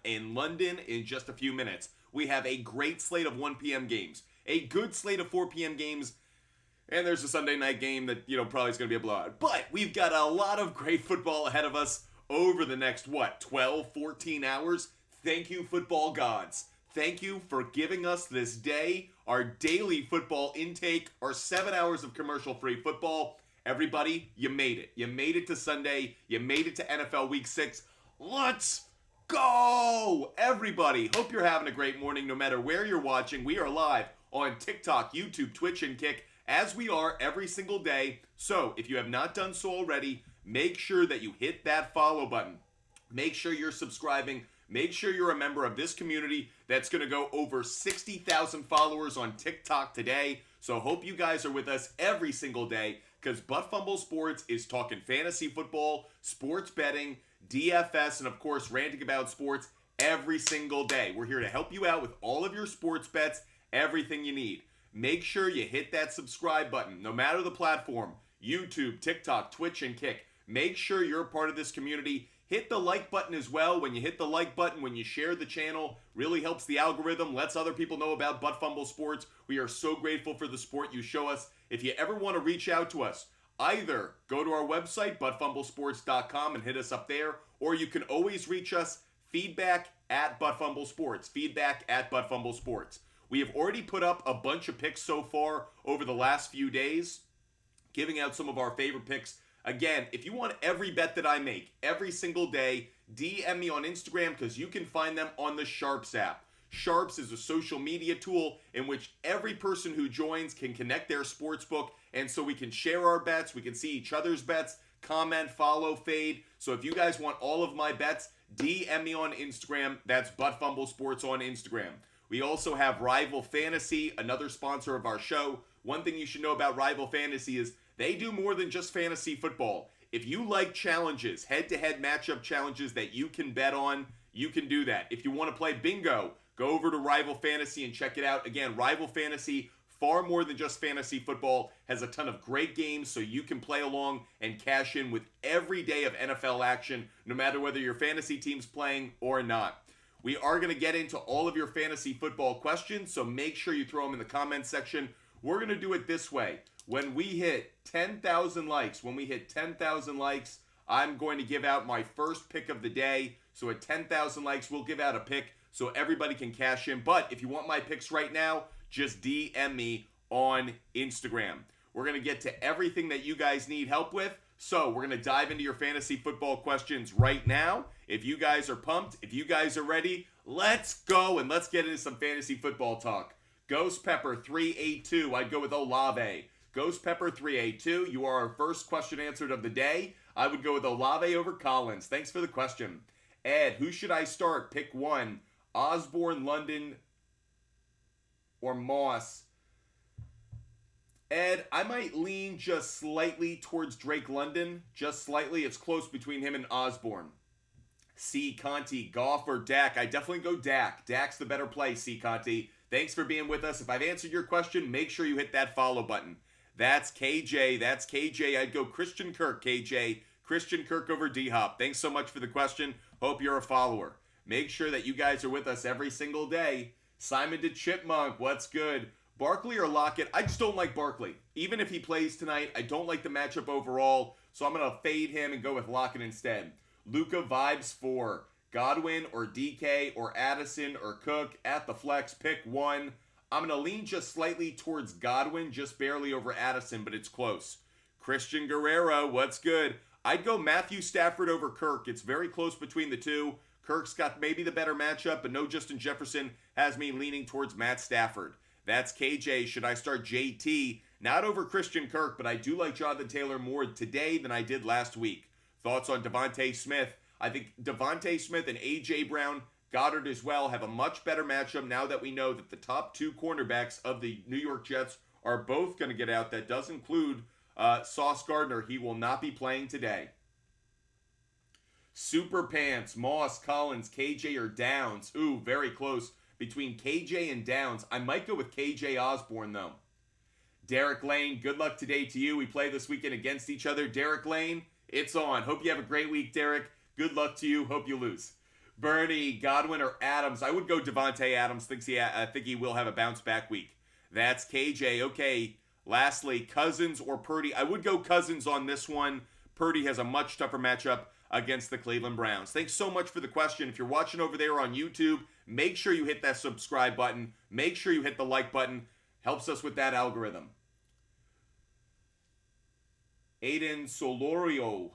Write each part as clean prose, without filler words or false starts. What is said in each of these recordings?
in London in just a few minutes. We have a great slate of 1 p.m. games, a good slate of 4 p.m. games, and there's a Sunday night game that, probably is going to be a blowout. But we've got a lot of great football ahead of us over the next, 12, 14 hours. Thank you, football gods. Thank you for giving us this day, our daily football intake, our 7 hours of commercial-free football. Everybody, you made it. You made it to Sunday. You made it to NFL Week 6. Let's go! Everybody, hope you're having a great morning no matter where you're watching. We are live on TikTok, YouTube, Twitch, and Kick, as we are every single day. So, if you have not done so already, make sure that you hit that follow button. Make sure you're subscribing. Make sure you're a member of this community that's going to go over 60,000 followers on TikTok today. So hope you guys are with us every single day because Butt Fumble Sports is talking fantasy football, sports betting, DFS, and of course ranting about sports every single day. We're here to help you out with all of your sports bets, everything you need. Make sure you hit that subscribe button, no matter the platform, YouTube, TikTok, Twitch, and Kick. Make sure you're a part of this community. Hit the like button as well. When you hit the like button, when you share the channel, really helps the algorithm, lets other people know about Butt Fumble Sports. We are so grateful for the support you show us. If you ever want to reach out to us, either go to our website, buttfumblesports.com, and hit us up there, or you can always reach us, feedback at Butt Fumble Sports, feedback at Butt Fumble Sports. We have already put up a bunch of picks so far over the last few days, giving out some of our favorite picks. Again, if you want every bet that I make every single day, DM me on Instagram because you can find them on the SHARPZ app. SHARPZ is a social media tool in which every person who joins can connect their sportsbook, and so we can share our bets, we can see each other's bets, comment, follow, fade. So if you guys want all of my bets, DM me on Instagram. That's Butt Fumble Sports on Instagram. We also have Rival Fantasy, another sponsor of our show. One thing you should know about Rival Fantasy is they do more than just fantasy football. If you like challenges, head-to-head matchup challenges that you can bet on, you can do that. If you want to play bingo, go over to Rival Fantasy and check it out. Again, Rival Fantasy, far more than just fantasy football, has a ton of great games so you can play along and cash in with every day of NFL action, no matter whether your fantasy team's playing or not. We are going to get into all of your fantasy football questions, so make sure you throw them in the comments section. We're going to do it this way. When we hit 10,000 likes, I'm going to give out my first pick of the day. So at 10,000 likes, we'll give out a pick so everybody can cash in. But if you want my picks right now, just DM me on Instagram. We're going to get to everything that you guys need help with. So we're going to dive into your fantasy football questions right now. If you guys are pumped, if you guys are ready, let's go and let's get into some fantasy football talk. Ghost Pepper 382, I'd go with Olave. Ghost Pepper 382, you are our first question answered of the day. I would go with Olave over Collins. Thanks for the question. Ed, who should I start? Pick one. Osborne, London, or Moss. Ed, I might lean just slightly towards Drake London. Just slightly. It's close between him and Osborne. C. Conti, Goff or Dak? I definitely go Dak. Dak's the better play, C. Conti. Thanks for being with us. If I've answered your question, make sure you hit that follow button. That's KJ. I'd go Christian Kirk, KJ. Christian Kirk over D-Hop. Thanks so much for the question. Hope you're a follower. Make sure that you guys are with us every single day. Simon did Chipmunk. What's good? Barkley or Lockett? I just don't like Barkley. Even if he plays tonight, I don't like the matchup overall. So I'm going to fade him and go with Lockett instead. Luka vibes for Godwin or DK or Addison or Cook at the flex. Pick one. I'm going to lean just slightly towards Godwin, just barely over Addison, but it's close. Christian Guerrero, what's good? I'd go Matthew Stafford over Kirk. It's very close between the two. Kirk's got maybe the better matchup, but no Justin Jefferson has me leaning towards Matt Stafford. That's KJ. Should I start JT? Not over Christian Kirk, but I do like Jonathan Taylor more today than I did last week. Thoughts on Devontae Smith? I think Devontae Smith and A.J. Brown, Goddard as well, have a much better matchup now that we know that the top two cornerbacks of the New York Jets are both going to get out. That does include Sauce Gardner. He will not be playing today. Super Pants, Moss, Collins, KJ, or Downs. Ooh, very close between KJ and Downs. I might go with KJ Osborne, though. Derek Lane, good luck today to you. We play this weekend against each other. Derek Lane, it's on. Hope you have a great week, Derek. Good luck to you. Hope you lose. Bernie, Godwin, or Adams. I would go Devontae Adams. I think he will have a bounce back week. That's KJ. Okay. Lastly, Cousins or Purdy. I would go Cousins on this one. Purdy has a much tougher matchup against the Cleveland Browns. Thanks so much for the question. If you're watching over there on YouTube, make sure you hit that subscribe button. Make sure you hit the like button. Helps us with that algorithm. Aiden Solorio,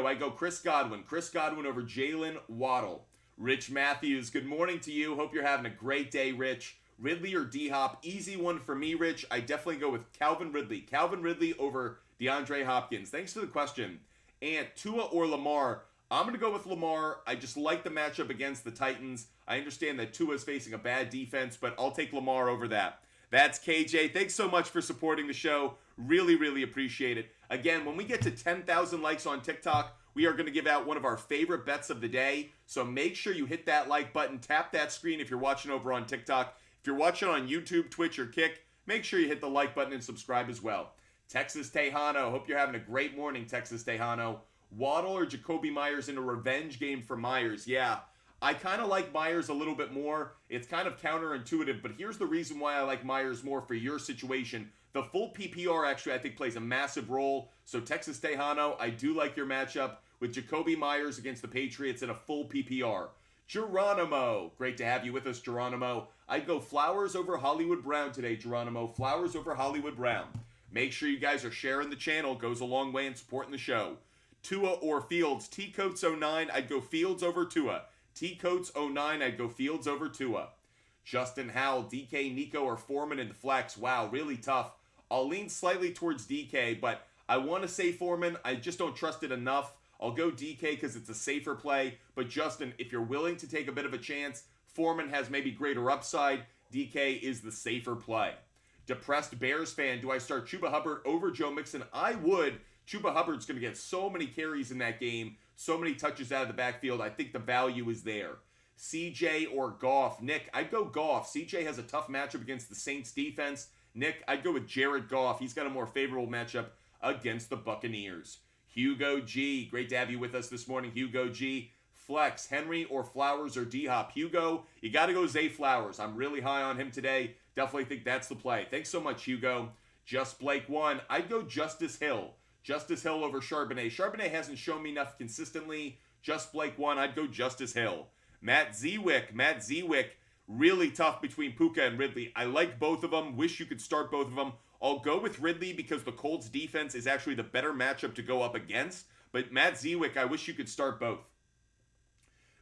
I go Chris Godwin. Chris Godwin over Jalen Waddle. Rich Matthews, good morning to you. Hope you're having a great day, Rich. Ridley or D-Hop? Easy one for me, Rich. I definitely go with Calvin Ridley. Calvin Ridley over DeAndre Hopkins. Thanks for the question. And Tua or Lamar? I'm going to go with Lamar. I just like the matchup against the Titans. I understand that Tua is facing a bad defense, but I'll take Lamar over that. That's KJ. Thanks so much for supporting the show. Really, really appreciate it. Again, when we get to 10,000 likes on TikTok, we are going to give out one of our favorite bets of the day. So make sure you hit that like button. Tap that screen if you're watching over on TikTok. If you're watching on YouTube, Twitch, or Kick, make sure you hit the like button and subscribe as well. Texas Tejano. Hope you're having a great morning, Texas Tejano. Waddle or Jacoby Myers in a revenge game for Myers? Yeah. I kind of like Myers a little bit more. It's kind of counterintuitive, but here's the reason why I like Myers more for your situation. The full PPR actually, I think, plays a massive role. So Texas Tejano, I do like your matchup with Jacoby Myers against the Patriots in a full PPR. Geronimo, great to have you with us, Geronimo. I'd go Flowers over Hollywood Brown today, Geronimo. Flowers over Hollywood Brown. Make sure you guys are sharing the channel. Goes a long way in supporting the show. Tua or Fields? T-Coats 09, I'd go Fields over Tua. T-Coats 09, I'd go Fields over Tua. Justin Howell, DK, Nico, or Foreman in the flex. Wow, really tough. I'll lean slightly towards DK, but I want to say Foreman. I just don't trust it enough. I'll go DK because it's a safer play. But Justin, if you're willing to take a bit of a chance, Foreman has maybe greater upside. DK is the safer play. Depressed Bears fan, do I start Chuba Hubbard over Joe Mixon? I would. Chuba Hubbard's going to get so many carries in that game. So many touches out of the backfield. I think the value is there. CJ or Goff? Nick, I'd go Goff. CJ has a tough matchup against the Saints defense. Nick, I'd go with Jared Goff. He's got a more favorable matchup against the Buccaneers. Hugo G, great to have you with us this morning, Hugo G. Flex, Henry or Flowers or D-Hop? Hugo, you got to go Zay Flowers. I'm really high on him today. Definitely think that's the play. Thanks so much, Hugo. Just Blake 1. I'd go Justice Hill. Justice Hill over Charbonnet. Charbonnet hasn't shown me enough consistently. Just Blake 1. I'd go Justice Hill. Matt Zewick. Really tough between Puka and Ridley. I like both of them. Wish you could start both of them. I'll go with Ridley because the Colts defense is actually the better matchup to go up against. But Matt Zewick, I wish you could start both.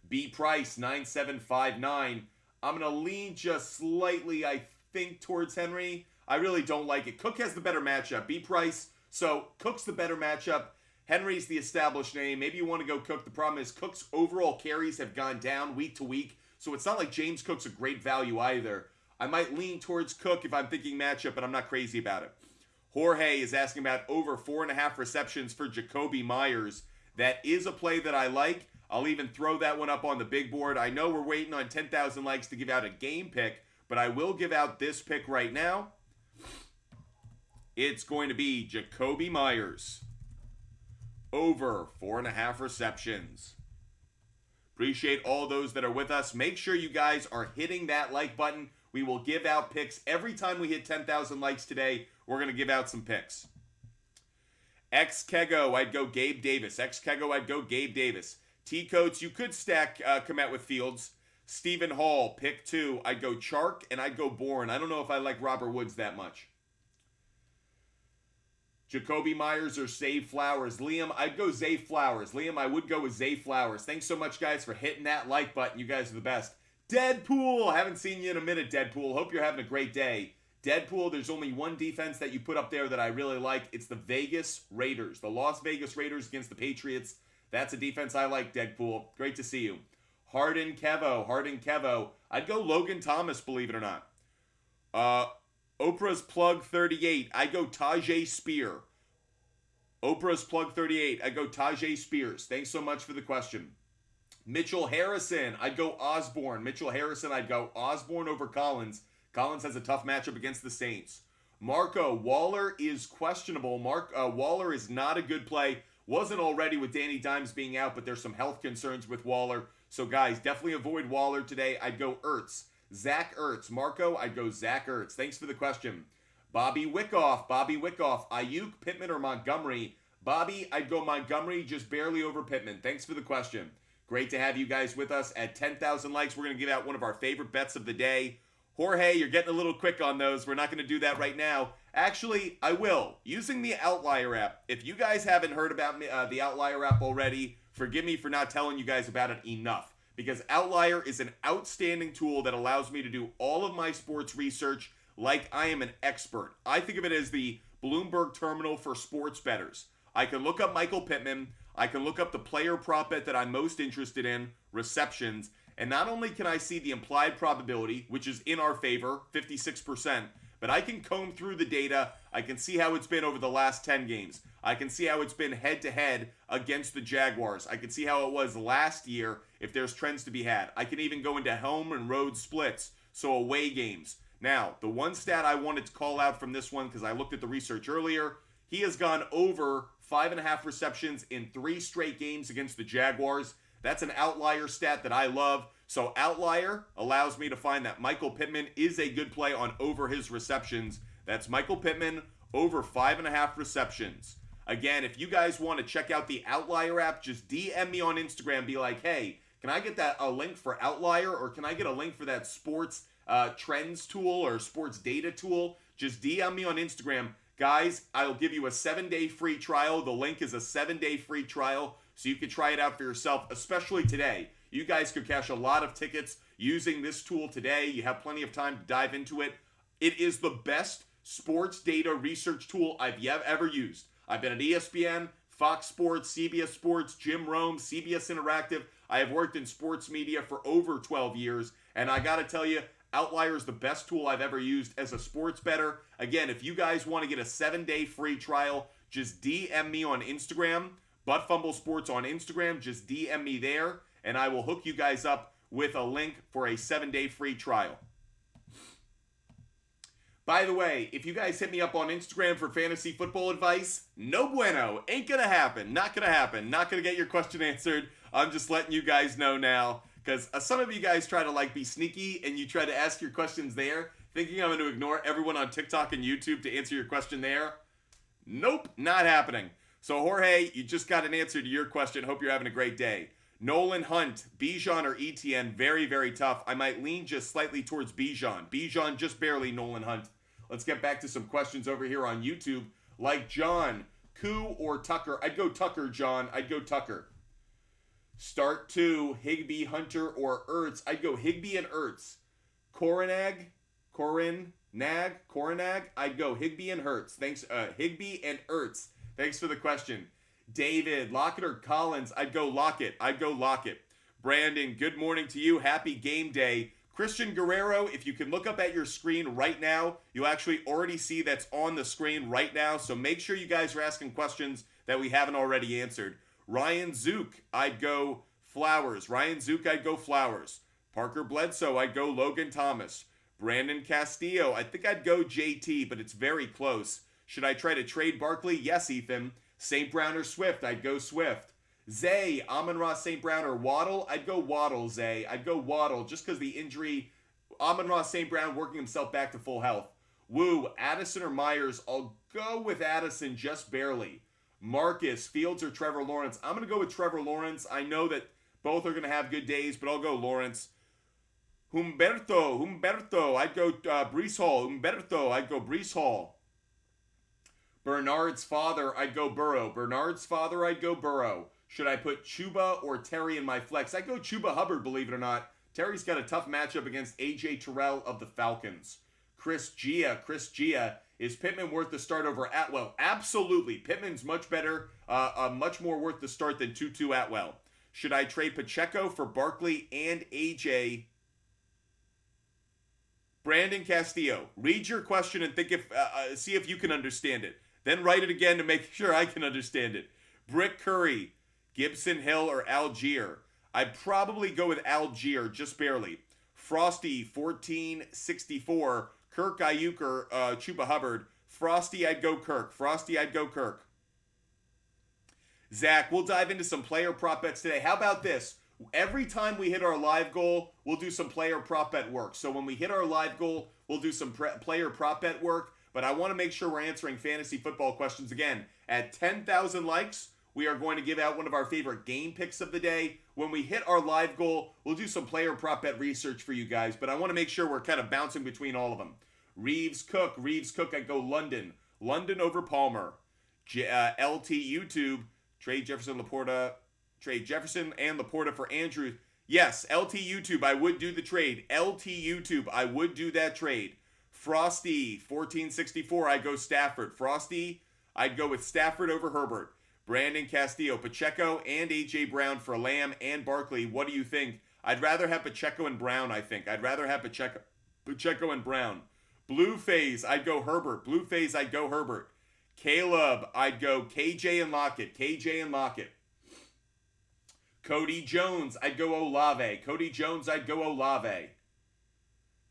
B Price 9759. I'm going to lean just slightly, I think, towards Henry. I really don't like it. Cook has the better matchup. B Price, so Cook's the better matchup. Henry's the established name. Maybe you want to go Cook. The problem is Cook's overall carries have gone down week to week. So it's not like James Cook's a great value either. I might lean towards Cook if I'm thinking matchup, but I'm not crazy about it. Jorge is asking about over 4.5 receptions for Jacoby Myers. That is a play that I like. I'll even throw that one up on the big board. I know we're waiting on 10,000 likes to give out a game pick, but I will give out this pick right now. It's going to be Jacoby Myers. Over 4.5 receptions. Appreciate all those that are with us. Make sure you guys are hitting that like button. We will give out picks every time we hit 10,000 likes today. We're going to give out some picks. X-Kego, I'd go Gabe Davis. X-Kego, I'd go Gabe Davis. T-Coats, you could stack Komet with Fields. Stephen Hall, pick 2. I'd go Chark and I'd go Bourne. I don't know if I like Robert Woods that much. Jacoby Myers or Zay Flowers. Liam, I'd go Zay Flowers. Liam, I would go with Zay Flowers. Thanks so much, guys, for hitting that like button. You guys are the best. Deadpool, I haven't seen you in a minute, Deadpool. Hope you're having a great day. Deadpool, there's only one defense that you put up there that I really like. It's the Vegas Raiders. The Las Vegas Raiders against the Patriots. That's a defense I like, Deadpool. Great to see you. Harden Kevo. I'd go Logan Thomas, believe it or not. Oprah's Plug 38. I go Tajay Spear. Oprah's Plug 38. I go Tajay Spears. Thanks so much for the question. Mitchell Harrison. I'd go Osborne. Mitchell Harrison. I'd go Osborne over Collins. Collins has a tough matchup against the Saints. Marco. Waller is questionable. Waller is not a good play. Wasn't already with Danny Dimes being out, but there's some health concerns with Waller. So guys, definitely avoid Waller today. I'd go Ertz. Zach Ertz. Marco, I'd go Zach Ertz. Thanks for the question. Bobby Wickoff. Ayuk, Pittman, or Montgomery? Bobby, I'd go Montgomery, just barely over Pittman. Thanks for the question. Great to have you guys with us. At 10,000 likes, we're going to give out one of our favorite bets of the day. Jorge, you're getting a little quick on those. We're not going to do that right now. Actually, I will. Using the Outlier app. If you guys haven't heard about the Outlier app already, forgive me for not telling you guys about it enough. Because Outlier is an outstanding tool that allows me to do all of my sports research like I am an expert. I think of it as the Bloomberg terminal for sports bettors. I can look up Michael Pittman. I can look up the player prop bet that I'm most interested in, receptions, and not only can I see the implied probability, which is in our favor, 56%, but I can comb through the data. I can see how it's been over the last 10 games. I can see how it's been head-to-head against the Jaguars. I can see how it was last year if there's trends to be had. I can even go into home and road splits, so away games. Now, the one stat I wanted to call out from this one, because I looked at the research earlier, he has gone over 5.5 receptions in 3 straight games against the Jaguars. That's an Outlier stat that I love. So Outlier allows me to find that Michael Pittman is a good play on over his receptions. That's Michael Pittman over 5.5 receptions. Again, if you guys want to check out the Outlier app, just DM me on Instagram. Be like, hey, can I get a link for Outlier, or can I get a link for that sports trends tool or sports data tool? Just DM me on Instagram. Guys, I'll give you a 7-day free trial. The link is a 7-day free trial, so you can try it out for yourself, especially today. You guys could cash a lot of tickets using this tool today. You have plenty of time to dive into it. It is the best sports data research tool I've ever used. I've been at ESPN, Fox Sports, CBS Sports, Jim Rome, CBS Interactive. I have worked in sports media for over 12 years, and I got to tell you, Outlier is the best tool I've ever used as a sports bettor. Again, if you guys want to get a 7-day free trial, just DM me on Instagram, Butt Fumble Sports on Instagram. Just DM me there, and I will hook you guys up with a link for a 7-day free trial. By the way, if you guys hit me up on Instagram for fantasy football advice, no bueno. Ain't gonna happen. Not gonna happen. Not gonna get your question answered. I'm just letting you guys know now. Because some of you guys try to be sneaky and you try to ask your questions there, thinking I'm going to ignore everyone on TikTok and YouTube to answer your question there. Nope, not happening. So Jorge, you just got an answer to your question. Hope you're having a great day. Nolan Hunt, Bijan or ETN, very, very tough. I might lean just slightly towards Bijan. Bijan just barely Nolan Hunt. Let's get back to some questions over here on YouTube. Like John, Koo or Tucker? I'd go Tucker, John. I'd go Tucker. Start 2, Higbee, Hunter, or Ertz. I'd go Higbee and Ertz. Coronag, I'd go Higbee and Hurts. Thanks, Higbee and Ertz. Thanks for the question. David, Lockett or Collins? I'd go Lockett. Brandon, good morning to you. Happy game day. Christian Guerrero, if you can look up at your screen right now, you'll actually already see that's on the screen right now. So make sure you guys are asking questions that we haven't already answered. Ryan Zook, I'd go Flowers. Parker Bledsoe, I'd go Logan Thomas. Brandon Castillo, I think I'd go JT, but it's very close. Should I try to trade Barkley? Yes, Ethan. St. Brown or Swift? I'd go Swift. Zay, Amon-Ra, St. Brown, or Waddle? I'd go Waddle, Zay. I'd go Waddle, just because the injury. Amon-Ra, St. Brown working himself back to full health. Woo, Addison or Myers? I'll go with Addison just barely. Marcus, Fields, or Trevor Lawrence? I'm going to go with Trevor Lawrence. I know that both are going to have good days, but I'll go Lawrence. Humberto, I'd go Breece Hall. Bernard's father, I'd go Burrow. Should I put Chuba or Terry in my flex? I'd go Chuba Hubbard, believe it or not. Terry's got a tough matchup against A.J. Terrell of the Falcons. Chris Gia, is Pittman worth the start over Atwell? Absolutely. Pittman's much better, much more worth the start than Tutu Atwell. Should I trade Pacheco for Barkley and AJ? Brandon Castillo, read your question and see if you can understand it. Then write it again to make sure I can understand it. Brick Curry, Gibson Hill, or Algier? I'd probably go with Algier, just barely. Frosty, 1464. Kirk, Ayuk, or Chuba Hubbard? Frosty, I'd go Kirk. Zach, we'll dive into some player prop bets today. How about this? Every time we hit our live goal, we'll do some player prop bet work. So when we hit our live goal, we'll do some player prop bet work. But I want to make sure we're answering fantasy football questions again. At 10,000 likes, we are going to give out one of our favorite game picks of the day. When we hit our live goal, we'll do some player prop bet research for you guys. But I want to make sure we're kind of bouncing between all of them. Reeves Cook, I go London. London over Palmer. LT YouTube, Trade Jefferson and Laporta for Andrew. Yes, LT YouTube, I would do the trade. LT YouTube, I would do that trade. Frosty, 1464, I go Stafford. Frosty, I'd go with Stafford over Herbert. Brandon Castillo, Pacheco and A.J. Brown for Lamb and Barkley. What do you think? I'd rather have Pacheco and Brown, I think. I'd rather have Pacheco and Brown. Blue Phase, I'd go Herbert. Blue Phase, I'd go Herbert. Caleb, I'd go KJ and Lockett. KJ and Lockett. Cody Jones, I'd go Olave. Cody Jones, I'd go Olave.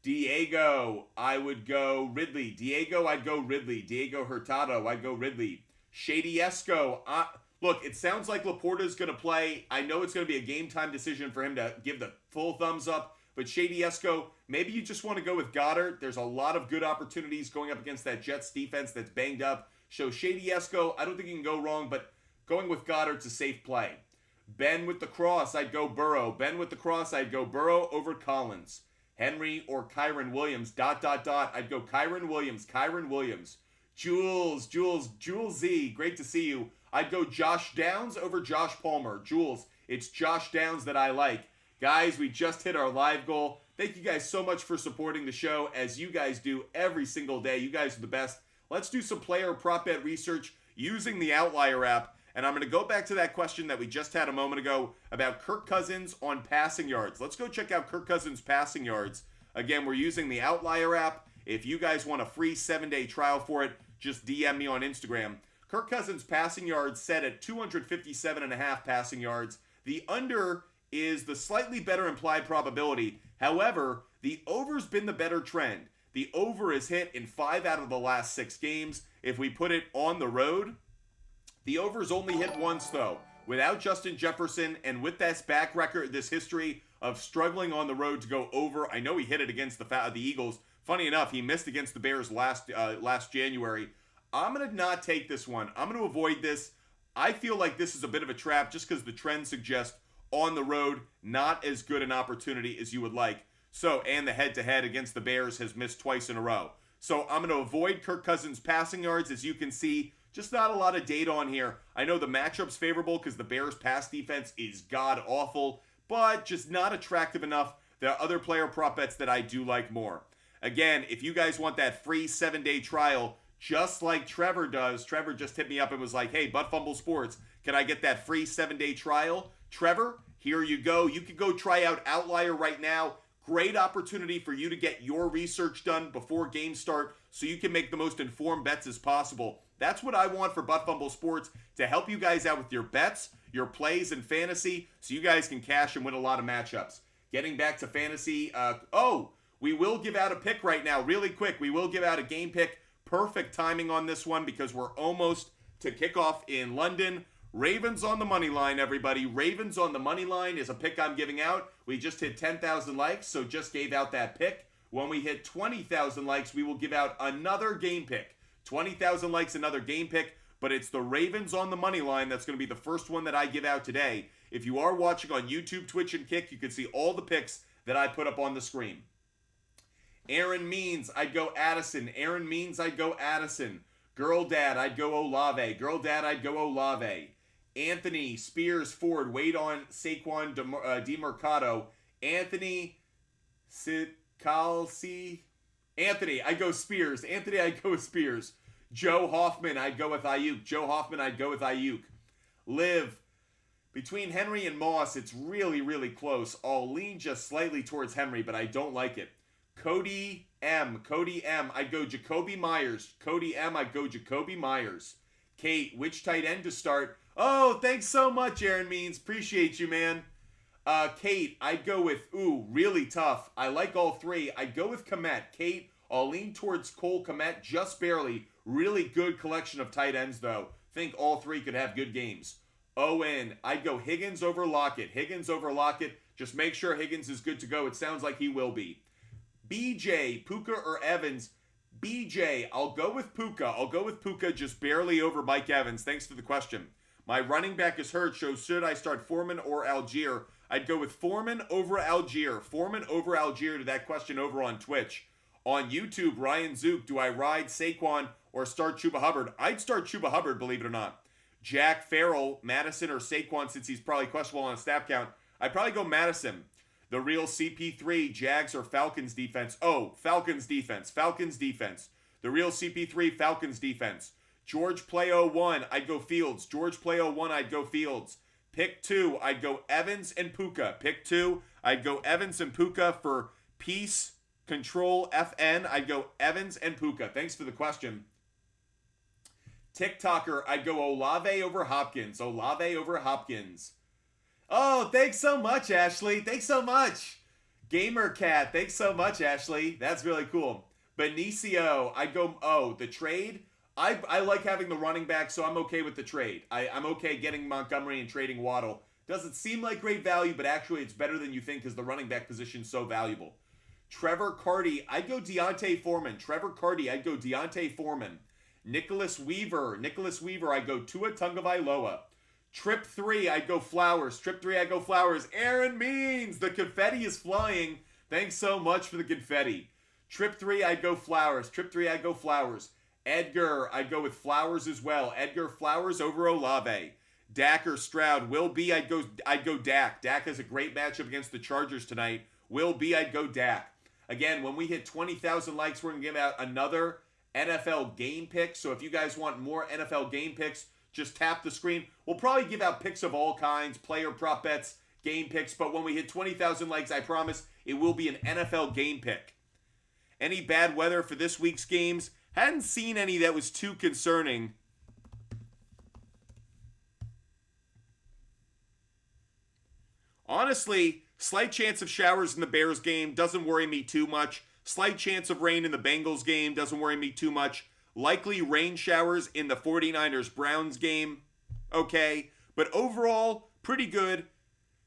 Diego, I would go Ridley. Diego, I'd go Ridley. Diego Hurtado, I'd go Ridley. Shady Esco, look, it sounds like Laporta's going to play. I know it's going to be a game time decision for him to give the full thumbs up. But Shady Esco, maybe you just want to go with Goddard. There's a lot of good opportunities going up against that Jets defense that's banged up. So Shady Esco, I don't think you can go wrong, but going with Goddard's a safe play. Ben with the cross, I'd go Burrow. Ben with the cross, I'd go Burrow over Collins. Henry or Kyron Williams, ... I'd go Kyron Williams. Jules Z, great to see you. I'd go Josh Downs over Josh Palmer. Jules, it's Josh Downs that I like. Guys, we just hit our live goal. Thank you guys so much for supporting the show as you guys do every single day. You guys are the best. Let's do some player prop bet research using the Outlier app. And I'm going to go back to that question that we just had a moment ago about Kirk Cousins on passing yards. Let's go check out Kirk Cousins' passing yards. Again, we're using the Outlier app. If you guys want a free 7-day trial for it, just DM me on Instagram. Kirk Cousins' passing yards set at 257.5 passing yards. The under is the slightly better implied probability. However, the over's been the better trend. The over is hit in 5 out of the last 6 games. If we put it on the road, the over's only hit once, though. Without Justin Jefferson and with this back record, this history of struggling on the road to go over, I know he hit it against the Eagles. Funny enough, he missed against the Bears last January. I'm going to not take this one. I'm going to avoid this. I feel like this is a bit of a trap just because the trends suggest on the road, not as good an opportunity as you would like. So, and the head-to-head against the Bears has missed twice in a row. So I'm going to avoid Kirk Cousins' passing yards. As you can see, just not a lot of data on here. I know the matchup's favorable because the Bears' pass defense is god-awful, but just not attractive enough. There are other player prop bets that I do like more. Again, if you guys want that free 7-day trial, just like Trevor does, Trevor just hit me up and was like, hey, Butt Fumble Sports, can I get that free 7-day trial? Trevor, here you go. You can go try out Outlier right now. Great opportunity for you to get your research done before games start so you can make the most informed bets as possible. That's what I want for Butt Fumble Sports, to help you guys out with your bets, your plays, and fantasy so you guys can cash and win a lot of matchups. Getting back to fantasy, we will give out a pick right now, really quick. We will give out a game pick. Perfect timing on this one because we're almost to kickoff in London. Ravens on the money line, everybody. Ravens on the money line is a pick I'm giving out. We just hit 10,000 likes, so just gave out that pick. When we hit 20,000 likes, we will give out another game pick. 20,000 likes, another game pick, but it's the Ravens on the money line. That's going to be the first one that I give out today. If you are watching on YouTube, Twitch, and Kick, you can see all the picks that I put up on the screen. Aaron Means, I'd go Addison. Aaron Means, I'd go Addison. Girl Dad, I'd go Olave. Girl Dad, I'd go Olave. Anthony, Spears, Ford, wait on Saquon DeMercado. Anthony, Calci. Anthony, I'd go Spears. Anthony, I'd go with Spears. Joe Hoffman, I'd go with Ayuk. Joe Hoffman, I'd go with Ayuk. Liv, between Henry and Moss, it's really, really close. I'll lean just slightly towards Henry, but I don't like it. Cody M, I'd go Jacoby Myers. Cody M, I'd go Jacoby Myers. Kate, which tight end to start? Oh, thanks so much, Aaron Means. Appreciate you, man. Kate, I'd go with, really tough. I like all three. I'd go with Kmet. Kate, I'll lean towards Cole Kmet just barely. Really good collection of tight ends, though. Think all three could have good games. Owen, I'd go Higgins over Lockett. Higgins over Lockett. Just make sure Higgins is good to go. It sounds like he will be. BJ, Puka or Evans? BJ, I'll go with Puka. I'll go with Puka just barely over Mike Evans. Thanks for the question. My running back is hurt, so should I start Foreman or Algier? I'd go with Foreman over Algier. Foreman over Algier to that question over on Twitch. On YouTube, Ryan Zook, do I ride Saquon or start Chuba Hubbard? I'd start Chuba Hubbard, believe it or not. Jack Farrell, Madison or Saquon, since he's probably questionable on a snap count. I'd probably go Madison. The real CP3, Jags or Falcons defense? Oh, Falcons defense. Falcons defense. The real CP3, Falcons defense. George play 01, I'd go Fields. George play 01, I'd go Fields. Pick 2, I'd go Evans and Puka. Pick 2, I'd go Evans and Puka for peace, control, FN. I'd go Evans and Puka. Thanks for the question. TikToker, I'd go Olave over Hopkins. Olave over Hopkins. Oh, thanks so much, Ashley. Thanks so much. Gamer Cat, thanks so much, Ashley. That's really cool. Benicio, I'd go, the trade? I like having the running back, so I'm okay with the trade. I'm okay getting Montgomery and trading Waddle. Doesn't seem like great value, but actually it's better than you think because the running back position is so valuable. Trevor Carty, I'd go Deontay Foreman. Trevor Carty, I'd go Deontay Foreman. Nicholas Weaver, I'd go Tua Tagovailoa. Trip 3, I'd go Flowers. Trip 3, I'd go Flowers. Aaron Means, the confetti is flying. Thanks so much for the confetti. Trip 3, I'd go Flowers. Trip 3, I'd go Flowers. Edgar, I'd go with Flowers as well. Edgar, Flowers over Olave. Dak or Stroud. Will B, I'd go Dak. Dak has a great matchup against the Chargers tonight. Will B, I'd go Dak. Again, when we hit 20,000 likes, we're going to give out another NFL game pick. So if you guys want more NFL game picks, just tap the screen. We'll probably give out picks of all kinds, player prop bets, game picks. But when we hit 20,000 likes, I promise it will be an NFL game pick. Any bad weather for this week's games? Hadn't seen any that was too concerning. Honestly, slight chance of showers in the Bears game doesn't worry me too much. Slight chance of rain in the Bengals game doesn't worry me too much. Likely rain showers in the 49ers-Browns game. Okay. But overall, pretty good.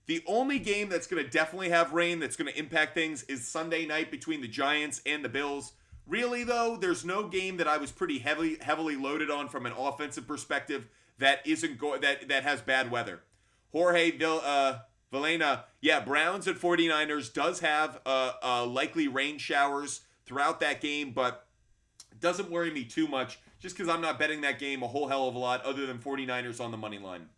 The only game that's going to definitely have rain that's going to impact things is Sunday night between the Giants and the Bills. Really, though, there's no game that I was pretty heavily loaded on from an offensive perspective that that has bad weather. Jorge Villena, yeah, Browns and 49ers does have likely rain showers throughout that game, but it doesn't worry me too much just because I'm not betting that game a whole hell of a lot other than 49ers on the money line.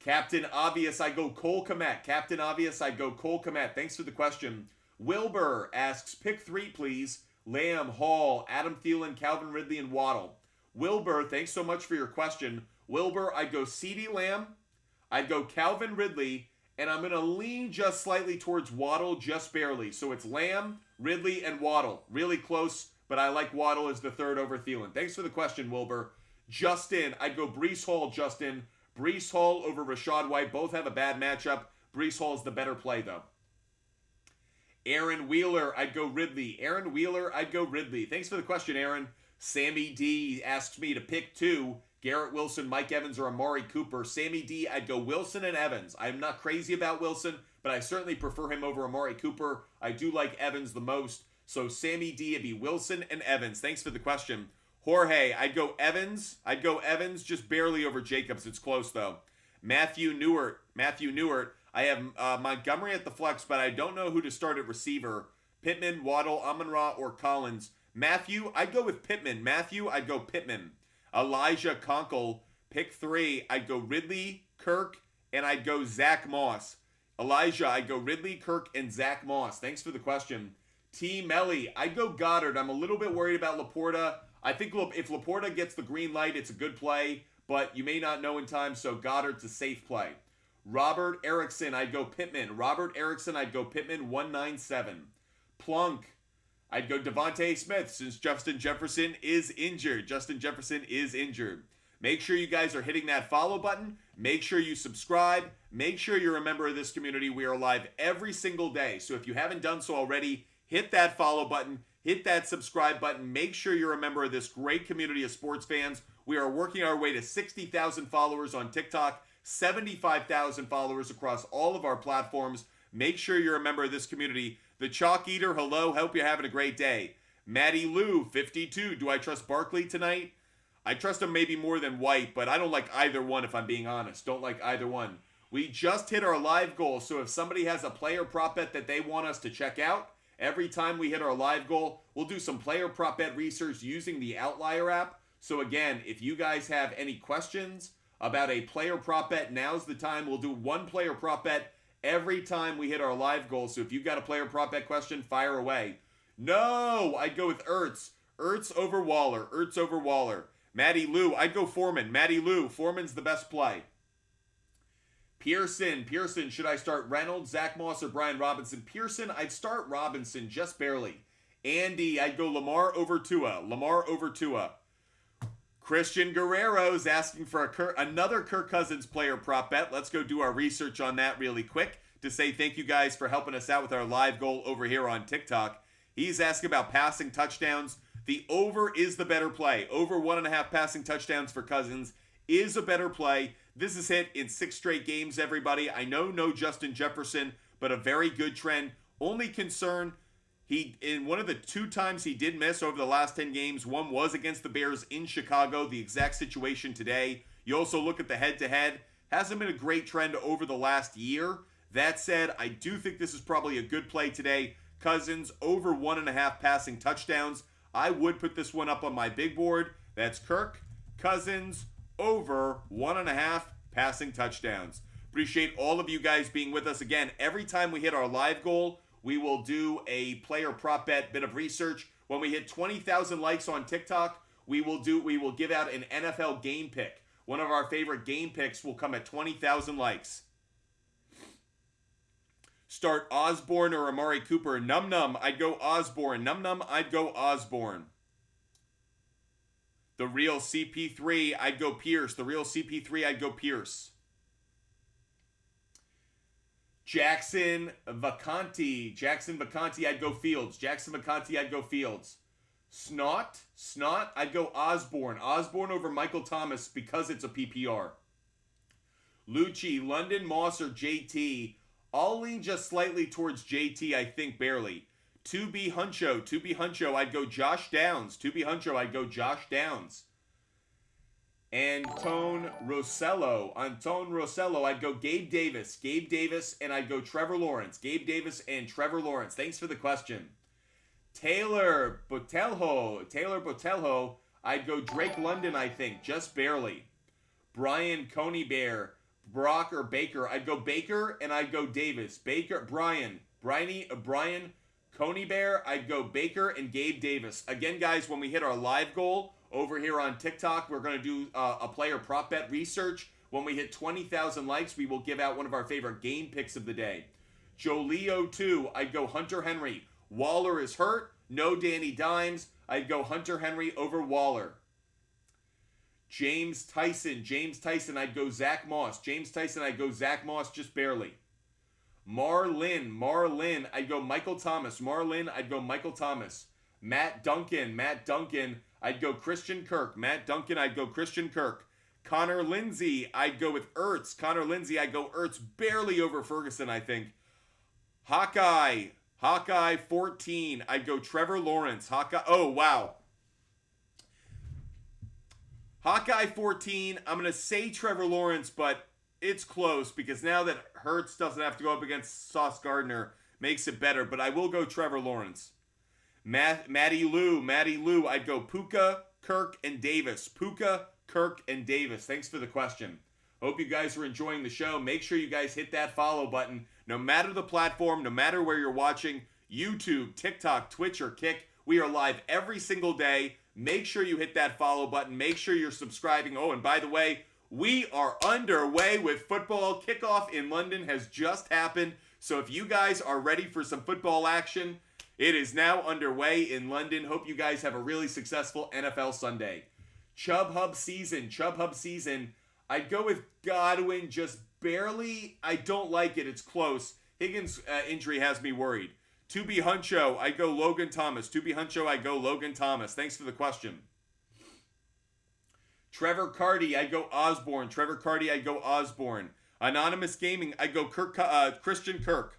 Captain Obvious, I go Cole Kmet. Captain Obvious, I go Cole Kmet. Thanks for the question. Wilbur asks, pick 3, please. Lamb, Hall, Adam Thielen, Calvin Ridley, and Waddle. Wilbur, thanks so much for your question. Wilbur, I'd go CeeDee Lamb, I'd go Calvin Ridley, and I'm going to lean just slightly towards Waddle, just barely. So it's Lamb, Ridley, and Waddle. Really close, but I like Waddle as the third over Thielen. Thanks for the question, Wilbur. Justin, I'd go Breece Hall, Justin. Breece Hall over Rachaad White. Both have a bad matchup. Breece Hall is the better play, though. Aaron Wheeler, I'd go Ridley. Aaron Wheeler, I'd go Ridley. Thanks for the question, Aaron. Sammy D asks me to pick 2. Garrett Wilson, Mike Evans, or Amari Cooper. Sammy D, I'd go Wilson and Evans. I'm not crazy about Wilson, but I certainly prefer him over Amari Cooper. I do like Evans the most. So Sammy D, it'd be Wilson and Evans. Thanks for the question. Jorge, I'd go Evans. I'd go Evans just barely over Jacobs. It's close, though. Matthew Newart, I have Montgomery at the flex, but I don't know who to start at receiver. Pittman, Waddle, Amon-Ra, or Collins. Matthew, I'd go with Pittman. I'd go Pittman. Elijah Conkle, pick 3. I'd go Ridley, Kirk, and I'd go Zach Moss. Elijah, I'd go Ridley, Kirk, and Zach Moss. Thanks for the question. T. Melly, I'd go Goddard. I'm a little bit worried about Laporta. I think if Laporta gets the green light, it's a good play, but you may not know in time, so Goddard's a safe play. Robert Erickson, I'd go Pittman. 197. Plunk, I'd go Devontae Smith since Justin Jefferson is injured. Make sure you guys are hitting that follow button. Make sure you subscribe. Make sure you're a member of this community. We are live every single day. So if you haven't done so already, hit that follow button. hit that subscribe button. Make sure you're a member of this great community of sports fans. We are working our way to 60,000 followers on TikTok, 75,000 followers across all of our platforms. Make sure you're a member of this community. The Chalk Eater, hello. Hope you're having a great day. Maddie Lou, 52. Do I trust Barkley tonight? I trust him maybe more than White, but I don't like either one if I'm being honest. Don't like either one. We just hit our live goal, so if somebody has a player prop bet that they want us to check out, every time we hit our live goal, we'll do some player prop bet research using the Outlier app. So again, if you guys have any questions about a player prop bet, now's the time. We'll do one player prop bet every time we hit our live goal. So if you've got a player prop bet question, fire away. No, I'd go with Ertz. Ertz over Waller. Ertz over Waller. Maddie Lou, I'd go Foreman. Maddie Lou, Foreman's the best play. Pearson, should I start Reynolds, Zach Moss, or Brian Robinson? Pearson, I'd start Robinson, just barely. Andy, I'd go Lamar over Tua. Lamar over Tua. Christian Guerrero's asking for another Kirk Cousins player prop bet. Let's go do our research on that really quick to say thank you guys for helping us out with our live goal over here on TikTok. He's asking about passing touchdowns. The over is the better play. Over 1.5 passing touchdowns for Cousins is a better play. This is hit in 6 straight games, everybody. I know no Justin Jefferson, but a very good trend. Only concern, in one of the 2 times he did miss over the last 10 games, one was against the Bears in Chicago, the exact situation today. You also look at the head-to-head. Hasn't been a great trend over the last year. That said, I do think this is probably a good play today. Cousins over 1.5 passing touchdowns. I would put this one up on my big board. That's Kirk Cousins over 1.5 passing touchdowns. Appreciate all of you guys being with us. Again, every time we hit our live goal, we will do a player prop bet, bit of research. When we hit 20,000 likes on TikTok, we will give out an NFL game pick. One of our favorite game picks will come at 20,000 likes. Start Osborne or Amari Cooper. Num, I'd go Osborne. Num, I'd go Osborne. The real CP3, I'd go Pierce. The real CP3, I'd go Pierce. Jackson Vacanti, I'd go Fields. Jackson Vacanti, I'd go Fields. Snot, I'd go Osborne. Osborne over Michael Thomas because it's a PPR. Lucci, London, Moss, or JT. I'll lean just slightly towards JT, I think barely. 2B Huncho, I'd go Josh Downs. 2B Huncho, I'd go Josh Downs. Antone Rossello, I'd go Gabe Davis, and I'd go Trevor Lawrence. Gabe Davis and Trevor Lawrence. Thanks for the question. Taylor Botelho, I'd go Drake London, I think, just barely. Brian Coney Bear, Brock or Baker, I'd go Baker and I'd go Davis. Brian Coney Bear, I'd go Baker and Gabe Davis. Again, guys, when we hit our live goal over here on TikTok, we're going to do a player prop bet research. When we hit 20,000 likes, we will give out one of our favorite game picks of the day. Jolio 2, I'd go Hunter Henry. Waller is hurt. No Danny Dimes. I'd go Hunter Henry over Waller. James Tyson, I'd go Zach Moss. I'd go Zach Moss just barely. Marlin, I'd go Michael Thomas. I'd go Michael Thomas. Matt Duncan, I'd go Christian Kirk. I'd go Christian Kirk. Connor Lindsay, I'd go with Ertz. I'd go Ertz barely over Ferguson, I think. Hawkeye 14, I'd go Trevor Lawrence. Oh, wow. Hawkeye 14, I'm going to say Trevor Lawrence, but it's close because now that Hurts doesn't have to go up against Sauce Gardner, makes it better, but I will go Trevor Lawrence. Maddie Lou, I'd go Puka, Kirk, and Davis. Thanks for the question. Hope you guys are enjoying the show. Make sure you guys hit that follow button. No matter the platform, no matter where you're watching, YouTube, TikTok, Twitch, or Kick, we are live every single day. Make sure you hit that follow button. Make sure you're subscribing. Oh, and by the way, we are underway with football. Kickoff in London has just happened. So if you guys are ready for some football action, it is now underway in London. Hope you guys have a really successful NFL Sunday. Chubb Hub season. I'd go with Godwin just barely. I don't like it. It's close. Higgins' injury has me worried. To Be Huncho, I go Logan Thomas. To Be Huncho, I go Logan Thomas. Thanks for the question. Trevor Cardy, I go Osborne. Trevor Cardy, I go Osborne. Anonymous Gaming, I go Christian Kirk.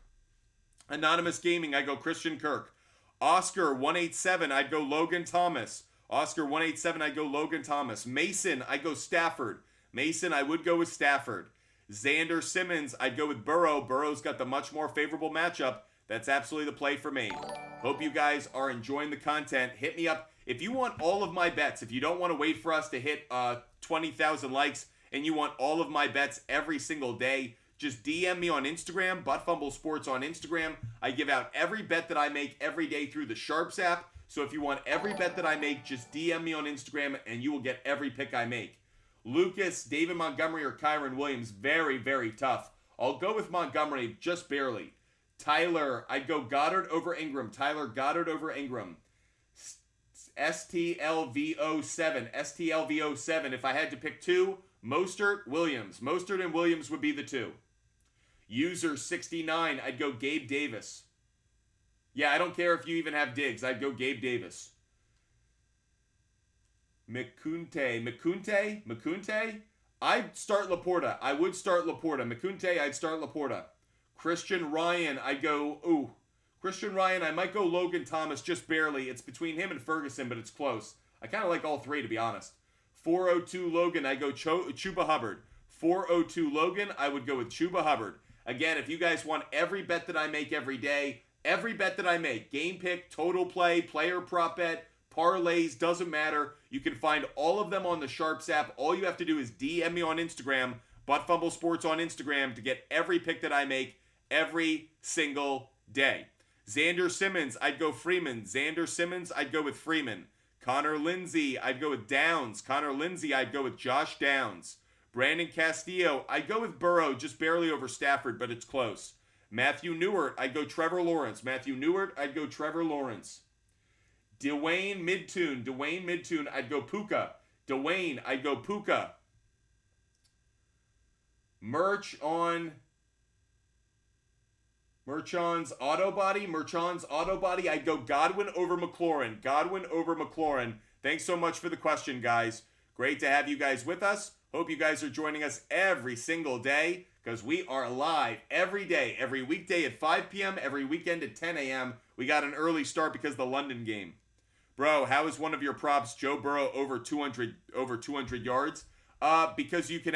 Anonymous Gaming, I go Christian Kirk. Oscar 187, I'd go Logan Thomas. Oscar 187, I go Logan Thomas. Mason, I go Stafford. Mason, I would go with Stafford. Xander Simmons, I'd go with Burrow. Burrow's got the much more favorable matchup. That's absolutely the play for me. Hope you guys are enjoying the content. Hit me up. If you want all of my bets, if you don't want to wait for us to hit 20,000 likes and you want all of my bets every single day, just DM me on Instagram, ButtFumble Sports on Instagram. I give out every bet that I make every day through the SHARPZ app. So if you want every bet that I make, just DM me on Instagram and you will get every pick I make. Lucas, David Montgomery, or Kyron Williams, very, very tough. I'll go with Montgomery just barely. Tyler, I'd go Goddard over Ingram. Tyler, Goddard over Ingram. STLV07. STLV07. If I had to pick two, Mostert, Williams. Mostert and Williams would be the two. User 69, I'd go Gabe Davis. Yeah, I don't care if you even have Diggs. I'd go Gabe Davis. McCoonte? I'd start Laporta. I would start Laporta. McCoonte, I'd start Laporta. Christian Ryan, I'd go, Christian Ryan, I might go Logan Thomas just barely. It's between him and Ferguson, but it's close. I kind of like all three, to be honest. 402 Logan, I go Chuba Hubbard. 402 Logan, I would go with Chuba Hubbard. Again, if you guys want every bet that I make every day, every bet that I make, game pick, total play, player prop bet, parlays, doesn't matter. You can find all of them on the SHARPZ app. All you have to do is DM me on Instagram, ButtFumble Sports on Instagram, to get every pick that I make every single day. Xander Simmons, I'd go Freeman. Xander Simmons, I'd go with Freeman. Connor Lindsay, I'd go with Downs. Connor Lindsay, I'd go with Josh Downs. Brandon Castillo, I'd go with Burrow, just barely over Stafford, but it's close. Matthew Newart, I'd go Trevor Lawrence. Matthew Newart, I'd go Trevor Lawrence. Dwayne Midtune, I'd go Puka. Dwayne, I'd go Puka. Merchant's Auto Body, I'd go Godwin over McLaurin. Thanks so much for the question, guys. Great to have you guys with us. Hope you guys are joining us every single day, because we are live every day, every weekday at 5 p.m., every weekend at 10 a.m. We got an early start because of the London game. Bro, how is one of your props Joe Burrow over 200 yards? Because you can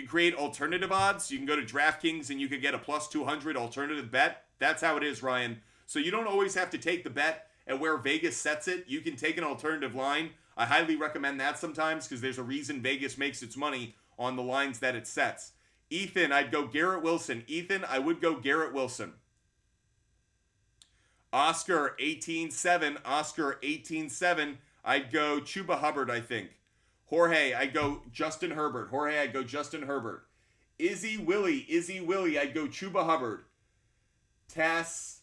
create alternative odds. You can go to DraftKings and you can get a plus 200 alternative bet. That's how it is, Ryan. So you don't always have to take the bet at where Vegas sets it. You can take an alternative line. I highly recommend that sometimes, because there's a reason Vegas makes its money on the lines that it sets. Ethan, I'd go Garrett Wilson. Ethan, I would go Garrett Wilson. Oscar 18-7, I'd go Chuba Hubbard, I think. Jorge, I'd go Justin Herbert. Izzy Willie, I'd go Chuba Hubbard. TASI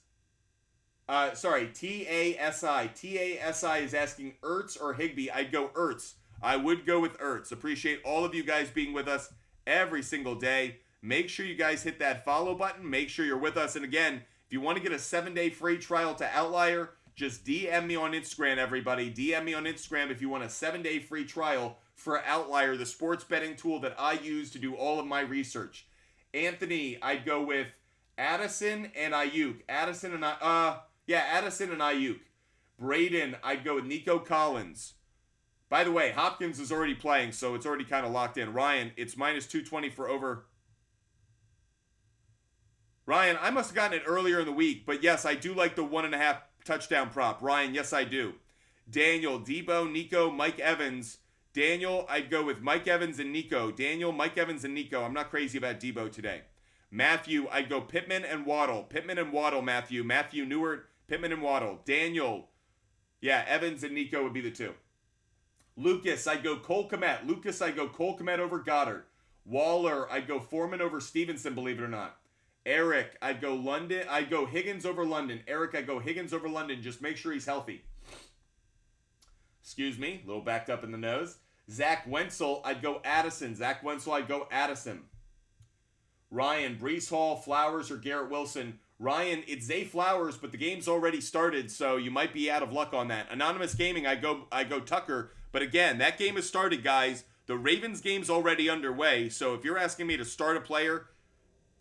is asking Ertz or Higbee. I'd go Ertz. I would go with Ertz. Appreciate all of you guys being with us every single day. Make sure you guys hit that follow button. Make sure you're with us. And again, if you want to get a 7-day free trial to Outlier, just DM me on Instagram, everybody. DM me on Instagram if you want a 7-day free trial for Outlier, the sports betting tool that I use to do all of my research. Anthony, I'd go with Addison and Ayuk. Addison and Ayuk. Braden, I'd go with Nico Collins. By the way, Hopkins is already playing, so it's already kind of locked in. Ryan, it's minus 220 for over. Ryan, I must have gotten it earlier in the week, but yes, I do like the 1.5 touchdown prop. Ryan, yes, I do. Daniel, Debo, Nico, Mike Evans. Daniel, I'd go with Mike Evans and Nico. Daniel, Mike Evans and Nico. I'm not crazy about Debo today. Matthew, I'd go Pittman and Waddle. Matthew. Matthew Newart, Pittman and Waddle. Daniel, yeah, Evans and Nico would be the two. Lucas, I'd go Cole Kmet over Goddard. Waller, I'd go Foreman over Stevenson, believe it or not. Eric, I'd go Higgins over London. Just make sure he's healthy. Excuse me, a little backed up in the nose. Zach Wenzel, I'd go Addison. Ryan, Breece Hall, Flowers, or Garrett Wilson. Ryan, it's Zay Flowers, but the game's already started, so you might be out of luck on that. Anonymous Gaming, I go Tucker, but again, that game has started, guys. The Ravens game's already underway, so if you're asking me to start a player,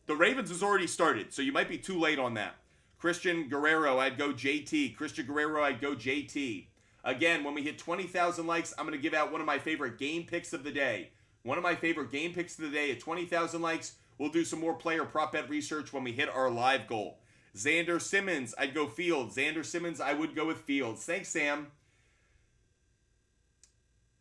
the Ravens has already started, so you might be too late on that. Christian Guerrero, I'd go JT. Christian Guerrero, I'd go JT. Again, when we hit 20,000 likes, I'm going to give out one of my favorite game picks of the day. One of my favorite game picks of the day at 20,000 likes. We'll do some more player prop bet research when we hit our live goal. Xander Simmons, I'd go Fields. Xander Simmons, I would go with Fields. Thanks, Sam.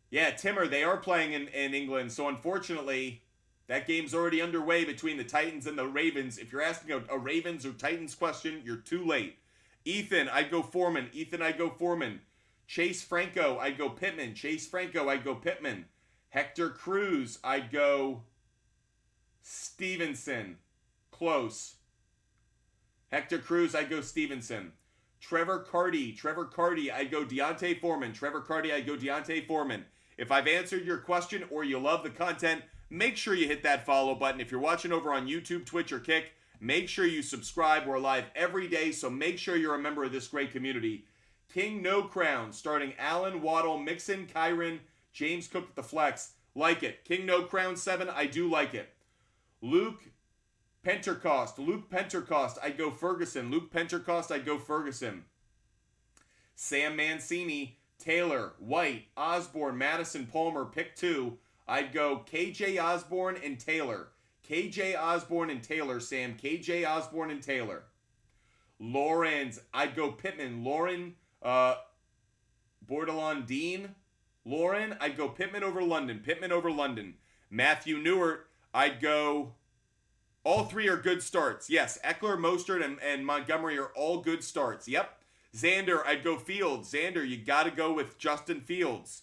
Yeah, Timmer, they are playing in England, so unfortunately, that game's already underway between the Titans and the Ravens. If you're asking a Ravens or Titans question, you're too late. Ethan, I'd go Foreman. Ethan, I'd go Foreman. Chase Franco, I'd go Pittman. Chase Franco, I'd go Pittman. Hector Cruz, I'd go Stevenson. Close. Hector Cruz, I'd go Stevenson. Trevor Carty, I'd go Deontay Foreman. Trevor Carty, I'd go Deontay Foreman. If I've answered your question or you love the content, make sure you hit that follow button. If you're watching over on YouTube, Twitch, or Kick, make sure you subscribe. We're live every day, so make sure you're a member of this great community. King No Crown, starting Allen, Waddle, Mixon, Kyron, James Cook at the flex. Like it. King No Crown 7, I do like it. Luke Pentecost, I'd go Ferguson. Luke Pentecost, I'd go Ferguson. Sam Mancini, Taylor, White, Osborne, Madison, Palmer, pick 2. I'd go KJ Osborne and Taylor. KJ Osborne and Taylor, Sam. KJ Osborne and Taylor. Lawrence, I'd go Pittman. Lauren, Bordelon Dean. Lauren, I'd go Pittman over London. Matthew Newart, I'd go... All three are good starts. Yes, Eckler, Mostert, and Montgomery are all good starts. Yep. Xander, I'd go Fields. Xander, you got to go with Justin Fields.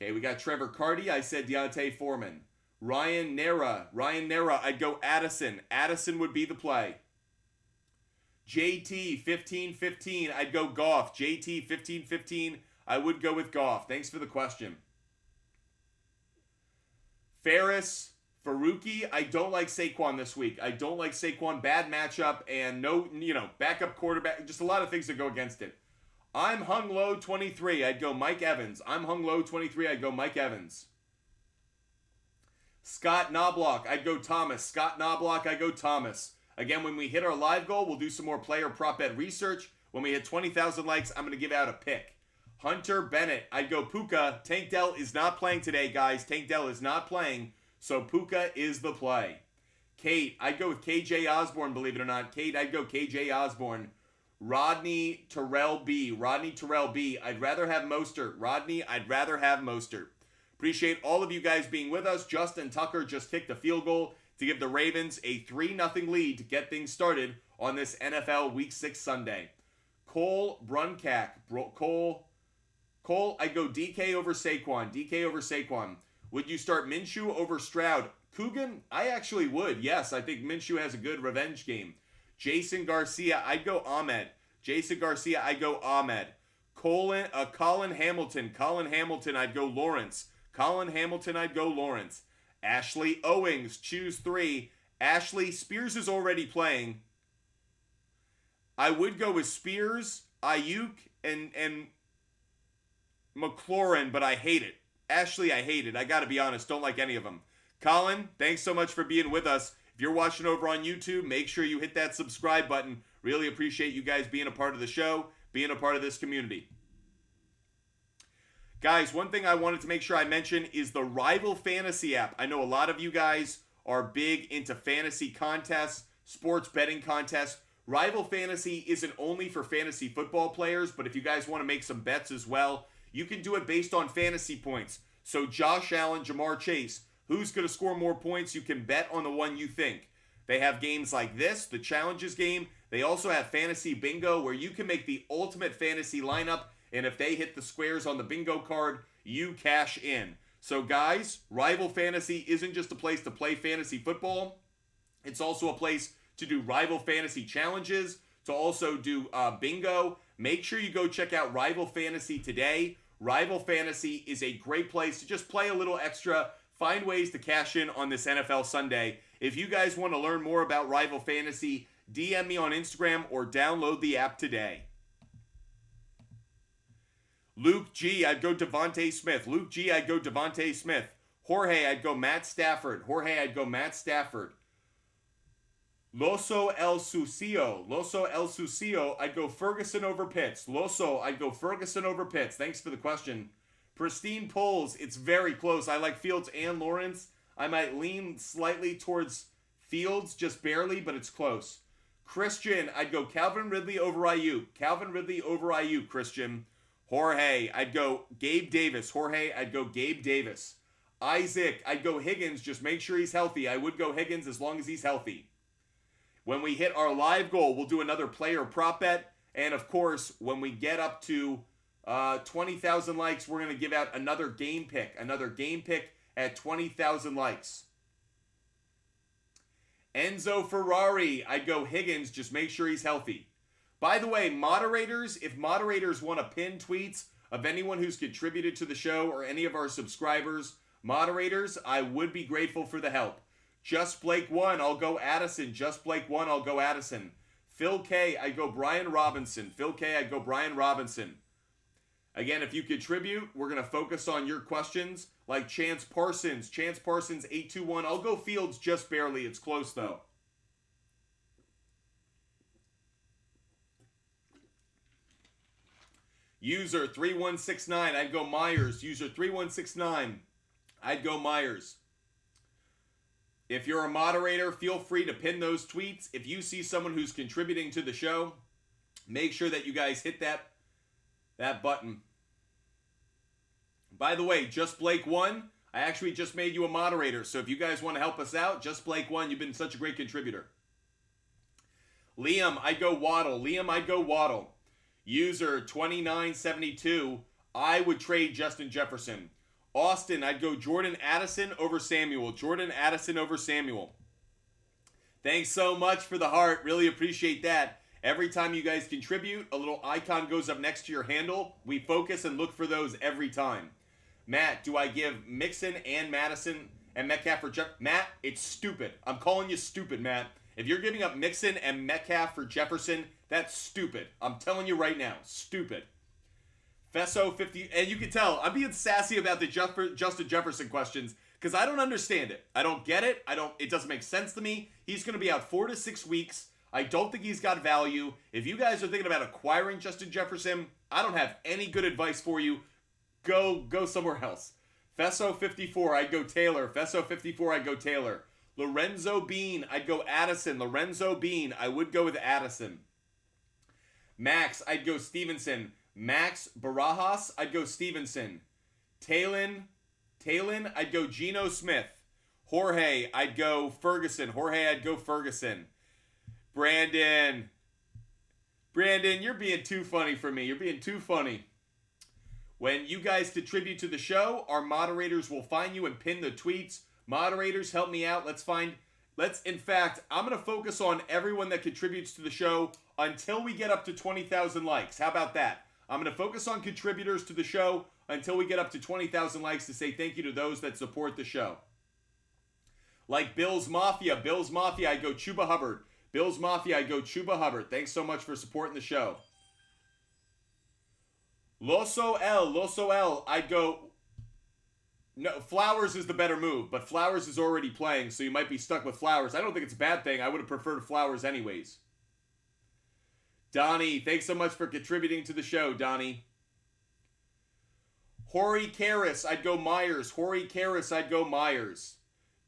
Okay, we got Trevor Carty. I said Deontay Foreman. Ryan Nera, I'd go Addison. Addison would be the play. JT, 15-15, I'd go Goff. JT, 15-15, I would go with Goff. Thanks for the question. Ferris, Faruqi, I don't like Saquon this week. I don't like Saquon. Bad matchup and no, backup quarterback. Just a lot of things that go against it. I'm hung low 23. I'd go Mike Evans. I'm hung low 23. I'd go Mike Evans. Scott Knobloch, I'd go Thomas. Scott Knobloch, I'd go Thomas. Again, when we hit our live goal, we'll do some more player prop bet research. When we hit 20,000 likes, I'm going to give out a pick. Hunter Bennett, I'd go Puka. Tank Dell is not playing today, guys. Tank Dell is not playing, so Puka is the play. Kate, I'd go with KJ Osborne, believe it or not. Kate, I'd go KJ Osborne. Rodney Terrell B. I'd rather have Mostert. Rodney, I'd rather have Mostert. Appreciate all of you guys being with us. Justin Tucker just kicked a field goal to give the Ravens a 3-0 lead to get things started on this NFL Week 6 Sunday. Cole Brunkak. Cole, I'd go DK over Saquon. Would you start Minshew over Stroud? Coogan, I actually would. Yes, I think Minshew has a good revenge game. Jason Garcia, I'd go Ahmed. Colin Hamilton, I'd go Lawrence. Ashley Owings, choose 3. Ashley, Spears is already playing. I would go with Spears, Ayuk, and McLaurin, but I hate it. Ashley, I hate it. I gotta be honest, don't like any of them. Colin, thanks so much for being with us. If you're watching over on YouTube, make sure you hit that subscribe button. Really appreciate you guys being a part of the show, being a part of this community. Guys, one thing I wanted to make sure I mention is the Rival Fantasy app. I know a lot of you guys are big into fantasy contests, sports betting contests. Rival Fantasy isn't only for fantasy football players, but if you guys want to make some bets as well, you can do it based on fantasy points. So Josh Allen, Jamar Chase, who's going to score more points? You can bet on the one you think. They have games like this, the Challenges game. They also have Fantasy Bingo, where you can make the ultimate fantasy lineup, and if they hit the squares on the bingo card, you cash in. So guys, Rival Fantasy isn't just a place to play fantasy football. It's also a place to do Rival Fantasy challenges, to also do bingo. Make sure you go check out Rival Fantasy today. Rival Fantasy is a great place to just play a little extra find ways to cash in on this NFL Sunday. If you guys want to learn more about Rival Fantasy, DM me on Instagram or download the app today. Luke G, I'd go Devontae Smith. Luke G, I'd go Devontae Smith. Jorge, I'd go Matt Stafford. Jorge, I'd go Matt Stafford. Loso El Sucio, I'd go Ferguson over Pitts. Loso, I'd go Ferguson over Pitts. Thanks for the question. Pristine polls, it's very close. I like Fields and Lawrence. I might lean slightly towards Fields, just barely, but it's close. Christian, I'd go Calvin Ridley over Ayuk. Calvin Ridley over Ayuk, Christian. Jorge, I'd go Gabe Davis. Jorge, I'd go Gabe Davis. Isaac, I'd go Higgins. Just make sure he's healthy. I would go Higgins as long as he's healthy. When we hit our live goal, we'll do another player prop bet. And, of course, when we get up to 20,000 likes, we're going to give out another game pick. Another game pick at 20,000 likes. Enzo Ferrari, I'd go Higgins. Just make sure he's healthy. By the way, moderators, if moderators want to pin tweets of anyone who's contributed to the show or any of our subscribers, moderators, I would be grateful for the help. Just Blake 1, I'll go Addison. Just Blake 1, I'll go Addison. Phil K, I'd go Brian Robinson. Phil K, I'd go Brian Robinson. Again, if you contribute, we're going to focus on your questions like Chance Parsons. Chance Parsons, 821. I'll go Fields just barely. It's close, though. User 3169, I'd go Myers. User 3169, I'd go Myers. If you're a moderator, feel free to pin those tweets. If you see someone who's contributing to the show, make sure that you guys hit that button. By the way, Just Blake 1, I actually just made you a moderator. So if you guys want to help us out, Just Blake 1, you've been such a great contributor. Liam, I'd go Waddle. Liam, I'd go Waddle. User 2972, I would trade Justin Jefferson. Austin, I'd go Jordan Addison over Samuel. Jordan Addison over Samuel. Thanks so much for the heart. Really appreciate that. Every time you guys contribute, a little icon goes up next to your handle. We focus and look for those every time. Matt, do I give Mixon and Madison and Metcalf for Jeff? Matt, it's stupid. I'm calling you stupid, Matt. If you're giving up Mixon and Metcalf for Jefferson, that's stupid. I'm telling you right now, stupid. Fesso 50, and you can tell I'm being sassy about the Justin Jefferson questions because I don't understand it. I don't get it. It doesn't make sense to me. He's going to be out 4 to 6 weeks. I don't think he's got value. If you guys are thinking about acquiring Justin Jefferson, I don't have any good advice for you. Go somewhere else. Fesso 54, I'd go Taylor. Fesso 54, I'd go Taylor. Lorenzo Bean, I'd go Addison. Lorenzo Bean, I would go with Addison. Max, I'd go Stevenson. Max Barajas, I'd go Stevenson. Talon, I'd go Geno Smith. Jorge, I'd go Ferguson. Jorge, I'd go Ferguson. Brandon, you're being too funny for me. You're being too funny. When you guys contribute to the show, our moderators will find you and pin the tweets. Moderators, help me out. In fact, I'm going to focus on everyone that contributes to the show until we get up to 20,000 likes. How about that? I'm going to focus on contributors to the show until we get up to 20,000 likes to say thank you to those that support the show. Like Bills Mafia, I'd go Chuba Hubbard. Bills Mafia, I'd go Chuba Hubbard. Thanks so much for supporting the show. Loso L, I'd go... No, Flowers is the better move, but Flowers is already playing, so you might be stuck with Flowers. I don't think it's a bad thing. I would have preferred Flowers anyways. Donnie, thanks so much for contributing to the show, Donnie. Horry Karras, I'd go Myers. Horry Karras, I'd go Myers.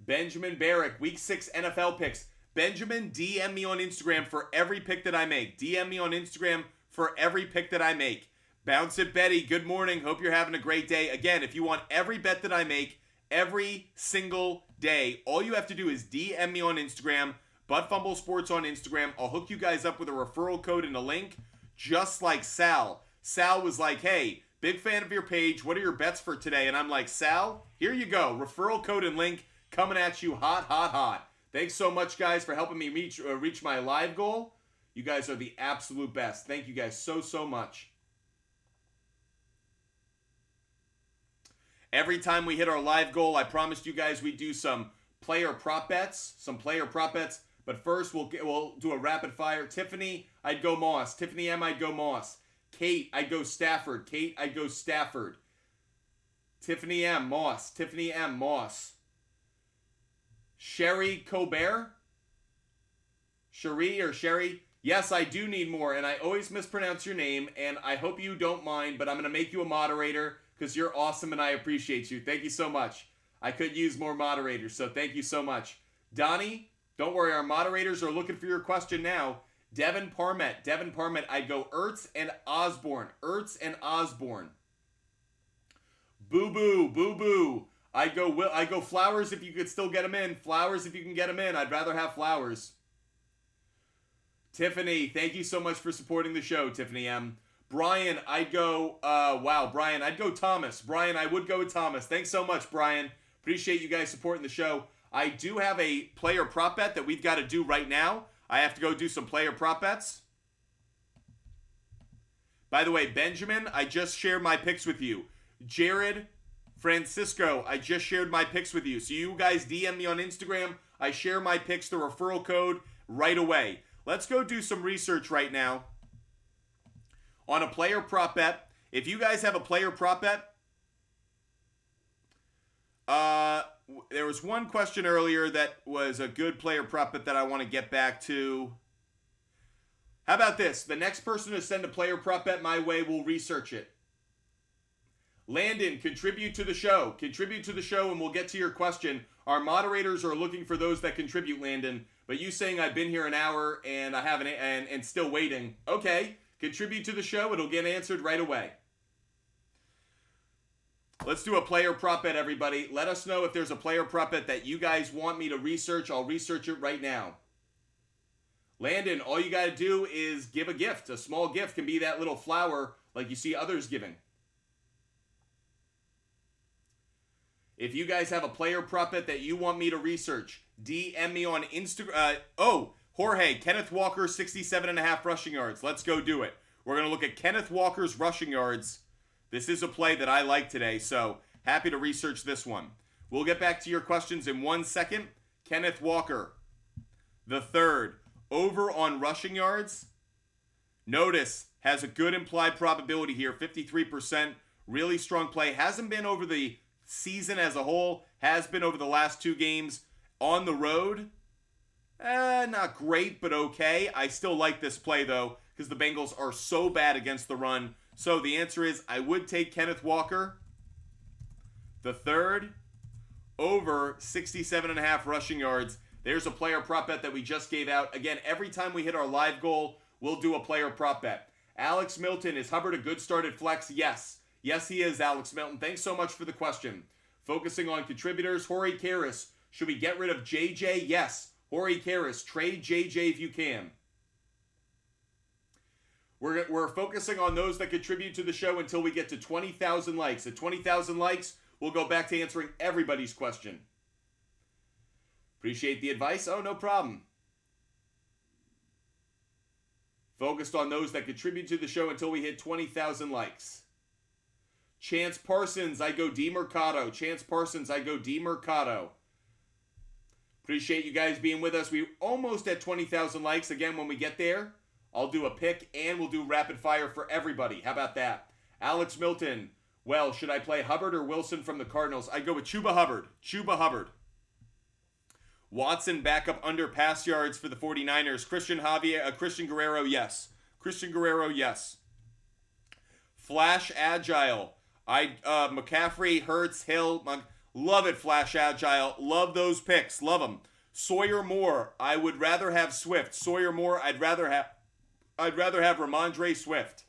Benjamin Barrick, Week 6 NFL picks. Benjamin, DM me on Instagram for every pick that I make. DM me on Instagram for every pick that I make. Bounce It Betty, good morning. Hope you're having a great day. Again, if you want every bet that I make every single day, all you have to do is DM me on Instagram. Butt Fumble Sports on Instagram. I'll hook you guys up with a referral code and a link, just like Sal. Sal was like, hey, big fan of your page. What are your bets for today? And I'm like, Sal, here you go. Referral code and link coming at you hot, hot, hot. Thanks so much, guys, for helping me reach my live goal. You guys are the absolute best. Thank you guys so much. Every time we hit our live goal, I promised you guys we'd do some player prop bets. But first, we'll do a rapid fire. Tiffany, I'd go Moss. Tiffany M, I'd go Moss. Kate, I'd go Stafford. Kate, I'd go Stafford. Tiffany M, Moss. Tiffany M, Moss. Sherry Colbert? Cherie or Sherry? Yes, I do need more, and I always mispronounce your name, and I hope you don't mind, but I'm going to make you a moderator because you're awesome and I appreciate you. Thank you so much. I could use more moderators, so thank you so much. Donnie, don't worry, our moderators are looking for your question now. Devin Parmet. Devin Parmet, I'd go Ertz and Osborne. Ertz and Osborne. Boo Boo, Boo Boo. I'd go Flowers if you could still get them in. Flowers if you can get them in. I'd rather have Flowers. Tiffany, thank you so much for supporting the show, Tiffany M. Brian, I'd go, Brian, I'd go Thomas. Brian, I would go with Thomas. Thanks so much, Brian. Appreciate you guys supporting the show. I do have a player prop bet that we've got to do right now. I have to go do some player prop bets. By the way, Benjamin, I just shared my picks with you. Jared, Francisco, I just shared my picks with you. So you guys DM me on Instagram. I share my picks, the referral code, right away. Let's go do some research right now on a player prop bet. If you guys have a player prop bet, there was one question earlier that was a good player prop bet that I want to get back to. How about this? The next person to send a player prop bet my way will research it. Landon, contribute to the show. Contribute to the show and we'll get to your question. Our moderators are looking for those that contribute, Landon. But you saying I've been here an hour and I haven't and still waiting. Okay, contribute to the show. It'll get answered right away. Let's do a player prop bet, everybody. Let us know if there's a player prop bet that you guys want me to research. I'll research it right now. Landon, all you got to do is give a gift. A small gift can be that little flower like you see others giving. If you guys have a player prop bet that you want me to research, DM me on Instagram. Jorge, Kenneth Walker, 67.5 rushing yards. Let's go do it. We're going to look at Kenneth Walker's rushing yards. This is a play that I like today, so happy to research this one. We'll get back to your questions in 1 second. Kenneth Walker, the third, over on rushing yards. Notice, has a good implied probability here, 53%. Really strong play. Hasn't been over the season as a whole. Has been over the last 2 games. On the road, not great, but okay. I still like this play, though, because the Bengals are so bad against the run. So the answer is I would take Kenneth Walker, the third, over 67.5 rushing yards. There's a player prop bet that we just gave out. Again, every time we hit our live goal, we'll do a player prop bet. Alex Milton, is Hubbard a good start at flex? Yes. Yes, he is, Alex Milton. Thanks so much for the question. Focusing on contributors, Horry Karras. Should we get rid of JJ? Yes. Horry Karras, trade JJ if you can. We're focusing on those that contribute to the show until we get to 20,000 likes. At 20,000 likes, we'll go back to answering everybody's question. Appreciate the advice. Oh, no problem. Focused on those that contribute to the show until we hit 20,000 likes. Chance Parsons, I go DeMercado. Chance Parsons, I go DeMercado. Appreciate you guys being with us. We're almost at 20,000 likes. Again, when we get there, I'll do a pick and we'll do rapid fire for everybody. How about that? Alex Milton. Well, should I play Hubbard or Wilson from the Cardinals? I go with Chuba Hubbard. Chuba Hubbard. Watson back up under pass yards for the 49ers. Christian Guerrero, yes. Christian Guerrero, yes. Flash Agile. McCaffrey, Hurts, Hill. Love it, Flash Agile. Love those picks. Love them. Sawyer Moore. I would rather have Swift. Sawyer Moore, I'd rather have Ramondre Swift.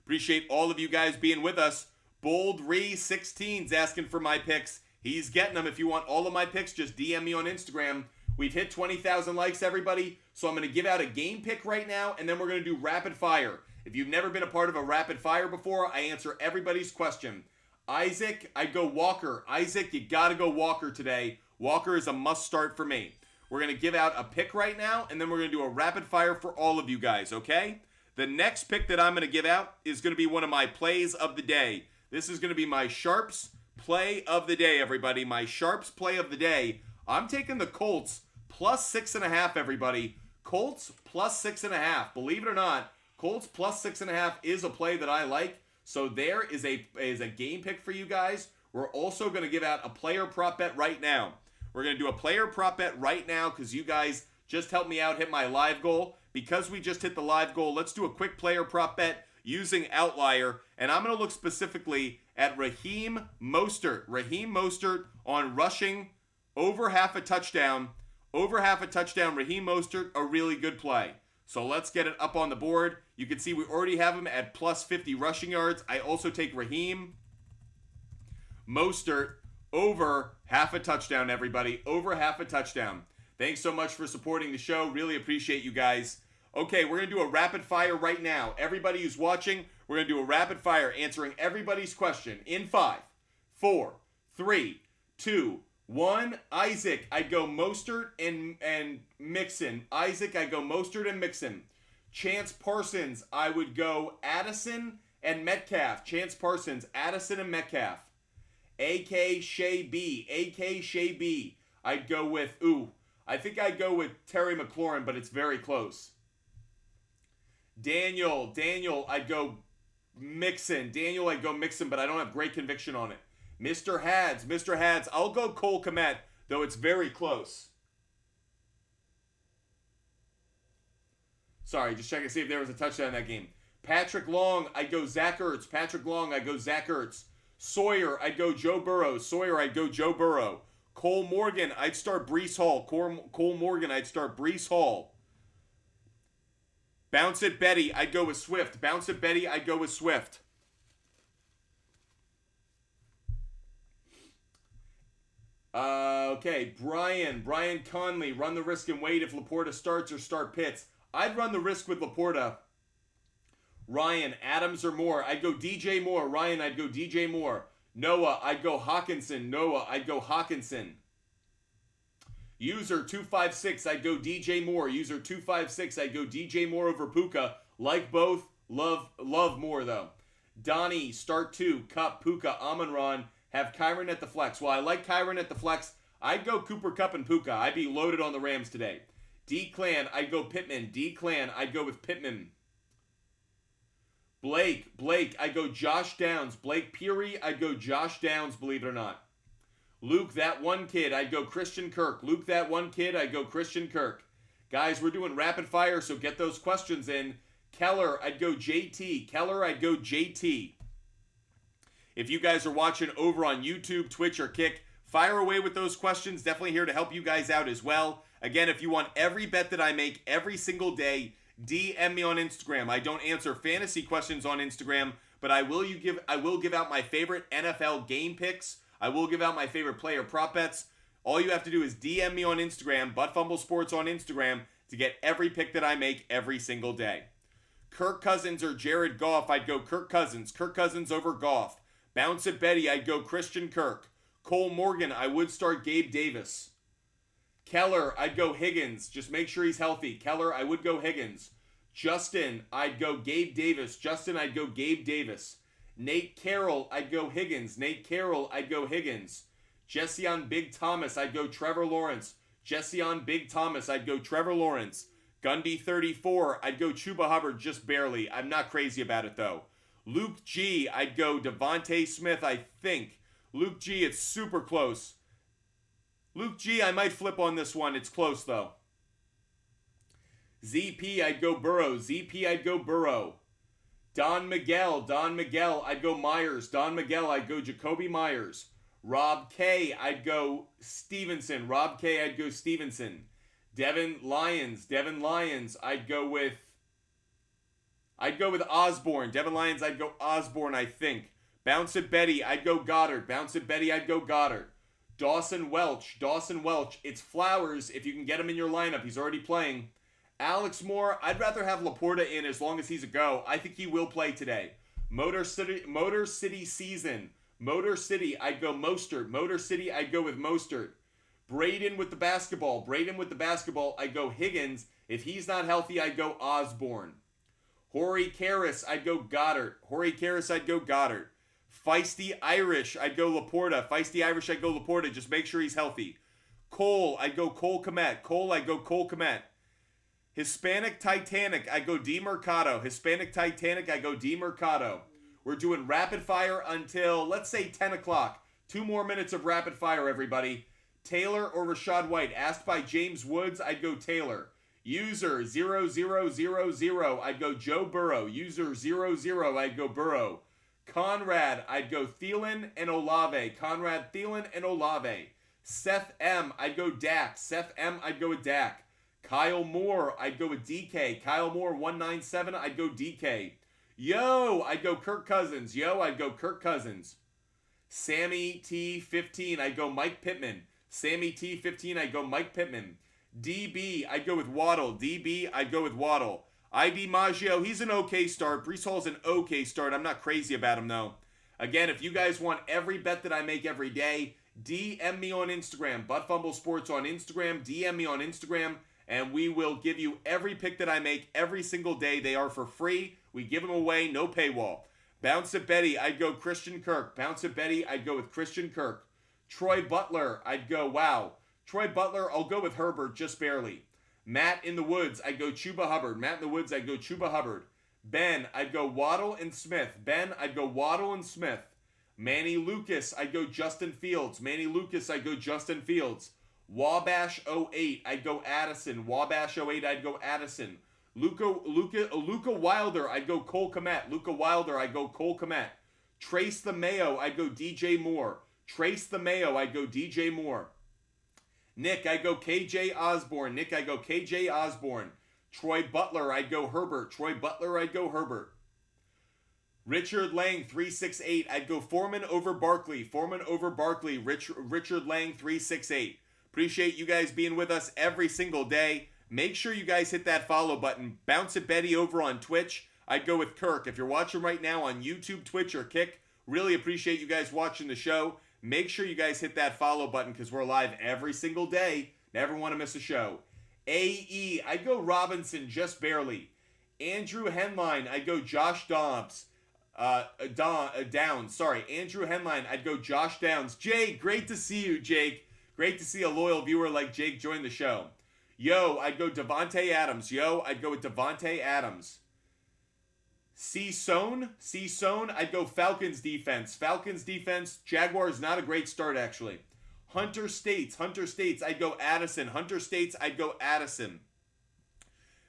Appreciate all of you guys being with us. Bold Re 16's asking for my picks. He's getting them. If you want all of my picks, just DM me on Instagram. We've hit 20,000 likes, everybody. So I'm going to give out a game pick right now, and then we're going to do rapid fire. If you've never been a part of a rapid fire before, I answer everybody's question. Isaac, I'd go Walker. Isaac, you got to go Walker today. Walker is a must start for me. We're going to give out a pick right now, and then we're going to do a rapid fire for all of you guys, okay? The next pick that I'm going to give out is going to be one of my plays of the day. This is going to be my Sharps play of the day, everybody. My Sharps play of the day. I'm taking the Colts plus 6.5, everybody. Colts plus 6.5. Believe it or not, Colts plus 6.5 is a play that I like. So there is a game pick for you guys. We're also going to give out a player prop bet right now. We're going to do a player prop bet right now because you guys just helped me out, hit my live goal. Because we just hit the live goal, let's do a quick player prop bet using Outlier. And I'm going to look specifically at Raheem Mostert. Raheem Mostert on rushing over half a touchdown. Over half a touchdown, Raheem Mostert, a really good play. So let's get it up on the board. You can see we already have him at plus 50 rushing yards. I also take Raheem Mostert over half a touchdown, everybody. Over half a touchdown. Thanks so much for supporting the show. Really appreciate you guys. Okay, we're going to do a rapid fire right now. Everybody who's watching, we're going to do a rapid fire answering everybody's question in 5, 4, 3, 2, 1. Isaac, I'd go Mostert and Mixon. Isaac, I'd go Mostert and Mixon. Chance Parsons, I would go Addison and Metcalf. Chance Parsons, Addison and Metcalf. A.K. Shea B. A.K. Shea B. I'd go with, I think I'd go with Terry McLaurin, but it's very close. Daniel, I'd go Mixon. Daniel, I'd go Mixon, but I don't have great conviction on it. Mr. Hads, I'll go Cole Kmet, though it's very close. Sorry, just checking to see if there was a touchdown in that game. Patrick Long, I'd go Zach Ertz. Patrick Long, I'd go Zach Ertz. Sawyer, I'd go Joe Burrow. Sawyer, I'd go Joe Burrow. Cole Morgan, I'd start Breece Hall. Cole Morgan, I'd start Breece Hall. Bounce it, Betty, I'd go with Swift. Bounce it, Betty, I'd go with Swift. Okay, Brian Conley, run the risk and wait if Laporta starts or start Pitts. I'd run the risk with Laporta. Ryan, Adams or Moore. I'd go DJ Moore. Ryan, I'd go DJ Moore. Noah, I'd go Hawkinson. Noah, I'd go Hawkinson. User 256, I'd go DJ Moore. User 256, I'd go DJ Moore over Puka. Like both, love Moore though. Donnie, start 2. Cup, Puka, Amon-Ra. Have Kyron at the flex. Well, I like Kyron at the flex. I'd go Cooper Kupp and Puka. I'd be loaded on the Rams today. D-Clan, I'd go Pittman. D-Clan, I'd go with Pittman. Blake, I'd go Josh Downs. Blake Peary, I'd go Josh Downs, believe it or not. Luke, that one kid, I'd go Christian Kirk. Luke, that one kid, I'd go Christian Kirk. Guys, we're doing rapid fire, so get those questions in. Keller, I'd go JT. Keller, I'd go JT. If you guys are watching over on YouTube, Twitch, or Kick, fire away with those questions. Definitely here to help you guys out as well. Again, if you want every bet that I make every single day, DM me on Instagram. I don't answer fantasy questions on Instagram, but I will give out my favorite NFL game picks. I will give out my favorite player prop bets. All you have to do is DM me on Instagram, Buttfumble Sports on Instagram, to get every pick that I make every single day. Kirk Cousins or Jared Goff, I'd go Kirk Cousins. Kirk Cousins over Goff. Bounce it, Betty, I'd go Christian Kirk. Cole Morgan, I would start Gabe Davis. Keller, I'd go Higgins. Just make sure he's healthy. Keller, I would go Higgins. Justin, I'd go Gabe Davis. Justin, I'd go Gabe Davis. Nate Carroll, I'd go Higgins. Nate Carroll, I'd go Higgins. Jesse on Big Thomas, I'd go Trevor Lawrence. Jesse on Big Thomas, I'd go Trevor Lawrence. Gundy 34, I'd go Chuba Hubbard just barely. I'm not crazy about it though. Luke G, I'd go Devontae Smith, I think. Luke G, it's super close. Luke G, I might flip on this one. It's close though. ZP, I'd go Burrow. ZP, I'd go Burrow. Don Miguel, I'd go Myers. Don Miguel, I'd go Jacoby Myers. Rob K, I'd go Stevenson. Rob K, I'd go Stevenson. Devin Lyons, I'd go with Osborne. Devin Lyons, I'd go Osborne, I think. Bounce it, Betty, I'd go Goddard. Bounce it, Betty, I'd go Goddard. Dawson Welch, it's Flowers if you can get him in your lineup. He's already playing. Alex Moore, I'd rather have Laporta in as long as he's a go. I think he will play today. Motor City season. Motor City, I'd go Mostert. Motor City, I'd go with Mostert. Braden with the basketball, I'd go Higgins. If he's not healthy, I'd go Osborne. Horry Karras, I'd go Goddard. Feisty Irish, I'd go Laporta. Feisty Irish, I'd go Laporta. Just make sure he's healthy. Cole, I'd go Cole Kmet. Cole, I'd go Cole Kmet. Hispanic Titanic, I go D Mercado. Hispanic Titanic, I go D Mercado. We're doing rapid fire until, let's say, 10 o'clock. 2 more minutes of rapid fire, everybody. Taylor or Rashad White? Asked by James Woods, I'd go Taylor. User 0000, I'd go Joe Burrow. User 00, I'd go Burrow. Conrad, I'd go Thielen and Olave. Conrad, Thielen, and Olave. Seth M, I'd go Dak. Seth M, I'd go with Dak. Kyle Moore, I'd go with DK. Kyle Moore, 197, I'd go DK. Yo, I'd go Kirk Cousins. Yo, I'd go Kirk Cousins. Sammy T15, I'd go Mike Pittman. Sammy T15, I'd go Mike Pittman. DB, I'd go with Waddle. DB, I'd go with Waddle. ID Maggio, he's an okay start. Breece Hall's an okay start. I'm not crazy about him, though. Again, if you guys want every bet that I make every day, DM me on Instagram. Buttfumble Sports on Instagram. DM me on Instagram, and we will give you every pick that I make every single day. They are for free. We give them away, no paywall. Bounce at Betty, I'd go Christian Kirk. Bounce at Betty, I'd go with Christian Kirk. Troy Butler, I'd go, wow. Troy Butler, I'll go with Herbert, just barely. Matt in the Woods, I'd go Chuba Hubbard. Matt in the Woods, I'd go Chuba Hubbard. Ben, I'd go Waddle and Smith. Ben, I'd go Waddle and Smith. Manny Lucas, I'd go Justin Fields. Manny Lucas, I'd go Justin Fields. Wabash 08, I'd go Addison. Wabash 08, I'd go Addison. Luca Wilder, I'd go Cole Kmet. Luca Wilder, I'd go Cole Kmet. Trace the Mayo, I'd go DJ Moore. Trace the Mayo, I'd go DJ Moore. Nick, I'd go KJ Osborne. Nick, I'd go KJ Osborne. Troy Butler, I'd go Herbert. Troy Butler, I'd go Herbert. Richard Lang, 368, I'd go Foreman over Barkley. Foreman over Barkley. Richard Lang, 368. Appreciate you guys being with us every single day. Make sure you guys hit that follow button. Bounce at Betty over on Twitch. I'd go with Kirk. If you're watching right now on YouTube, Twitch, or Kick, really appreciate you guys watching the show. Make sure you guys hit that follow button because we're live every single day. Never want to miss a show. AE, I'd go Robinson just barely. Andrew Henline, I'd go Josh Dobbs. Downs, sorry. Andrew Henline, I'd go Josh Downs. Jake, great to see you, Jake. Great to see a loyal viewer like Jake join the show. Yo, I'd go Devontae Adams. Yo, I'd go with Devontae Adams. C-Zone, I'd go Falcons defense. Falcons defense, Jaguars, not a great start, actually. Hunter States, I'd go Addison. Hunter States, I'd go Addison.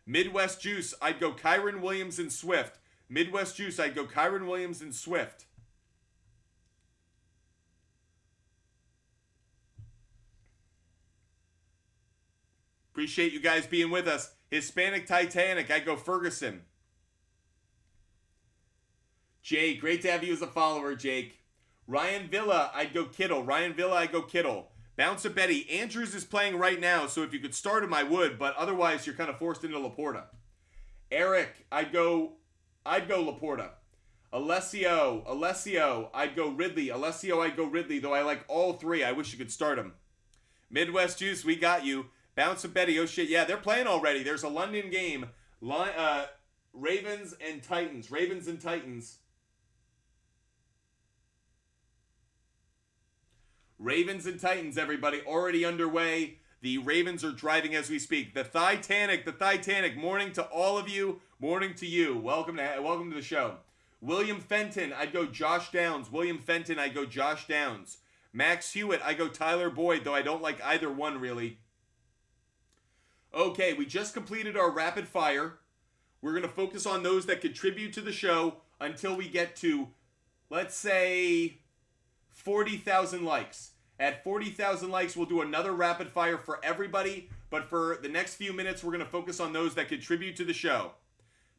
Midwest Juice, I'd go Kyron Williams and Swift. Midwest Juice, I'd go Kyron Williams and Swift. Appreciate you guys being with us. Hispanic Titanic, I'd go Ferguson. Jake, great to have you as a follower, Jake. Ryan Villa, I'd go Kittle. Ryan Villa, I'd go Kittle. Bounce of Betty. Andrews is playing right now, so if you could start him, I would, but otherwise you're kind of forced into Laporta. Eric, I'd go Laporta. Alessio, I'd go Ridley. I'd go Ridley, though I like all three. I wish you could start him. Midwest Juice, we got you. Bounce of Betty, oh shit, yeah, they're playing already. There's a London game. Ravens and Titans. Ravens and Titans, everybody, already underway. The Ravens are driving as we speak. The Titanic. Morning to all of you. Morning to you. Welcome to the show. William Fenton, I'd go Josh Downs. Max Hewitt, I go Tyler Boyd, though I don't like either one really. Okay, we just completed our rapid fire. We're going to focus on those that contribute to the show until we get to, let's say, 40,000 likes. At 40,000 likes, we'll do another rapid fire for everybody, but for the next few minutes, we're going to focus on those that contribute to the show.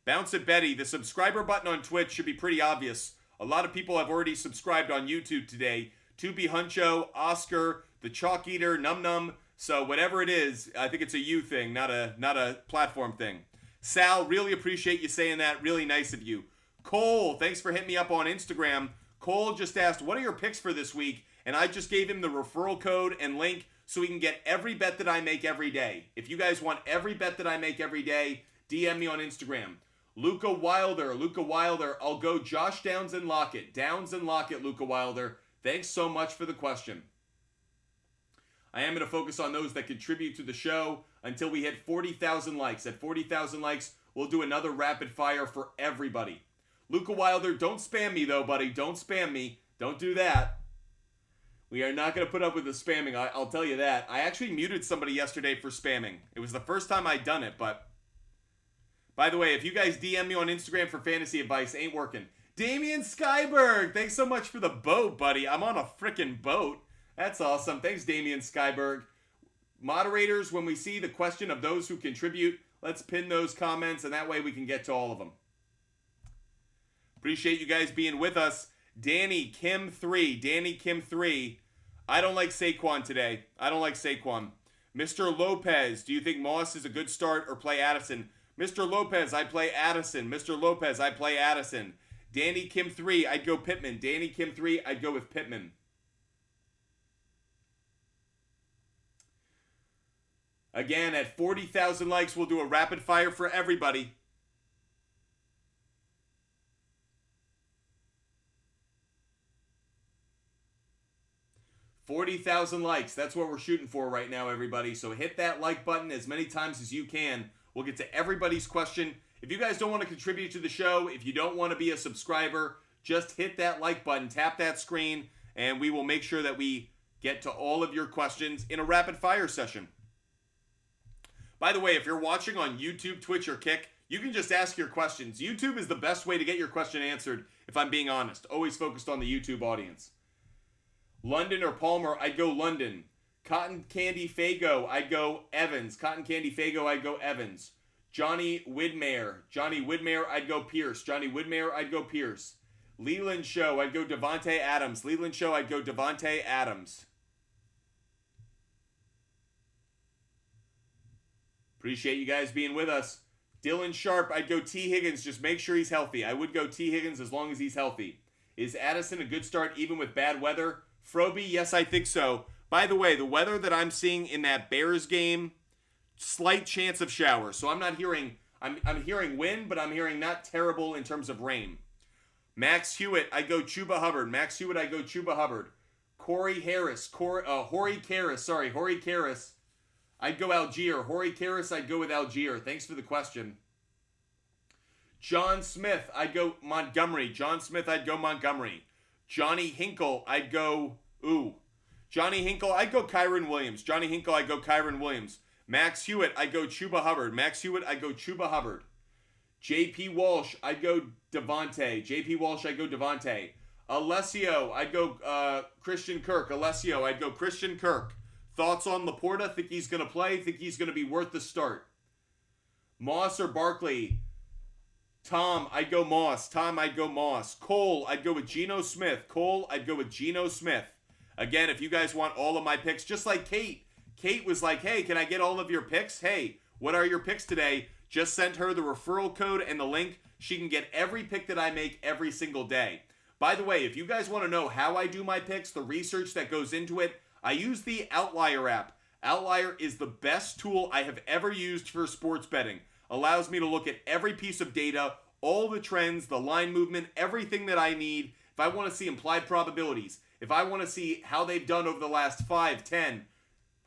Bounce at Betty, the subscriber button on Twitch should be pretty obvious. A lot of people have already subscribed on YouTube today. 2B Huncho, Oscar, the Chalk Eater, Num Num. So whatever it is, I think it's a you thing, not a platform thing. Sal, really appreciate you saying that. Really nice of you. Cole, thanks for hitting me up on Instagram. Cole just asked, what are your picks for this week? And I just gave him the referral code and link so he can get every bet that I make every day. If you guys want every bet that I make every day, DM me on Instagram. Luca Wilder, I'll go Josh Downs and Lockett. Luca Wilder. Thanks so much for the question. I am going to focus on those that contribute to the show until we hit 40,000 likes. At 40,000 likes, we'll do another rapid fire for everybody. Luca Wilder, don't spam me though, buddy. Don't spam me. Don't do that. We are not going to put up with the spamming, I'll tell you that. I actually muted somebody yesterday for spamming. It was the first time I'd done it, but... By the way, if you guys DM me on Instagram for fantasy advice, ain't working. Damian Skyberg, thanks so much for the boat, buddy. I'm on a freaking boat. That's awesome. Thanks, Damian Skyberg. Moderators, when we see the question of those who contribute, let's pin those comments, and that way we can get to all of them. Appreciate you guys being with us. Danny Kim 3. I don't like Saquon today. Mr. Lopez, do you think Moss is a good start or play Addison? Mr. Lopez, I play Addison. Danny Kim 3, I'd go Pittman. Danny Kim 3, I'd go with Pittman. Again, at 40,000 likes, we'll do a rapid fire for everybody. $40,000 likes. That's what we're shooting for right now, everybody. So hit that like button as many times as you can. We'll get to everybody's question. If you guys don't want to contribute to the show, if you don't want to be a subscriber, just hit that like button, tap that screen, and we will make sure that we get to all of your questions in a rapid fire session. By the way, if you're watching on YouTube, Twitch, or Kick, you can just ask your questions. YouTube is the best way to get your question answered, if I'm being honest. Always focused on the YouTube audience. London or Palmer, I'd go London. Cotton Candy Fago, I'd go Evans. Johnny Widmer, I'd go Pierce. Leland Show, I'd go Devontae Adams. Appreciate you guys being with us. Dylan Sharp, I'd go T. Higgins. Just make sure he's healthy. I would go T. Higgins as long as he's healthy. Is Addison a good start even with bad weather? Froby, yes, I think so. By the way, the weather that I'm seeing in that Bears game, slight chance of showers. So I'm not hearing, I'm hearing wind, but I'm hearing not terrible in terms of rain. Max Hewitt, I go Chuba Hubbard. Hori Karras. I'd go Algier. I'd go with Algier. Thanks for the question. John Smith, I'd go Montgomery. Johnny Hinkle, I'd go Kyron Williams. Max Hewitt, I'd go Chuba Hubbard. JP Walsh, I'd go Devontae. Alessio, I'd go Christian Kirk. Thoughts on Laporta? Think he's going to play? Think he's going to be worth the start? Moss or Barkley? Tom, I'd go Moss. Cole, I'd go with Geno Smith. Again, if you guys want all of my picks, just like Kate. Kate was like, hey, can I get all of your picks? Hey, what are your picks today? Just sent her the referral code and the link. She can get every pick that I make every single day. By the way, if you guys want to know how I do my picks, the research that goes into it, I use the Outlier app. Outlier is the best tool I have ever used for sports betting. Allows me to look at every piece of data, all the trends, the line movement, everything that I need. If I want to see implied probabilities, if I want to see how they've done over the last 5, 10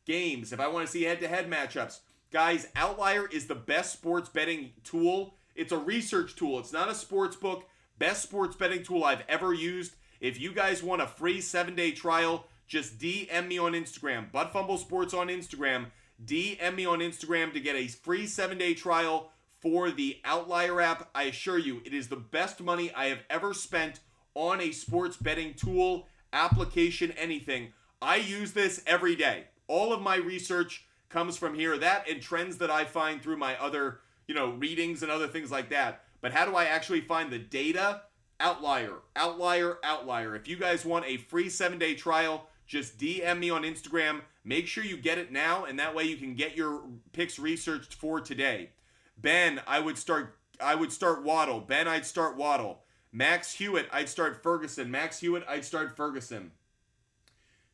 games, if I want to see head-to-head matchups. Guys, Outlier is the best sports betting tool. It's a research tool. It's not a sports book. Best sports betting tool I've ever used. If you guys want a free 7-day trial, just DM me on Instagram. Buttfumble Sports on Instagram. DM me on Instagram to get a free 7-day trial for the Outlier app. I assure you, it is the best money I have ever spent on a sports betting tool, application, anything. I use this every day. All of my research comes from here. That and trends that I find through my other, readings and other things like that. But how do I actually find the data? Outlier. If you guys want a free 7-day trial, just DM me on Instagram. Make sure you get it now, and that way you can get your picks researched for today. Ben, I would start Waddle. I'd start Waddle. Max Hewitt, I'd start Ferguson.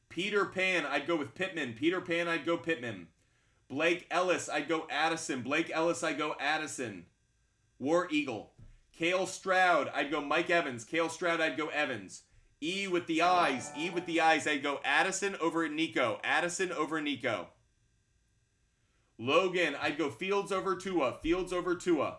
Peter Pan, I'd go with Pittman. Blake Ellis, I'd go Addison. War Eagle. Kale Stroud, I'd go Mike Evans. Kale Stroud, I'd go Evans. E with the eyes, I'd go Addison over Nico. Addison over Nico. Logan, I'd go Fields over Tua. Fields over Tua.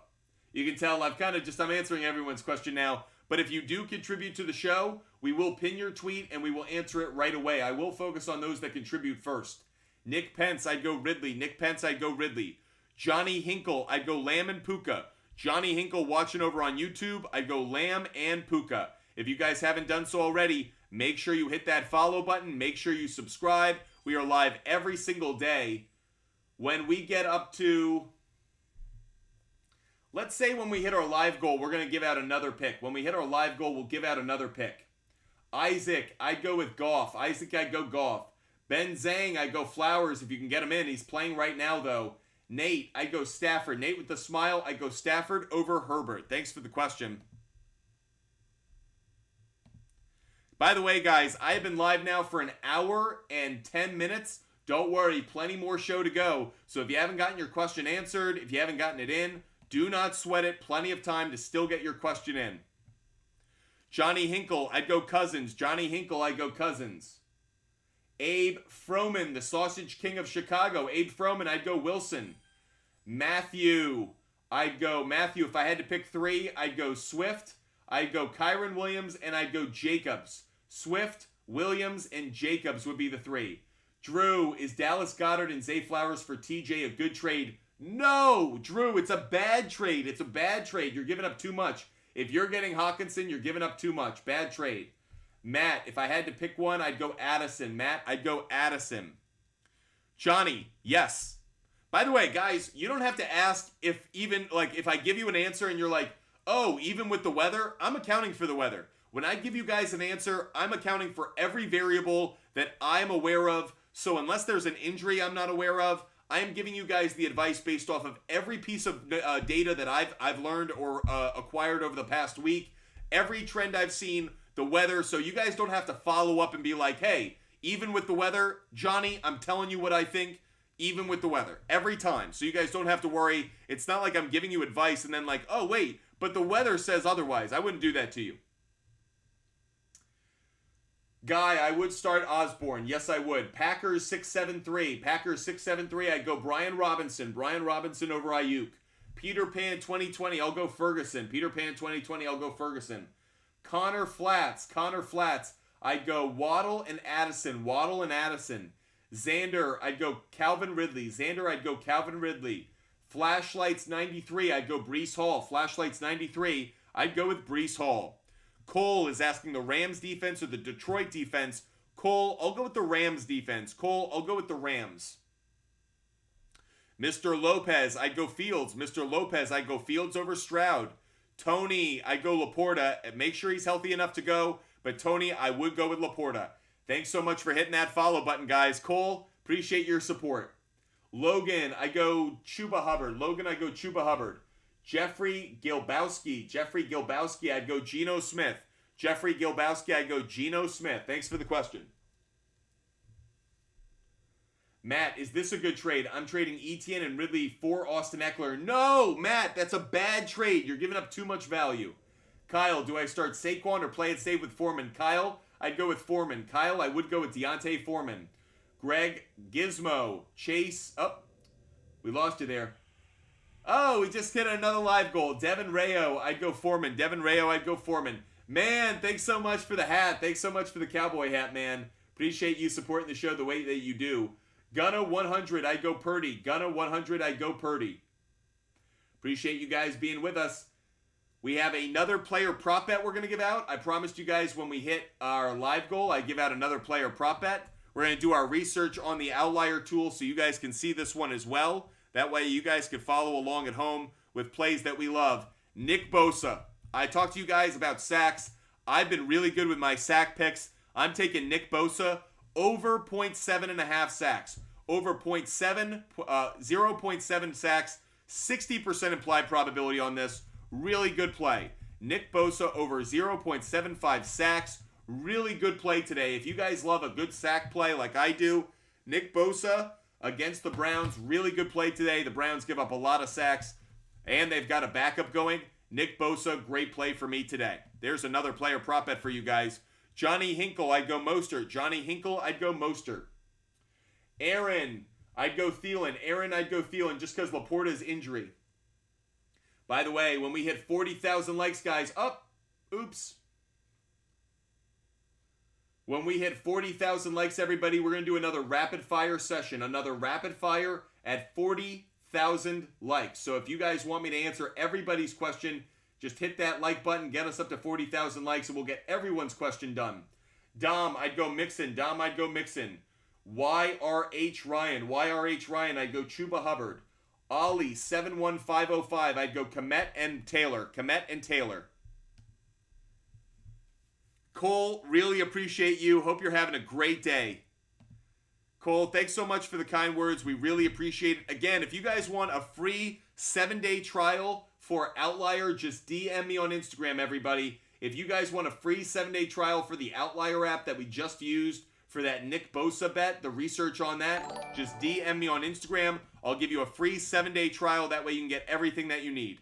You can tell I'm answering everyone's question now. But if you do contribute to the show, we will pin your tweet and we will answer it right away. I will focus on those that contribute first. Nick Pence, I'd go Ridley. Nick Pence, I'd go Ridley. Johnny Hinkle, I'd go Lamb and Puka. Johnny Hinkle watching over on YouTube, I'd go Lamb and Puka. If you guys haven't done so already, make sure you hit that follow button. Make sure you subscribe. We are live every single day. When we get up to, let's say when we hit our live goal, we're going to give out another pick. When we hit our live goal, we'll give out another pick. Isaac, I'd go with Goff. Isaac, I'd go Goff. Ben Zhang, I'd go Flowers if you can get him in. He's playing right now, though. Nate, I'd go Stafford. Nate with the smile, I'd go Stafford over Herbert. Thanks for the question. By the way, guys, I have been live now for an hour and 10 minutes. Don't worry, plenty more show to go. So if you haven't gotten your question answered, if you haven't gotten it in, do not sweat it. Plenty of time to still get your question in. Johnny Hinkle, I'd go Cousins. Johnny Hinkle, I'd go Cousins. Abe Froman, the Sausage King of Chicago. Abe Froman, I'd go Wilson. Matthew, if I had to pick three, I'd go Swift, I'd go Kyron Williams, and I'd go Jacobs. Swift, Williams, and Jacobs would be the three. Drew, is Dallas Goedert and Zay Flowers for TJ a good trade? No, Drew, it's a bad trade. It's a bad trade. You're giving up too much. If you're getting Hawkinson, you're giving up too much. Bad trade. Matt, if I had to pick one, I'd go Addison. Matt, I'd go Addison. Johnny, yes. By the way, guys, you don't have to ask if I give you an answer and you're like, oh, even with the weather, I'm accounting for the weather. When I give you guys an answer, I'm accounting for every variable that I'm aware of. So unless there's an injury I'm not aware of, I am giving you guys the advice based off of every piece of data that I've learned or acquired over the past week, every trend I've seen, the weather, so you guys don't have to follow up and be like, hey, even with the weather, Johnny, I'm telling you what I think, even with the weather, every time. So you guys don't have to worry. It's not like I'm giving you advice and then like, oh, wait, but the weather says otherwise. I wouldn't do that to you. Guy, I would start Osborne. Yes, I would. Packers 673. Packers 673. I'd go Brian Robinson. Brian Robinson over Ayuk. Peter Pan 2020. I'll go Ferguson. Peter Pan 2020. I'll go Ferguson. Connor Flats. Connor Flats. I'd go Waddle and Addison. Waddle and Addison. Xander. I'd go Calvin Ridley. Xander. I'd go Calvin Ridley. Flashlights 93. I'd go Breece Hall. Flashlights 93. I'd go with Breece Hall. Cole is asking the Rams defense or the Detroit defense. Cole, I'll go with the Rams defense. Cole, I'll go with the Rams. Mr. Lopez, I'd go Fields. Mr. Lopez, I'd go Fields over Stroud. Tony, I'd go Laporta. Make sure he's healthy enough to go. But Tony, I would go with Laporta. Thanks so much for hitting that follow button, guys. Cole, appreciate your support. Logan, I go Chuba Hubbard. Logan, I go Chuba Hubbard. Jeffrey Gilbowski. Jeffrey Gilbowski, I'd go Geno Smith. Jeffrey Gilbowski, I'd go Geno Smith. Thanks for the question. Matt, is this a good trade? I'm trading Etienne and Ridley for Austin Eckler. No, Matt, that's a bad trade. You're giving up too much value. Kyle, do I start Saquon or play it safe with Foreman? Kyle, I'd go with Foreman. Kyle, I would go with Deontay Foreman. Greg, Gizmo, Chase. Oh, we lost you there. Oh, we just hit another live goal. Devin Rayo, I'd go Foreman. Devin Rayo, I'd go Foreman. Man, thanks so much for the hat. Thanks so much for the cowboy hat, man. Appreciate you supporting the show the way that you do. Gunna 100, I'd go Purdy. Gunna 100, I'd go Purdy. Appreciate you guys being with us. We have another player prop bet we're going to give out. I promised you guys when we hit our live goal, I give out another player prop bet. We're going to do our research on the Outlier tool so you guys can see this one as well. That way you guys can follow along at home with plays that we love. Nick Bosa. I talked to you guys about sacks. I've been really good with my sack picks. I'm taking Nick Bosa over 0.7.5 sacks. Over 0.7 sacks. 60% implied probability on this. Really good play. Nick Bosa over 0.75 sacks. Really good play today. If you guys love a good sack play like I do, Nick Bosa against the Browns, really good play today. The Browns give up a lot of sacks. And they've got a backup going. Nick Bosa, great play for me today. There's another player prop bet for you guys. Johnny Hinkle, I'd go Mostert. Johnny Hinkle, I'd go Mostert. Aaron, I'd go Thielen. Aaron, I'd go Thielen just because Laporta's injury. By the way, when we hit 40,000 likes, guys, oops. When we hit 40,000 likes, everybody, we're going to do another rapid fire session. Another rapid fire at 40,000 likes. So if you guys want me to answer everybody's question, just hit that like button, get us up to 40,000 likes, and we'll get everyone's question done. Dom, I'd go Mixon. Dom, I'd go Mixon. YRH Ryan, I'd go Chuba Hubbard. Ollie, 71505, I'd go Komet and Taylor. Cole, really appreciate you. Hope you're having a great day. Cole, thanks so much for the kind words. We really appreciate it. Again, if you guys want a free 7-day trial for Outlier, just DM me on Instagram, everybody. If you guys want a free 7-day trial for the Outlier app that we just used for that Nick Bosa bet, the research on that, just DM me on Instagram. I'll give you a free 7-day trial. That way you can get everything that you need.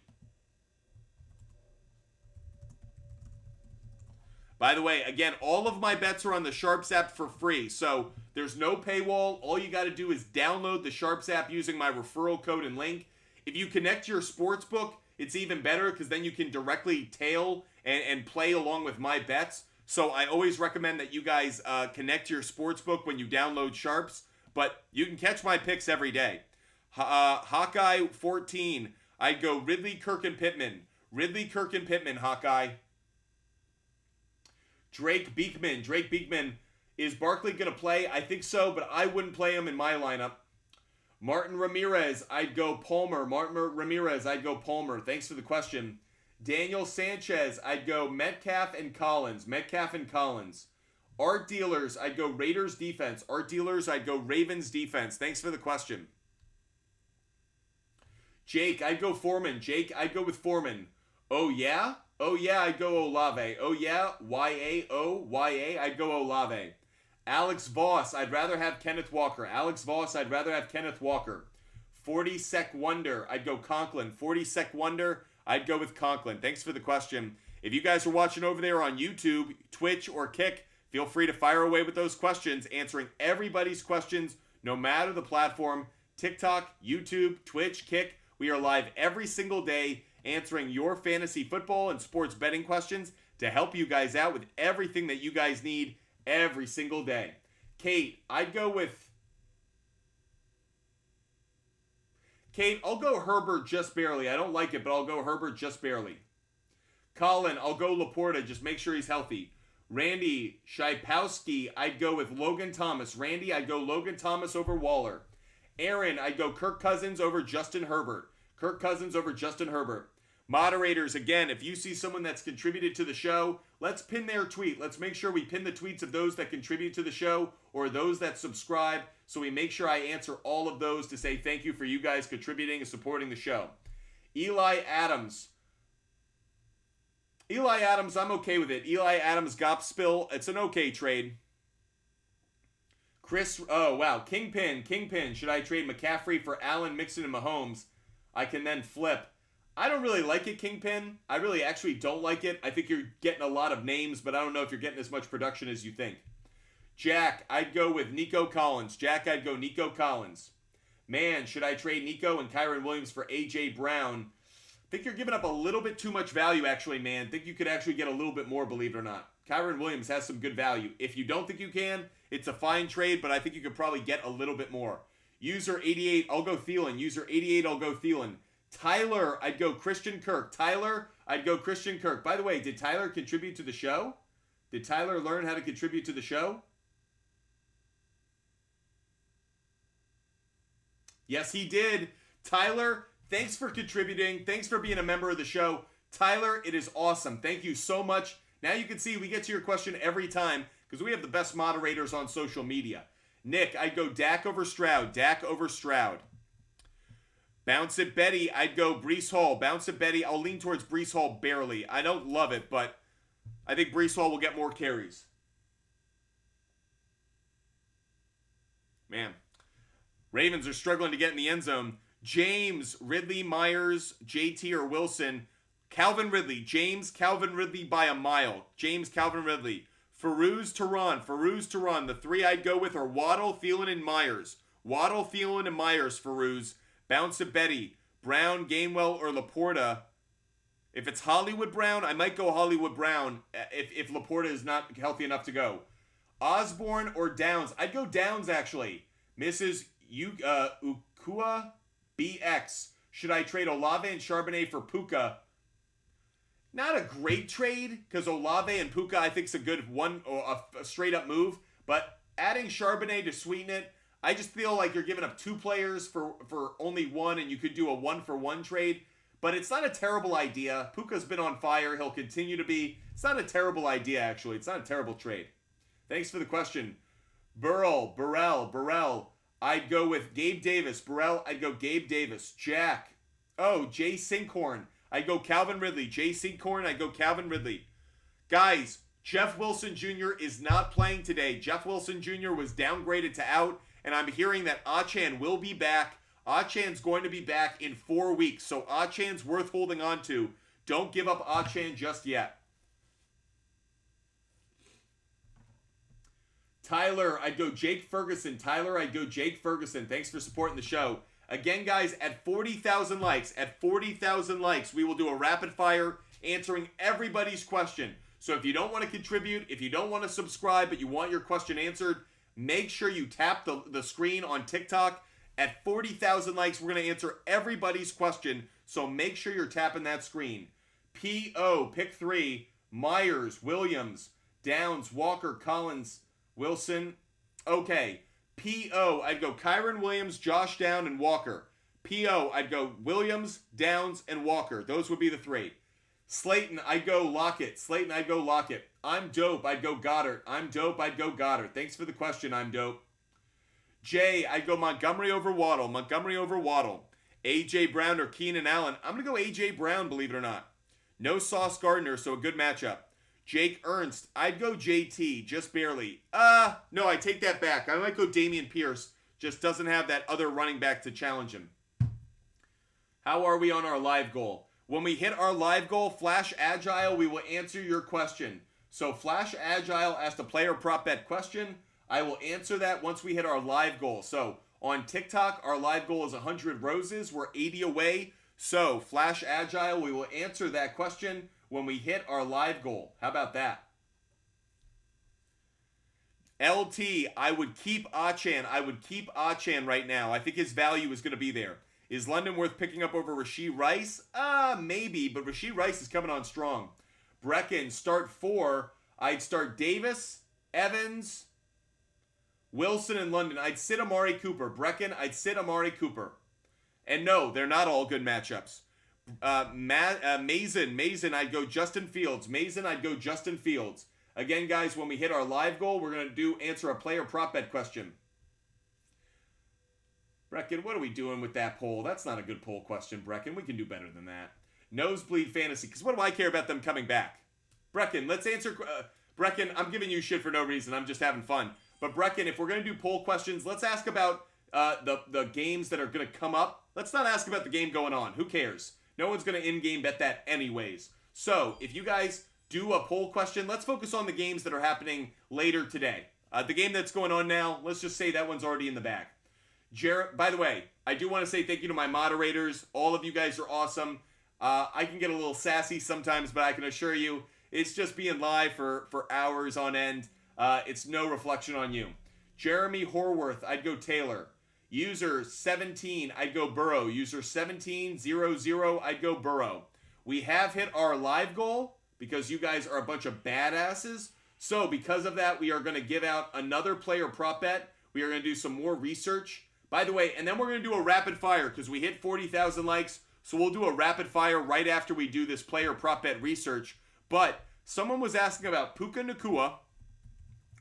By the way, again, all of my bets are on the SHARPZ app for free. So there's no paywall. All you got to do is download the SHARPZ app using my referral code and link. If you connect your sportsbook, it's even better because then you can directly tail and play along with my bets. So I always recommend that you guys connect your sportsbook when you download SHARPZ. But you can catch my picks every day. Hawkeye 14. I'd go Ridley, Kirk, and Pittman. Hawkeye. Drake Beekman. Is Barkley going to play? I think so, but I wouldn't play him in my lineup. Martin Ramirez, I'd go Palmer. Thanks for the question. Daniel Sanchez, I'd go Metcalf and Collins. Art Dealers, I'd go Raiders defense. I'd go Ravens defense. Thanks for the question. Jake, I'd go Foreman. I'd go with Foreman. Oh yeah, I'd go Olave. Oh yeah, Y-A-O-Y-A, I'd go Olave. Alex Voss, I'd rather have Kenneth Walker. 40 Sec Wonder, I'd go Conklin. 40 Sec Wonder, I'd go with Conklin. Thanks for the question. If you guys are watching over there on YouTube, Twitch, or Kick, feel free to fire away with those questions, answering everybody's questions, no matter the platform. TikTok, YouTube, Twitch, Kick, we are live every single day answering your fantasy football and sports betting questions to help you guys out with everything that you guys need every single day. Kate, I'll go Herbert just barely. I don't like it, but I'll go Herbert just barely. Colin, I'll go Laporta. Just make sure he's healthy. Randy Shipowski, I'd go with Logan Thomas. Randy, I'd go Logan Thomas over Waller. Aaron, I'd go Kirk Cousins over Justin Herbert. Moderators, again, if you see someone that's contributed to the show, let's pin their tweet. Let's make sure we pin the tweets of those that contribute to the show or those that subscribe, so we make sure I answer all of those to say thank you for you guys contributing and supporting the show. Eli Adams, I'm okay with it. Eli Adams, Gopspill, it's an okay trade. Kingpin. Should I trade McCaffrey for Allen, Mixon, and Mahomes? I can then flip. I don't really like it, Kingpin. I really actually don't like it. I think you're getting a lot of names, but I don't know if you're getting as much production as you think. Jack, I'd go with Nico Collins. Man, should I trade Nico and Kyron Williams for A.J. Brown? I think you're giving up a little bit too much value, actually, man. I think you could actually get a little bit more, believe it or not. Kyron Williams has some good value. If you don't think you can, it's a fine trade, but I think you could probably get a little bit more. User 88, I'll go Thielen. Tyler, I'd go Christian Kirk. By the way, did Tyler contribute to the show? Did Tyler learn how to contribute to the show? Yes, he did. Tyler, thanks for contributing. Thanks for being a member of the show. Tyler, it is awesome. Thank you so much. Now you can see we get to your question every time because we have the best moderators on social media. Nick, I'd go Dak over Stroud. Bounce it Betty, I'd go Breece Hall. I'll lean towards Breece Hall barely. I don't love it, but I think Breece Hall will get more carries. Man, Ravens are struggling to get in the end zone. James, Ridley, Myers, JT, or Wilson. Calvin Ridley. James Calvin Ridley by a mile. James Calvin Ridley. Farouz Tehran. The three I'd go with are Waddle, Thielen, and Myers. Waddle, Thielen, and Myers, Farouz. Bounce at Betty. Brown, Gainwell, or Laporta. If it's Hollywood Brown, I might go Hollywood Brown if Laporta is not healthy enough to go. Osborne or Downs? I'd go Downs, actually. Mrs. Ukua BX. Should I trade Olave and Charbonnet for Puka? Not a great trade, because Olave and Puka I think is a good one, or a straight up move. But adding Charbonnet to sweeten it, I just feel like you're giving up two players for only one, and you could do a 1-for-1 trade. But it's not a terrible idea. Puka's been on fire. He'll continue to be. It's not a terrible idea, actually. It's not a terrible trade. Thanks for the question. Burrell. I'd go with Gabe Davis. Burrell, I'd go Gabe Davis. Jack. Oh, Jay Sinkhorn. I'd go Calvin Ridley. Jay Sinkhorn, I'd go Calvin Ridley. Guys, Jeff Wilson Jr. is not playing today. Jeff Wilson Jr. was downgraded to out, and I'm hearing that Achan will be back. Achan's going to be back in 4 weeks, so Achan's worth holding on to. Don't give up Achan just yet. Tyler, I'd go Jake Ferguson. Thanks for supporting the show. Again, guys, at 40,000 likes, we will do a rapid fire answering everybody's question. So if you don't want to contribute, if you don't want to subscribe, but you want your question answered, make sure you tap the screen on TikTok. At 40,000 likes, we're going to answer everybody's question, so make sure you're tapping that screen. P.O., pick 3, Myers, Williams, Downs, Walker, Collins, Wilson. Okay, P.O., I'd go Kyron Williams, Josh Down, and Walker. P.O., I'd go Williams, Downs, and Walker. Those would be the 3. Slayton, I'd go Lockett. I'm dope, I'd go Goddard. Thanks for the question, I'm dope. Jay, I'd go Montgomery over Waddle. A.J. Brown or Keenan Allen. I'm going to go A.J. Brown, believe it or not. No Sauce Gardner, so a good matchup. Jake Ernst, I'd go JT, just barely. No, I take that back. I might go Dameon Pierce, just doesn't have that other running back to challenge him. How are we on our live goal? When we hit our live goal, Flash Agile, we will answer your question. So Flash Agile asked a player prop bet question. I will answer that once we hit our live goal. So on TikTok, our live goal is 100 roses. We're 80 away. So Flash Agile, we will answer that question when we hit our live goal. How about that? LT, I would keep Achan right now. I think his value is going to be there. Is London worth picking up over Rashee Rice? Maybe, but Rashee Rice is coming on strong. Brecken, start 4. I'd start Davis, Evans, Wilson, and London. I'd sit Amari Cooper. Brecken, I'd sit Amari Cooper. And no, they're not all good matchups. Mason, I'd go Justin Fields. Again, guys, when we hit our live goal, we're going to answer a player prop bet question. Brecken, what are we doing with that poll? That's not a good poll question, Brecken. We can do better than that. Nosebleed Fantasy, because what do I care about them coming back? Brecken, let's answer... Brecken, I'm giving you shit for no reason. I'm just having fun. But Brecken, if we're going to do poll questions, let's ask about the games that are going to come up. Let's not ask about the game going on. Who cares? No one's going to in-game bet that anyways. So, if you guys do a poll question, let's focus on the games that are happening later today. The game that's going on now, let's just say that one's already in the bag. By the way, I do want to say thank you to my moderators. All of you guys are awesome. I can get a little sassy sometimes, but I can assure you, it's just being live for hours on end. It's no reflection on you. Jeremy Horworth, I'd go Taylor. User 17, I'd go Burrow. User 1700, I'd go Burrow. We have hit our live goal because you guys are a bunch of badasses. So because of that, we are going to give out another player prop bet. We are going to do some more research. By the way, and then we're going to do a rapid fire because we hit 40,000 likes. So we'll do a rapid fire right after we do this player prop bet research. But someone was asking about Puka Nacua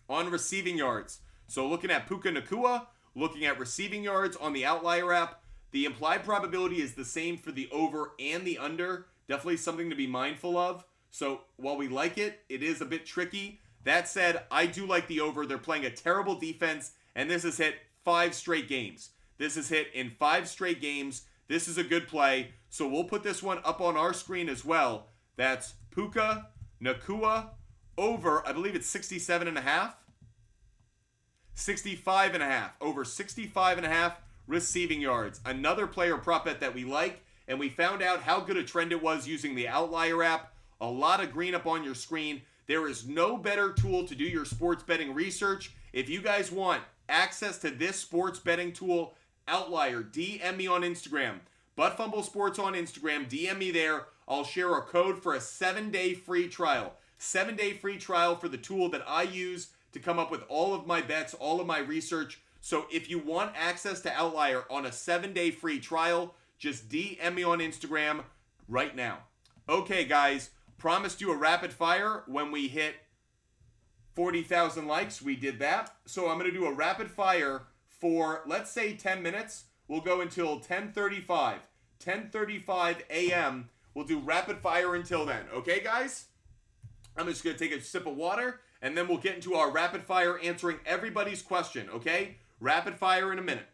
on receiving yards. So looking at Puka Nacua, looking at receiving yards on the Outlier app, the implied probability is the same for the over and the under. Definitely something to be mindful of. So while we like it, it is a bit tricky. That said, I do like the over. They're playing a terrible defense, and this has hit 5 straight games. This is hit in 5 straight games. This is a good play. So we'll put this one up on our screen as well. That's Puka Nakua over, I believe it's 67.5. 65.5. Over 65.5 receiving yards. Another player prop bet that we like. And we found out how good a trend it was using the Outlier app. A lot of green up on your screen. There is no better tool to do your sports betting research. If you guys want access to this sports betting tool, Outlier, DM me on Instagram. Butt Fumble Sports on Instagram. DM me there. I'll share a code for a 7-day free trial. 7-day free trial for the tool that I use to come up with all of my bets, all of my research. So if you want access to Outlier on a 7-day free trial, just DM me on Instagram right now. Okay, guys. Promised you a rapid fire when we hit 40,000 likes. We did that. So I'm going to do a rapid fire for, let's say, 10 minutes. We'll go until 10:35. 10:35 a.m. We'll do rapid fire until then. Okay, guys? I'm just going to take a sip of water, and then we'll get into our rapid fire answering everybody's question, okay? Rapid fire in a minute.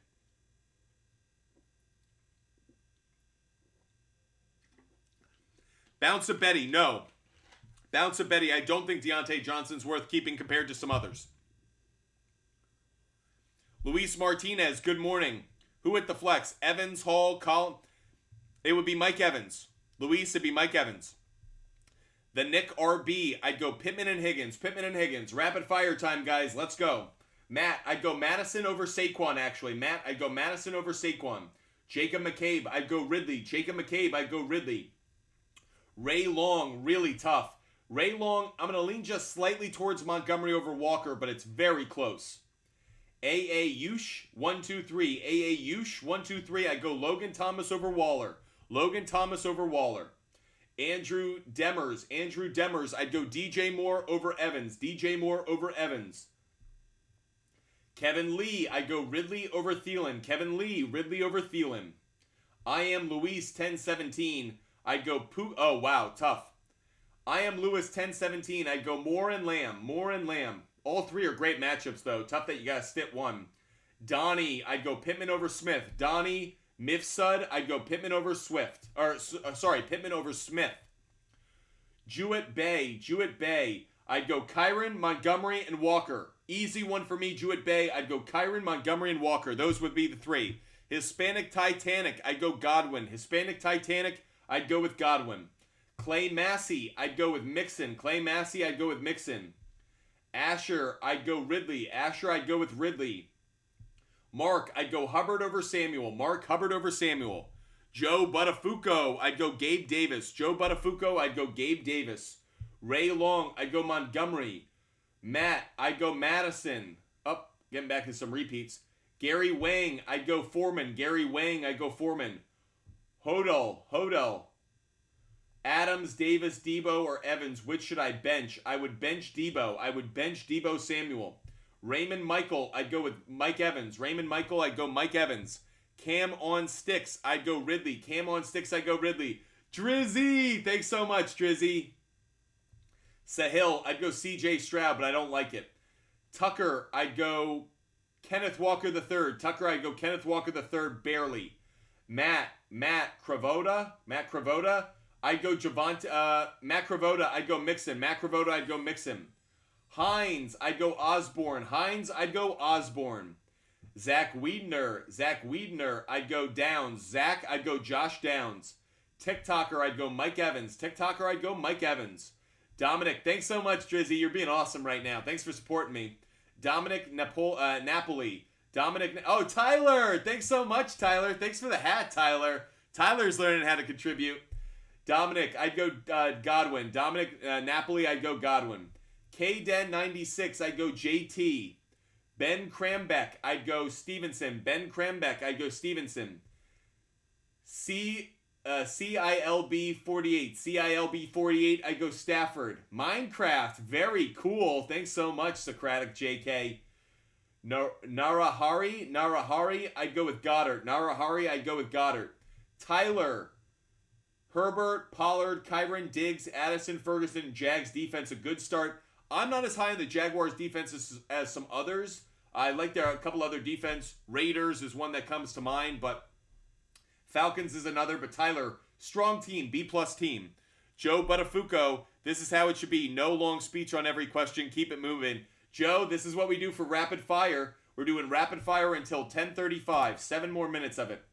Bounce a Betty, no. Bounce a Betty, I don't think Deontay Johnson's worth keeping compared to some others. Luis Martinez, good morning. Who at the flex? Evans, Hall, Collin? It would be Mike Evans. Luis, it'd be Mike Evans. The Nick RB, I'd go Pittman and Higgins. Pittman and Higgins. Rapid fire time, guys. Let's go. Matt, I'd go Madison over Saquon, actually. Matt, I'd go Madison over Saquon. Jacob McCabe, I'd go Ridley. Jacob McCabe, I'd go Ridley. Ray Long, really tough. Ray Long, I'm going to lean just slightly towards Montgomery over Walker, but it's very close. A.A. Yush, 1, 2, 3. A.A. Yush, 1, 2, 3. I go Logan Thomas over Waller. Logan Thomas over Waller. Andrew Demers. I'd go DJ Moore over Evans. DJ Moore over Evans. Kevin Lee, I'd go Ridley over Thielen. Kevin Lee, Ridley over Thielen. I am Luis, 10-17. I'd go oh, wow, tough. I am Lewis 10-17. I'd go Moore and Lamb. Moore and Lamb. All three are great matchups, though. Tough that you got to sit one. Donnie, I'd go Pittman over Smith. Donnie, Mifsud, I'd go Pittman over Swift. Pittman over Smith. Jewett Bay. I'd go Kyron, Montgomery, and Walker. Easy one for me, Jewett Bay. I'd go Kyron, Montgomery, and Walker. Those would be the three. Hispanic Titanic, I'd go Godwin. Hispanic Titanic, I'd go with Godwin. Clay Massey, I'd go with Mixon. Clay Massey, I'd go with Mixon. Asher, I'd go Ridley. Asher, I'd go with Ridley. Mark, I'd go Hubbard over Samuel. Mark, Hubbard over Samuel. Joe Buttafuoco, I'd go Gabe Davis. Joe Buttafuoco, I'd go Gabe Davis. Ray Long, I'd go Montgomery. Matt, I'd go Madison. Getting back to some repeats. Gary Wang, I'd go Foreman. Gary Wang, I'd go Foreman. Hodel. Adams, Davis, Debo, or Evans. Which should I bench? I would bench Debo. I would bench Debo Samuel. Raymond Michael, I'd go with Mike Evans. Raymond Michael, I'd go Mike Evans. Cam on Sticks, I'd go Ridley. Cam on Sticks, I'd go Ridley. Drizzy, thanks so much, Drizzy. Sahil, I'd go CJ Stroud, but I don't like it. Tucker, I'd go Kenneth Walker III. Tucker, I'd go Kenneth Walker III, barely. Matt Cravoda, I'd go Matt Cravoda, I'd go Mixon. Matt Cravoda, I'd go Mixon. Hines, I'd go Osborne. Zach Wiedner, I'd go Downs. Zach, I'd go Josh Downs. TikToker, I'd go Mike Evans. Dominic, thanks so much, Drizzy. You're being awesome right now. Thanks for supporting me. Dominic Napoli. Tyler. Thanks so much, Tyler. Thanks for the hat, Tyler. Tyler's learning how to contribute. Dominic, I'd go Godwin. Dominic Napoli, I'd go Godwin. KDen96, I'd go JT. Ben Krambeck, I'd go Stevenson. CILB48, I'd go Stafford. Minecraft, very cool. Thanks so much, Socratic JK. Narahari, I'd go with Goddard. Tyler, Herbert, Pollard, Kyron, Diggs, Addison, Ferguson, Jags defense, a good start. I'm not as high on the Jaguars defense as some others. I like there are a couple other defense. Raiders is one that comes to mind, but Falcons is another. But Tyler, strong team, B-plus team. Joe Buttafuoco, this is how it should be. No long speech on every question. Keep it moving. Joe, this is what we do for rapid fire. We're doing rapid fire until 10:35. 7 more minutes of it.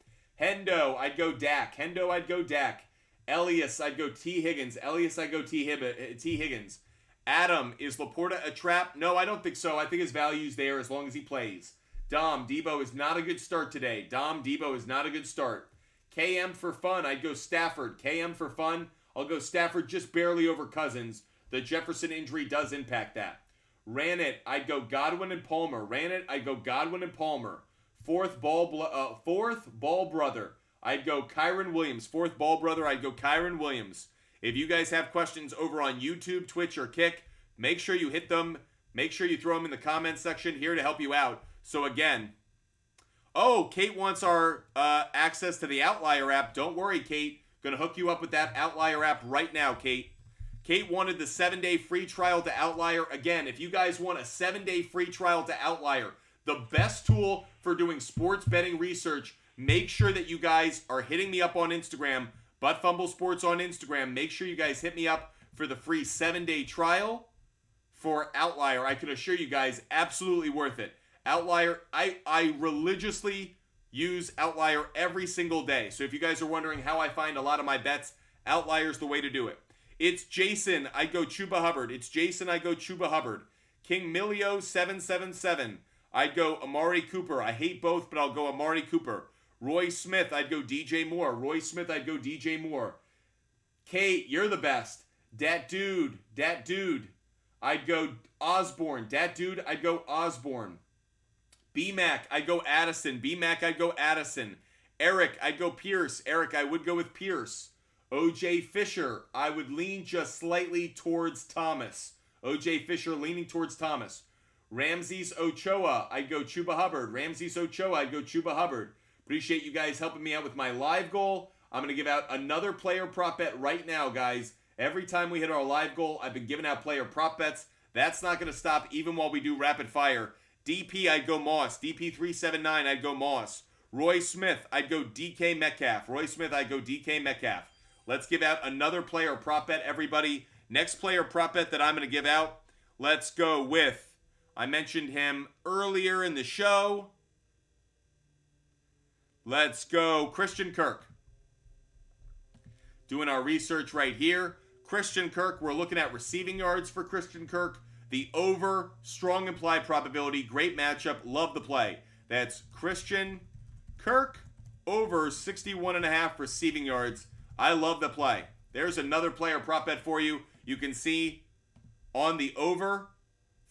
Hendo, I'd go Dak. Hendo, I'd go Dak. Elias, I'd go T. Higgins. Elias, I'd go T. Higgins. Adam, is Laporta a trap? No, I don't think so. I think his value's there as long as he plays. Dom, Debo is not a good start today. Debo is not a good start. KM for fun, I'd go Stafford. KM for fun, I'll go Stafford just barely over Cousins. The Jefferson injury does impact that. Ran it, I'd go Godwin and Palmer. Ran it, I'd go Godwin and Palmer. Fourth ball brother, I'd go Kyron Williams. Fourth ball brother, I'd go Kyron Williams. If you guys have questions over on YouTube, Twitch, or Kick, make sure you hit them. Make sure you throw them in the comments section here to help you out. So again, oh, Kate wants our access to the Outlier app. Don't worry, Kate. Gonna hook you up with that Outlier app right now, Kate. Kate wanted the 7-day free trial to Outlier. Again, if you guys want a 7-day free trial to Outlier, the best tool for doing sports betting research, make sure that you guys are hitting me up on Instagram, Butt Fumble Sports on Instagram. Make sure you guys hit me up for the free 7-day trial for Outlier. I can assure you guys, absolutely worth it. Outlier, I religiously use Outlier every single day. So if you guys are wondering how I find a lot of my bets, Outlier's the way to do it. It's Jason, I go Chuba Hubbard. It's Jason, I go Chuba Hubbard. King Milio 777. I'd go Amari Cooper. I hate both, but I'll go Amari Cooper. Roy Smith, I'd go DJ Moore. Roy Smith, I'd go DJ Moore. Kate, you're the best. Dat dude. I'd go Osborne. Dat dude, I'd go Osborne. B-Mac, I'd go Addison. B-Mac, I'd go Addison. Eric, I'd go Pierce. Eric, I would go with Pierce. OJ Fisher, I would lean just slightly towards Thomas. OJ Fisher leaning towards Thomas. Ramses Ochoa, I'd go Chuba Hubbard. Ramses Ochoa, I'd go Chuba Hubbard. Appreciate you guys helping me out with my live goal. I'm going to give out another player prop bet right now, guys. Every time we hit our live goal, I've been giving out player prop bets. That's not going to stop even while we do rapid fire. DP, I'd go Moss. DP379, I'd go Moss. Roy Smith, I'd go DK Metcalf. Roy Smith, I'd go DK Metcalf. Let's give out another player prop bet, everybody. Next player prop bet that I'm going to give out, let's go with, I mentioned him earlier in the show. Let's go Christian Kirk. Doing our research right here. Christian Kirk, we're looking at receiving yards for Christian Kirk. The over, strong implied probability, great matchup, love the play. That's Christian Kirk, over 61.5 receiving yards. I love the play. There's another player prop bet for you. You can see on the over,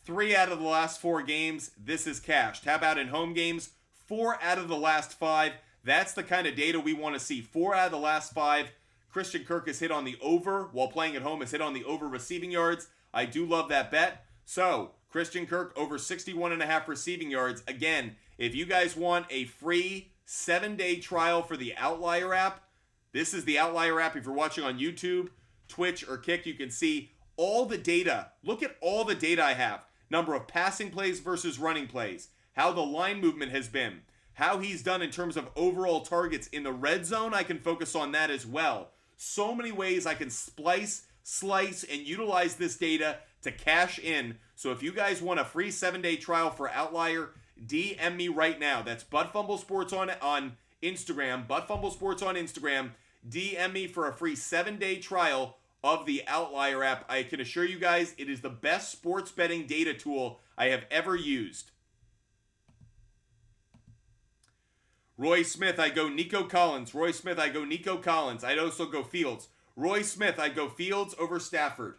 3 out of the last 4 games, this is cashed. How about in home games? 4 out of the last 5. That's the kind of data we want to see. 4 out of the last 5. Christian Kirk has hit on the over while playing at home, has hit on the over receiving yards. I do love that bet. So, Christian Kirk over 61.5 receiving yards. Again, if you guys want a free 7-day trial for the Outlier app, this is the Outlier app. If you're watching on YouTube, Twitch, or Kick, you can see all the data. Look at all the data I have. Number of passing plays versus running plays. How the line movement has been. How he's done in terms of overall targets. In the red zone, I can focus on that as well. So many ways I can splice, slice, and utilize this data to cash in. So if you guys want a free 7-day trial for Outlier, DM me right now. That's Butt Fumble Sports on Instagram. Butt Fumble Sports on Instagram. DM me for a free 7-day trial of the Outlier app. I can assure you guys it is the best sports betting data tool I have ever used. Roy Smith, I go Nico Collins. Roy Smith, I go Nico Collins. I'd also go Fields. Roy Smith, I'd go Fields over Stafford.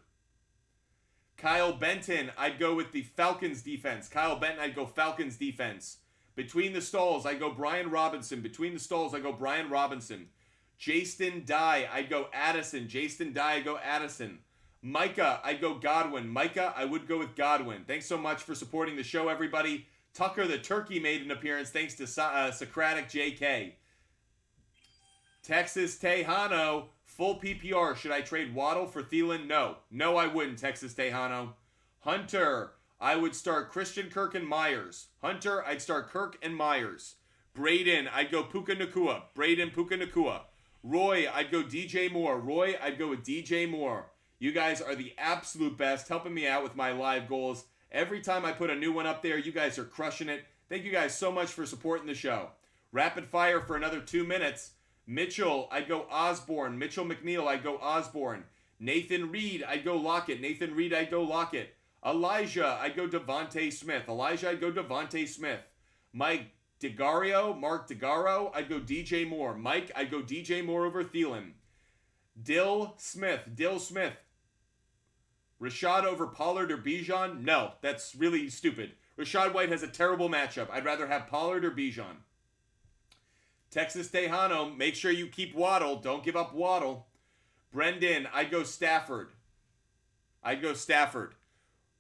Kyle Benton, I'd go with the Falcons defense. Kyle Benton, I'd go Falcons defense. Between the stalls, I go Brian Robinson. Between the stalls, I go Brian Robinson. Jason Dye, I'd go Addison. Jason Dye, I'd go Addison. Micah, I'd go Godwin. Micah, I would go with Godwin. Thanks so much for supporting the show, everybody. Tucker the Turkey made an appearance thanks to Socratic JK. Texas Tejano, full PPR. Should I trade Waddle for Thielen? No. No, I wouldn't, Texas Tejano. Hunter, I would start Christian Kirk and Myers. Hunter, I'd start Kirk and Myers. Braden, I'd go Puka Nakua. Braden, Puka Nakua. Roy, I'd go DJ Moore. Roy, I'd go with DJ Moore. You guys are the absolute best, helping me out with my live goals. Every time I put a new one up there, you guys are crushing it. Thank you guys so much for supporting the show. Rapid fire for another 2 minutes. Mitchell, I'd go Osborne. Mitchell McNeil, I'd go Osborne. Nathan Reed, I'd go Lockett. Nathan Reed, I'd go Lockett. Elijah, I'd go Devontae Smith. Elijah, I'd go Devontae Smith. Mike DeGario, Mark DeGaro, I'd go DJ Moore. Mike, I'd go DJ Moore over Thielen. Dill Smith. Rashad over Pollard or Bijan? No, that's really stupid. Rashad White has a terrible matchup. I'd rather have Pollard or Bijan. Texas Tejano, make sure you keep Waddle. Don't give up Waddle. Brendan, I'd go Stafford.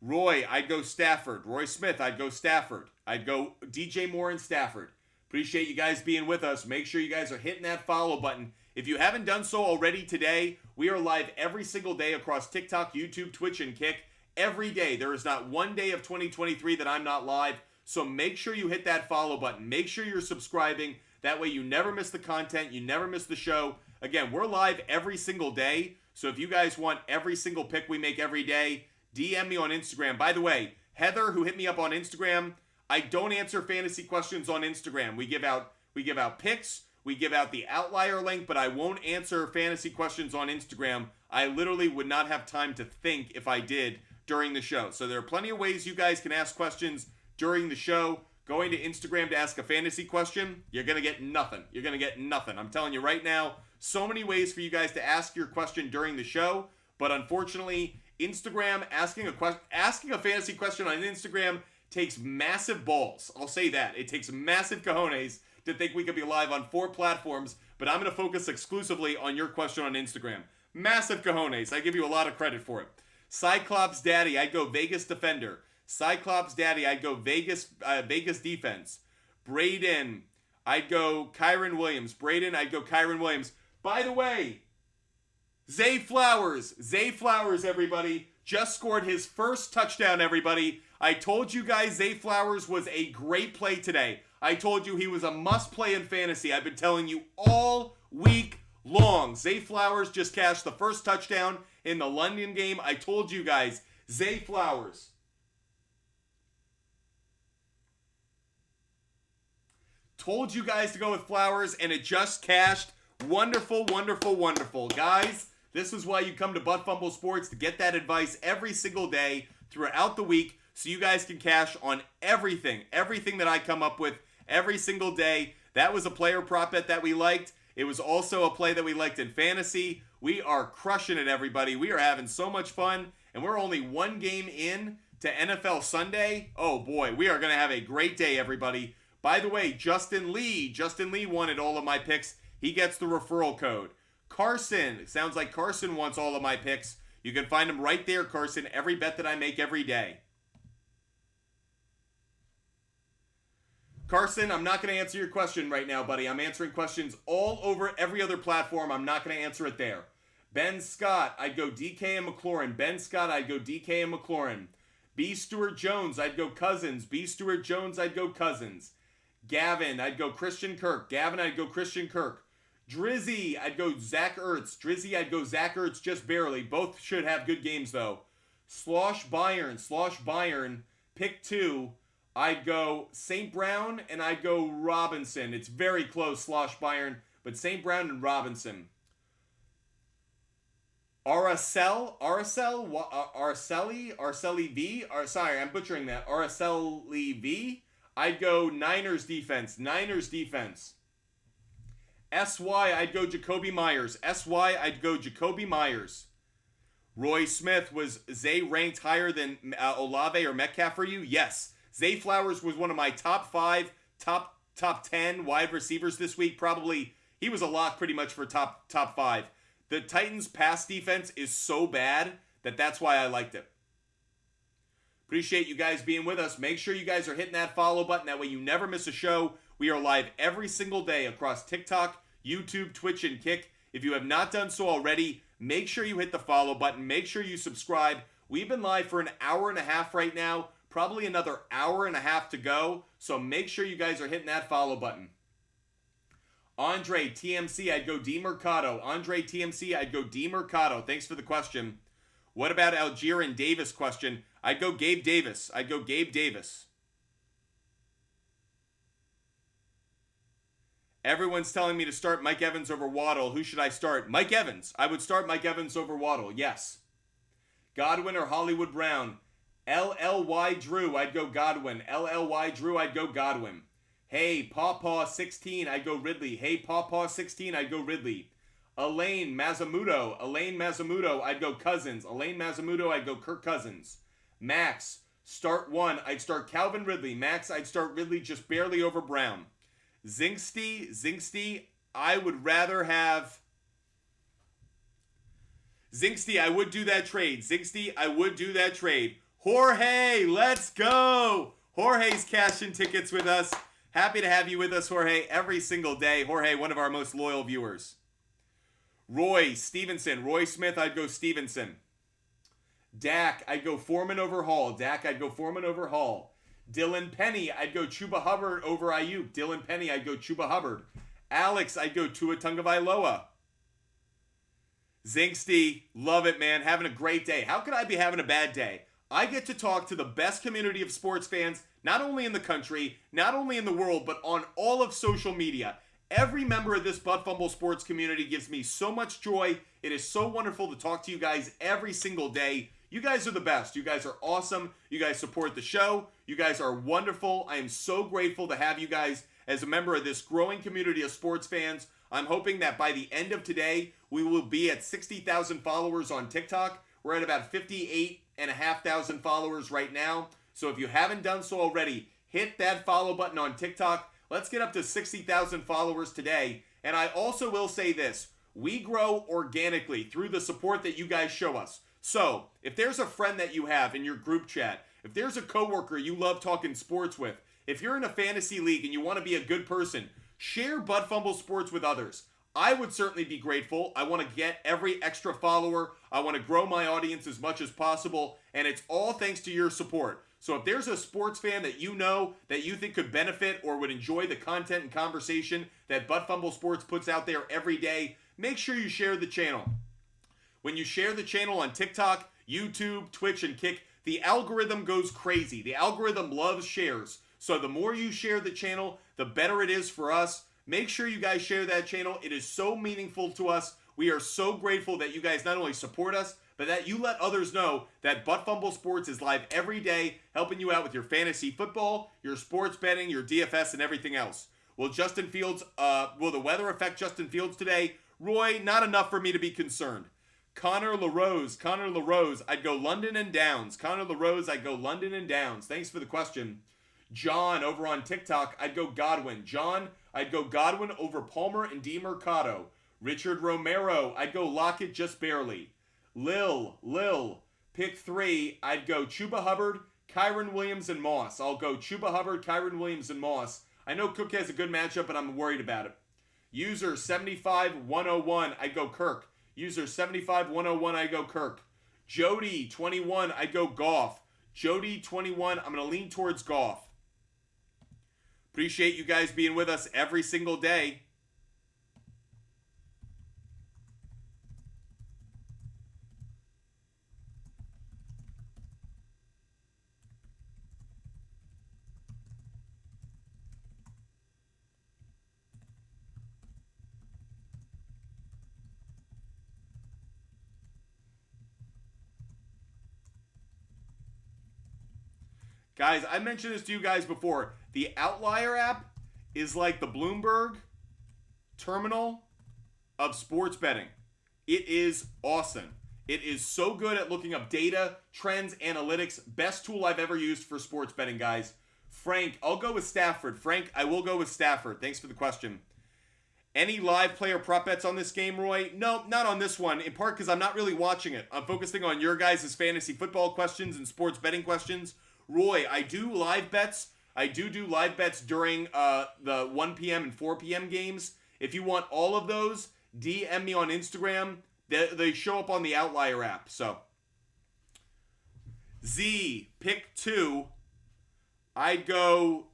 Roy, I'd go Stafford. Roy Smith, I'd go Stafford. I'd go DJ Moore and Stafford. Appreciate you guys being with us. Make sure you guys are hitting that follow button. If you haven't done so already today, we are live every single day across TikTok, YouTube, Twitch, and Kick. Every day. There is not one day of 2023 that I'm not live. So make sure you hit that follow button. Make sure you're subscribing. That way you never miss the content. You never miss the show. Again, we're live every single day. So if you guys want every single pick we make every day, DM me on Instagram. By the way, Heather, who hit me up on Instagram, I don't answer fantasy questions on Instagram. We give out picks. We give out the outlier link, but I won't answer fantasy questions on Instagram. I literally would not have time to think if I did during the show. So there are plenty of ways you guys can ask questions during the show. Going to Instagram to ask a fantasy question, you're going to get nothing. I'm telling you right now, so many ways for you guys to ask your question during the show, but unfortunately, Instagram, asking a fantasy question on Instagram takes massive balls. I'll say that. It takes massive cojones to think we could be live on 4 platforms, but I'm going to focus exclusively on your question on Instagram. Massive cojones. I give you a lot of credit for it. Cyclops Daddy, I'd go Vegas Defender. Cyclops Daddy, I'd go Vegas Defense. Braden, I'd go Kyron Williams. By the way, Zay Flowers, everybody, just scored his first touchdown, everybody. I told you guys Zay Flowers was a great play today. I told you he was a must-play in fantasy. I've been telling you all week long. Zay Flowers just cashed the first touchdown in the London game. I told you guys, Zay Flowers. Told you guys to go with Flowers, and it just cashed. Wonderful, wonderful, wonderful. Guys, this is why you come to Butt Fumble Sports, to get that advice every single day throughout the week, so you guys can cash on everything that I come up with every single day. That was a player prop bet that we liked. It was also a play that we liked in fantasy. We are crushing it, everybody. We are having so much fun, and we're only one game in to NFL Sunday. Oh boy, we are going to have a great day, everybody. By the way, Justin Lee wanted all of my picks. He gets the referral code. Carson, sounds like Carson wants all of my picks. You can find him right there, Carson, every bet that I make every day. Carson, I'm not going to answer your question right now, buddy. I'm answering questions all over every other platform. I'm not going to answer it there. Ben Scott, I'd go DK and McLaurin. B. Stewart Jones, I'd go Cousins. Gavin, I'd go Christian Kirk. Drizzy, I'd go Zach Ertz. Just barely. Both should have good games, though. Slosh Byron. Pick 2. I'd go St. Brown and I'd go Robinson. It's very close, Slosh Byron, but St. Brown and Robinson. Araceli V. Sorry, I'm butchering that. Araceli V. I'd go Niners defense. SY, I'd go Jacoby Myers. Roy Smith, was Zay ranked higher than Olave or Metcalf for you? Yes. Zay Flowers was one of my top 5, top 10 wide receivers this week. Probably, he was a lock pretty much for top 5. The Titans' pass defense is so bad that's why I liked it. Appreciate you guys being with us. Make sure you guys are hitting that follow button. That way you never miss a show. We are live every single day across TikTok, YouTube, Twitch, and Kick. If you have not done so already, make sure you hit the follow button. Make sure you subscribe. We've been live for an hour and a half right now, Probably another hour and a half to go, so make sure you guys are hitting that follow button. Andre TMC, I'd go D Mercado. Andre TMC, I'd go D Mercado. Thanks for the question. What about Algier and Davis question? I'd go Gabe Davis. I'd go Gabe Davis. Everyone's telling me to start Mike Evans over Waddle. Who should I start? Mike Evans. I would start Mike Evans over Waddle, yes. Godwin or Hollywood Brown? LLY Drew, I'd go Godwin. LLY Drew, I'd go Godwin. Hey, Pawpaw 16, I'd go Ridley. Hey, Pawpaw 16, I'd go Ridley. Elaine Mazamudo, I'd go Cousins. Elaine Mazamudo, I'd go Kirk Cousins. Max, start one, I'd start Calvin Ridley. Max, I'd start Ridley just barely over Brown. Zingsty, I would rather have... Zingsty, I would do that trade. Zingsty, I would do that trade. Jorge, let's go! Jorge's cashing tickets with us. Happy to have you with us, Jorge, every single day. Jorge, one of our most loyal viewers. Roy Smith, I'd go Stevenson. Dak, I'd go Foreman over Hall. Dylan Penny, I'd go Chuba Hubbard over Ayuk. Alex, I'd go Tua Tagovailoa. Zingsty, love it, man. Having a great day. How could I be having a bad day? I get to talk to the best community of sports fans, not only in the country, not only in the world, but on all of social media. Every member of this Butt Fumble Sports community gives me so much joy. It is so wonderful to talk to you guys every single day. You guys are the best. You guys are awesome. You guys support the show. You guys are wonderful. I am so grateful to have you guys as a member of this growing community of sports fans. I'm hoping that by the end of today, we will be at 60,000 followers on TikTok. We're at about 58,500 followers right now. So if you haven't done so already, hit that follow button on TikTok. Let's get up to 60,000 followers today. And I also will say this. We grow organically through the support that you guys show us. So if there's a friend that you have in your group chat, if there's a coworker you love talking sports with, if you're in a fantasy league and you want to be a good person, share Butt Fumble Sports with others. I would certainly be grateful. I want to get every extra follower. I want to grow my audience as much as possible. And it's all thanks to your support. So if there's a sports fan that you know that you think could benefit or would enjoy the content and conversation that Butt Fumble Sports puts out there every day, make sure you share the channel. When you share the channel on TikTok, YouTube, Twitch, and Kick, the algorithm goes crazy. The algorithm loves shares. So the more you share the channel, the better it is for us. Make sure you guys share that channel. It is so meaningful to us. We are so grateful that you guys not only support us, but that you let others know that Butt Fumble Sports is live every day, helping you out with your fantasy football, your sports betting, your DFS, and everything else. Will the weather affect Justin Fields today? Roy, not enough for me to be concerned. Connor LaRose, I'd go London and Downs. Thanks for the question. John, over on TikTok, I'd go Godwin. John, I'd go Godwin over Palmer and D Mercado. Richard Romero, I'd go Lockett just barely. Lil, pick 3, I'd go Chuba Hubbard, Kyron Williams, and Moss. I'll go Chuba Hubbard, Kyron Williams, and Moss. I know Cook has a good matchup, but I'm worried about it. User 75101, I'd go Kirk. User 75101, I'd go Kirk. Jody 21, I'd go Goff. Jody 21, I'm going to lean towards Goff. Appreciate you guys being with us every single day. Guys, I mentioned this to you guys before. The Outlier app is like the Bloomberg terminal of sports betting. It is awesome. It is so good at looking up data, trends, analytics. Best tool I've ever used for sports betting, guys. Frank, I'll go with Stafford. Frank, I will go with Stafford. Thanks for the question. Any live player prop bets on this game, Roy? No, not on this one, in part because I'm not really watching it. I'm focusing on your guys' fantasy football questions and sports betting questions. Roy, I do live bets. I do live bets during the 1 p.m. and 4 p.m. games. If you want all of those, DM me on Instagram. They show up on the Outlier app. So, Z, pick 2. I'd go,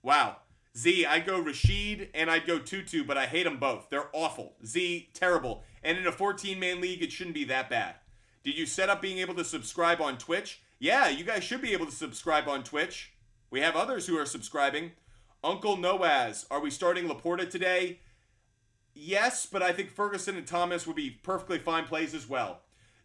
wow. Z, I'd go Rashid and I'd go Tutu, but I hate them both. They're awful. Z, terrible. And in a 14-man league, it shouldn't be that bad. Did you set up being able to subscribe on Twitch? Yeah, you guys should be able to subscribe on Twitch. We have others who are subscribing. Uncle Noaz, are we starting Laporta today? Yes, but I think Ferguson and Thomas would be perfectly fine plays as well.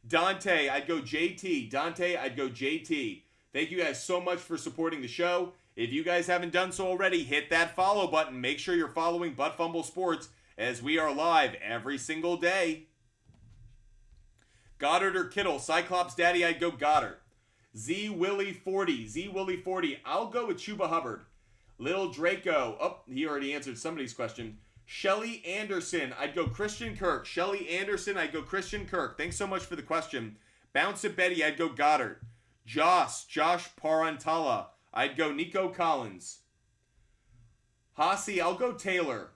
Dante, I'd go JT. Dante, I'd go JT. Thank you guys so much for supporting the show. If you guys haven't done so already, hit that follow button. Make sure you're following Butt Fumble Sports as we are live every single day. Goddard or Kittle? Cyclops Daddy, I'd go Goddard. Z Willie 40. I'll go with Chuba Hubbard. Little Draco. Oh, he already answered somebody's question. Shelly Anderson. I'd go Christian Kirk. Shelly Anderson. I'd go Christian Kirk. Thanks so much for the question. Bounce it Betty. I'd go Goddard. Josh Parantala. I'd go Nico Collins. Hasi. I'll go Taylor.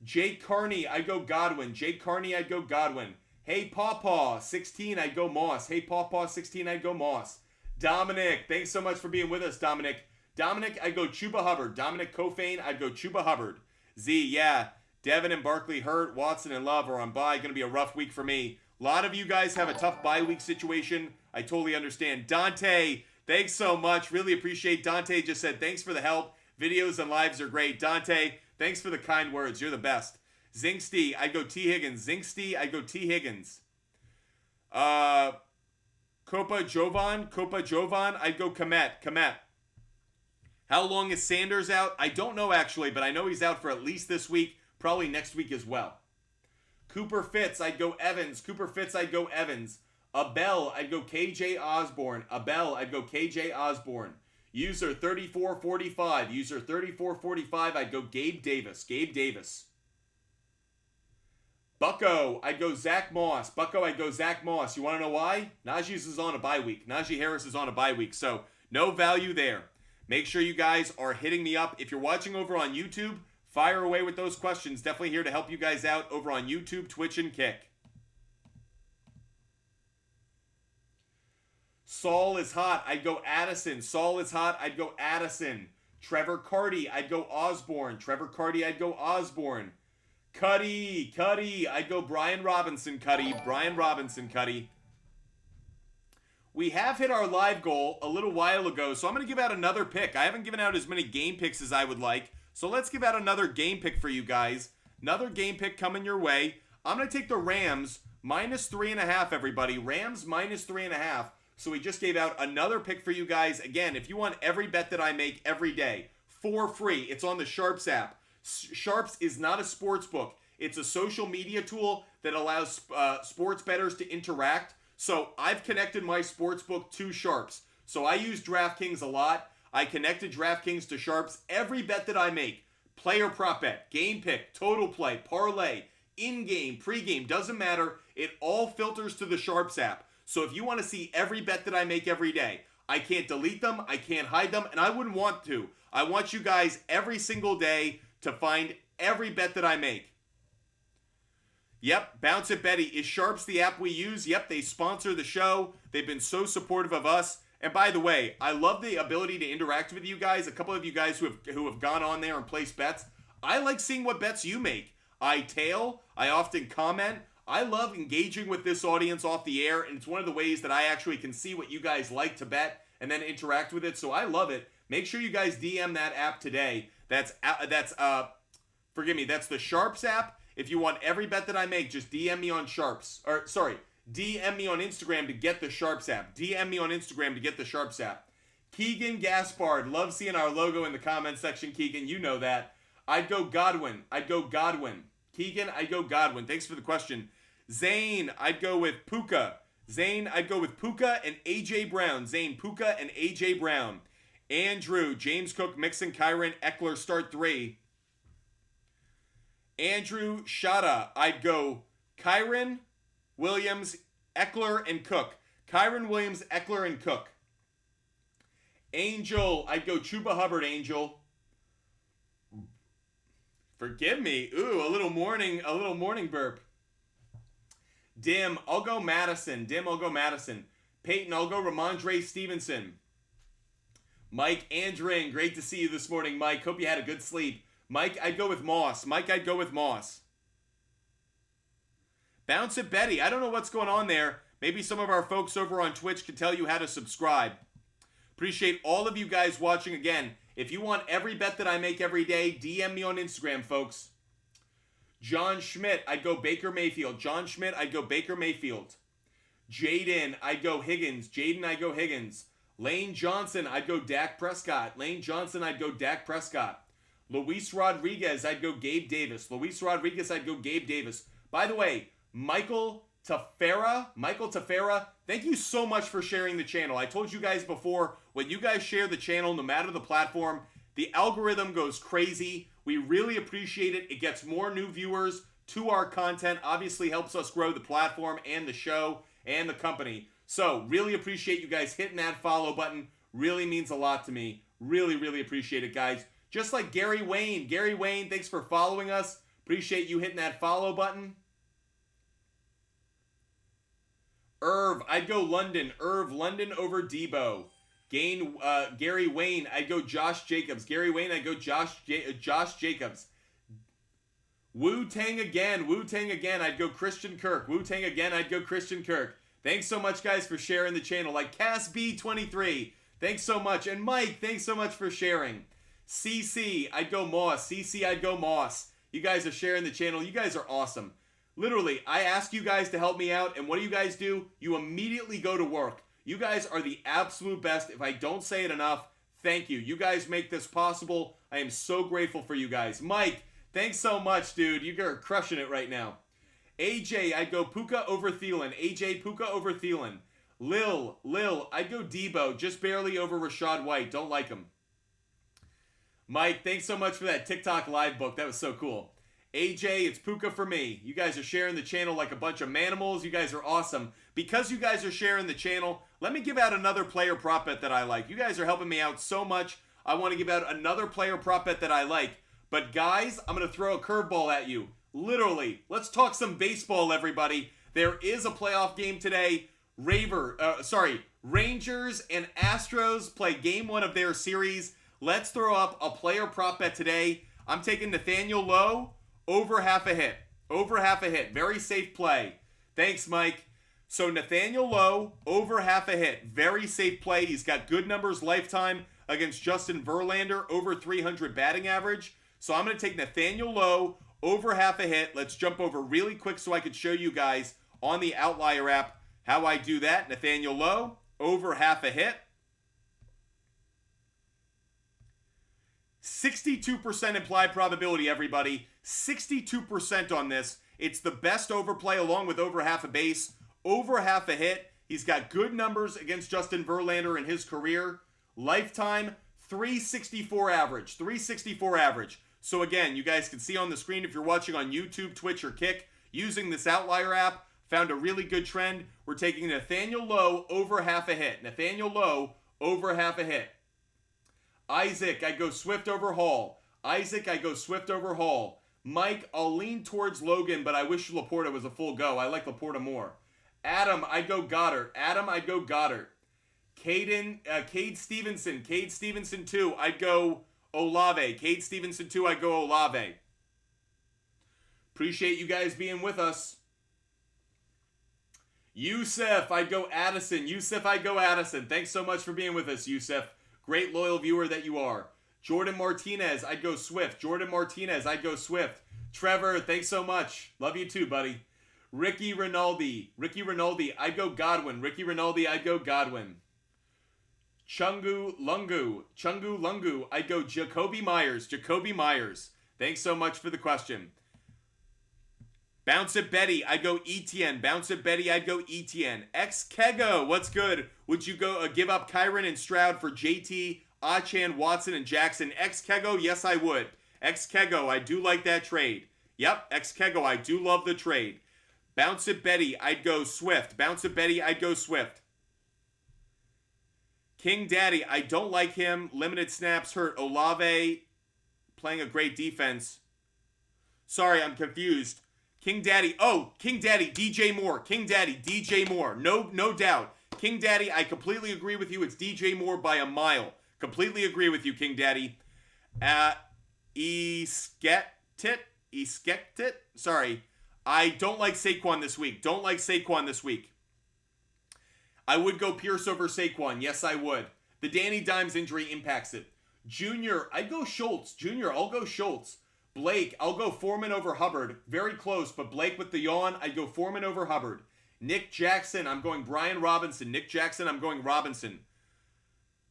Jake Carney. I'd go Godwin. Jake Carney. I'd go Godwin. Hey Pawpaw 16. I'd go Moss. Hey Pawpaw 16. I'd go Moss. Dominic. Thanks so much for being with us, Dominic. Dominic, I'd go Chuba Hubbard. Dominic Kofane, I'd go Chuba Hubbard. Z, yeah. Devin and Barkley hurt. Watson and Love are on bye. Going to be a rough week for me. A lot of you guys have a tough bye week situation. I totally understand. Dante, thanks so much. Really appreciate. Dante just said thanks for the help. Videos and lives are great. Dante, thanks for the kind words. You're the best. Zingsty, I'd go T. Higgins. Zingsty, I'd go T. Higgins. Copa Jovan, I'd go Komet. How long is Sanders out? I don't know actually, but I know he's out for at least this week, probably next week as well. Cooper Fitz, I'd go Evans. Abel, I'd go KJ Osborne. User 3445. I'd go Gabe Davis. Bucko, I'd go Zach Moss. You want to know why? Najee is on a bye week. Najee Harris is on a bye week, so no value there. Make sure you guys are hitting me up. If you're watching over on YouTube, fire away with those questions. Definitely here to help you guys out over on YouTube, Twitch, and Kick. Saul is hot. I'd go Addison. Trevor Carty. I'd go Osborne. Cuddy. I'd go Brian Robinson. We have hit our live goal a little while ago, so I'm going to give out another pick. I haven't given out as many game picks as I would like, so let's give out another game pick for you guys. Another game pick coming your way. I'm going to take the Rams -3.5, everybody. Rams -3.5. So we just gave out another pick for you guys. Again, if you want every bet that I make every day for free, it's on the SHARPZ app. SHARPZ is not a sports book. It's a social media tool that allows sports bettors to interact. So I've connected my sportsbook to SHARPZ. So I use DraftKings a lot. I connected DraftKings to SHARPZ. Every bet that I make, player prop bet, game pick, total play, parlay, in-game, pre-game, doesn't matter. It all filters to the SHARPZ app. So if you want to see every bet that I make every day, I can't delete them, I can't hide them, and I wouldn't want to. I want you guys every single day to find every bet that I make. Yep, Bounce It Betty. Is SHARPZ the app we use? Yep, they sponsor the show. They've been so supportive of us. And by the way, I love the ability to interact with you guys. A couple of you guys who have gone on there and placed bets. I like seeing what bets you make. I often comment. I love engaging with this audience off the air, and it's one of the ways that I actually can see what you guys like to bet and then interact with it. So I love it. Make sure you guys DM that app today. That's the SHARPZ app. If you want every bet that I make, just DM me on DM me on Instagram to get the SHARPZ app. Keegan Gaspard, love seeing our logo in the comment section. Keegan, you know that. I'd go Godwin. Keegan, I'd go Godwin. Thanks for the question. Zane, I'd go with Puka. And AJ Brown. Andrew, James Cook, Mixon, Kyron, Eckler, start 3. Andrew Shada, I'd go Kyron, Williams, Eckler, and Cook. Angel, I'd go Chuba Hubbard, Angel. Forgive me. Ooh, a little morning burp. Dim, I'll go Madison. Peyton, I'll go Ramondre Stevenson. Mike Andrin, great to see you this morning, Mike. Hope you had a good sleep. Mike, I'd go with Moss. Mike, I'd go with Moss. Bounce it, Betty. I don't know what's going on there. Maybe some of our folks over on Twitch can tell you how to subscribe. Appreciate all of you guys watching again. If you want every bet that I make every day, DM me on Instagram, folks. John Schmidt, I'd go Baker Mayfield. John Schmidt, I'd go Baker Mayfield. Jaden, I'd go Higgins. Jaden, I'd go Higgins. Lane Johnson, I'd go Dak Prescott. Lane Johnson, I'd go Dak Prescott. Luis Rodriguez, I'd go Gabe Davis. Luis Rodriguez, I'd go Gabe Davis. By the way, Michael Tafera, thank you so much for sharing the channel. I told you guys before, when you guys share the channel, no matter the platform, the algorithm goes crazy. We really appreciate it. It gets more new viewers to our content. Obviously helps us grow the platform and the show and the company. So really appreciate you guys hitting that follow button. Really means a lot to me. Really, really appreciate it, guys. Just like Gary Wayne. Gary Wayne, thanks for following us. Appreciate you hitting that follow button. Irv, I'd go London. Irv, London over Debo. Gary Wayne, I'd go Josh Jacobs. Gary Wayne, I'd go Josh Jacobs. Wu-Tang again. Wu-Tang again, I'd go Christian Kirk. Wu-Tang again, I'd go Christian Kirk. Thanks so much, guys, for sharing the channel. Like Cass B23, thanks so much. And Mike, thanks so much for sharing. CC, I'd go Moss. CC, I'd go Moss. You guys are sharing the channel. You guys are awesome. Literally, I ask you guys to help me out, and what do you guys do? You immediately go to work. You guys are the absolute best. If I don't say it enough, thank you. You guys make this possible. I am so grateful for you guys. Mike, thanks so much, dude. You are crushing it right now. AJ, I'd go Puka over Thielen. AJ, Puka over Thielen. Lil, I'd go Debo, just barely over Rashad White. Don't like him. Mike, thanks so much for that TikTok live book. That was so cool. AJ, it's Puka for me. You guys are sharing the channel like a bunch of manimals. You guys are awesome. Because you guys are sharing the channel, let me give out another player prop bet that I like. You guys are helping me out so much. I want to give out another player prop bet that I like. But guys, I'm going to throw a curveball at you. Literally, let's talk some baseball, everybody. There is a playoff game today. Rangers and Astros play game 1 of their series. Let's throw up a player prop bet today. I'm taking Nathaniel Lowe. Over half a hit. Over half a hit. Very safe play. Thanks, Mike. So Nathaniel Lowe, over half a hit. Very safe play. He's got good numbers lifetime against Justin Verlander, over 300 batting average. So I'm going to take Nathaniel Lowe, over half a hit. Let's jump over really quick so I could show you guys on the Outlier app how I do that. Nathaniel Lowe, over half a hit. 62% implied probability, everybody. 62% on this. It's the best overplay along with over half a base. Over half a hit. He's got good numbers against Justin Verlander in his career. Lifetime, 364 average. 364 average. So again, you guys can see on the screen if you're watching on YouTube, Twitch, or Kick, using this Outlier app, found a really good trend. We're taking Nathaniel Lowe over half a hit. Nathaniel Lowe over half a hit. Isaac, I go Swift over Hall. Isaac, I go Swift over Hall. Mike, I'll lean towards Logan, but I wish Laporta was a full go. I like Laporta more. Adam, I'd go Goddard. Adam, I'd go Goddard. Cade Stevenson. Cade Stevenson 2, I'd go Olave. Cade Stevenson 2, I'd go Olave. Appreciate you guys being with us. Yusuf, I'd go Addison. Yusuf, I'd go Addison. Thanks so much for being with us, Yusuf. Great loyal viewer that you are. Jordan Martinez, I'd go Swift. Jordan Martinez, I'd go Swift. Trevor, thanks so much. Love you too, buddy. Ricky Rinaldi, I'd go Godwin. Ricky Rinaldi, I'd go Godwin. Chungu Lungu, I'd go Jacoby Myers. Thanks so much for the question. Bounce it Betty, I'd go ETN. Bounce it Betty, I'd go ETN. X-Kego, what's good? Would you go give up Kyron and Stroud for JT, Achan, Watson, and Jackson? X-Kego, yes I would. X-Kego, I do like that trade. Yep, X-Kego, I do love the trade. Bounce it Betty, I'd go Swift. Bounce it Betty, I'd go Swift. King Daddy, I don't like him. Limited snaps hurt. Olave playing a great defense. Sorry, I'm confused. King Daddy, DJ Moore. King Daddy, DJ Moore. No doubt. King Daddy, I completely agree with you. It's DJ Moore by a mile. Completely agree with you, King Daddy. Eskektit. Sorry. I don't like Saquon this week. I would go Pierce over Saquon. Yes, I would. The Danny Dimes injury impacts it. Junior, I'd go Schultz. I'll go Schultz. Blake, I'll go Foreman over Hubbard. Very close, but Blake with the yawn, I'd go Foreman over Hubbard. Nick Jackson, I'm going Brian Robinson. Nick Jackson, I'm going Robinson.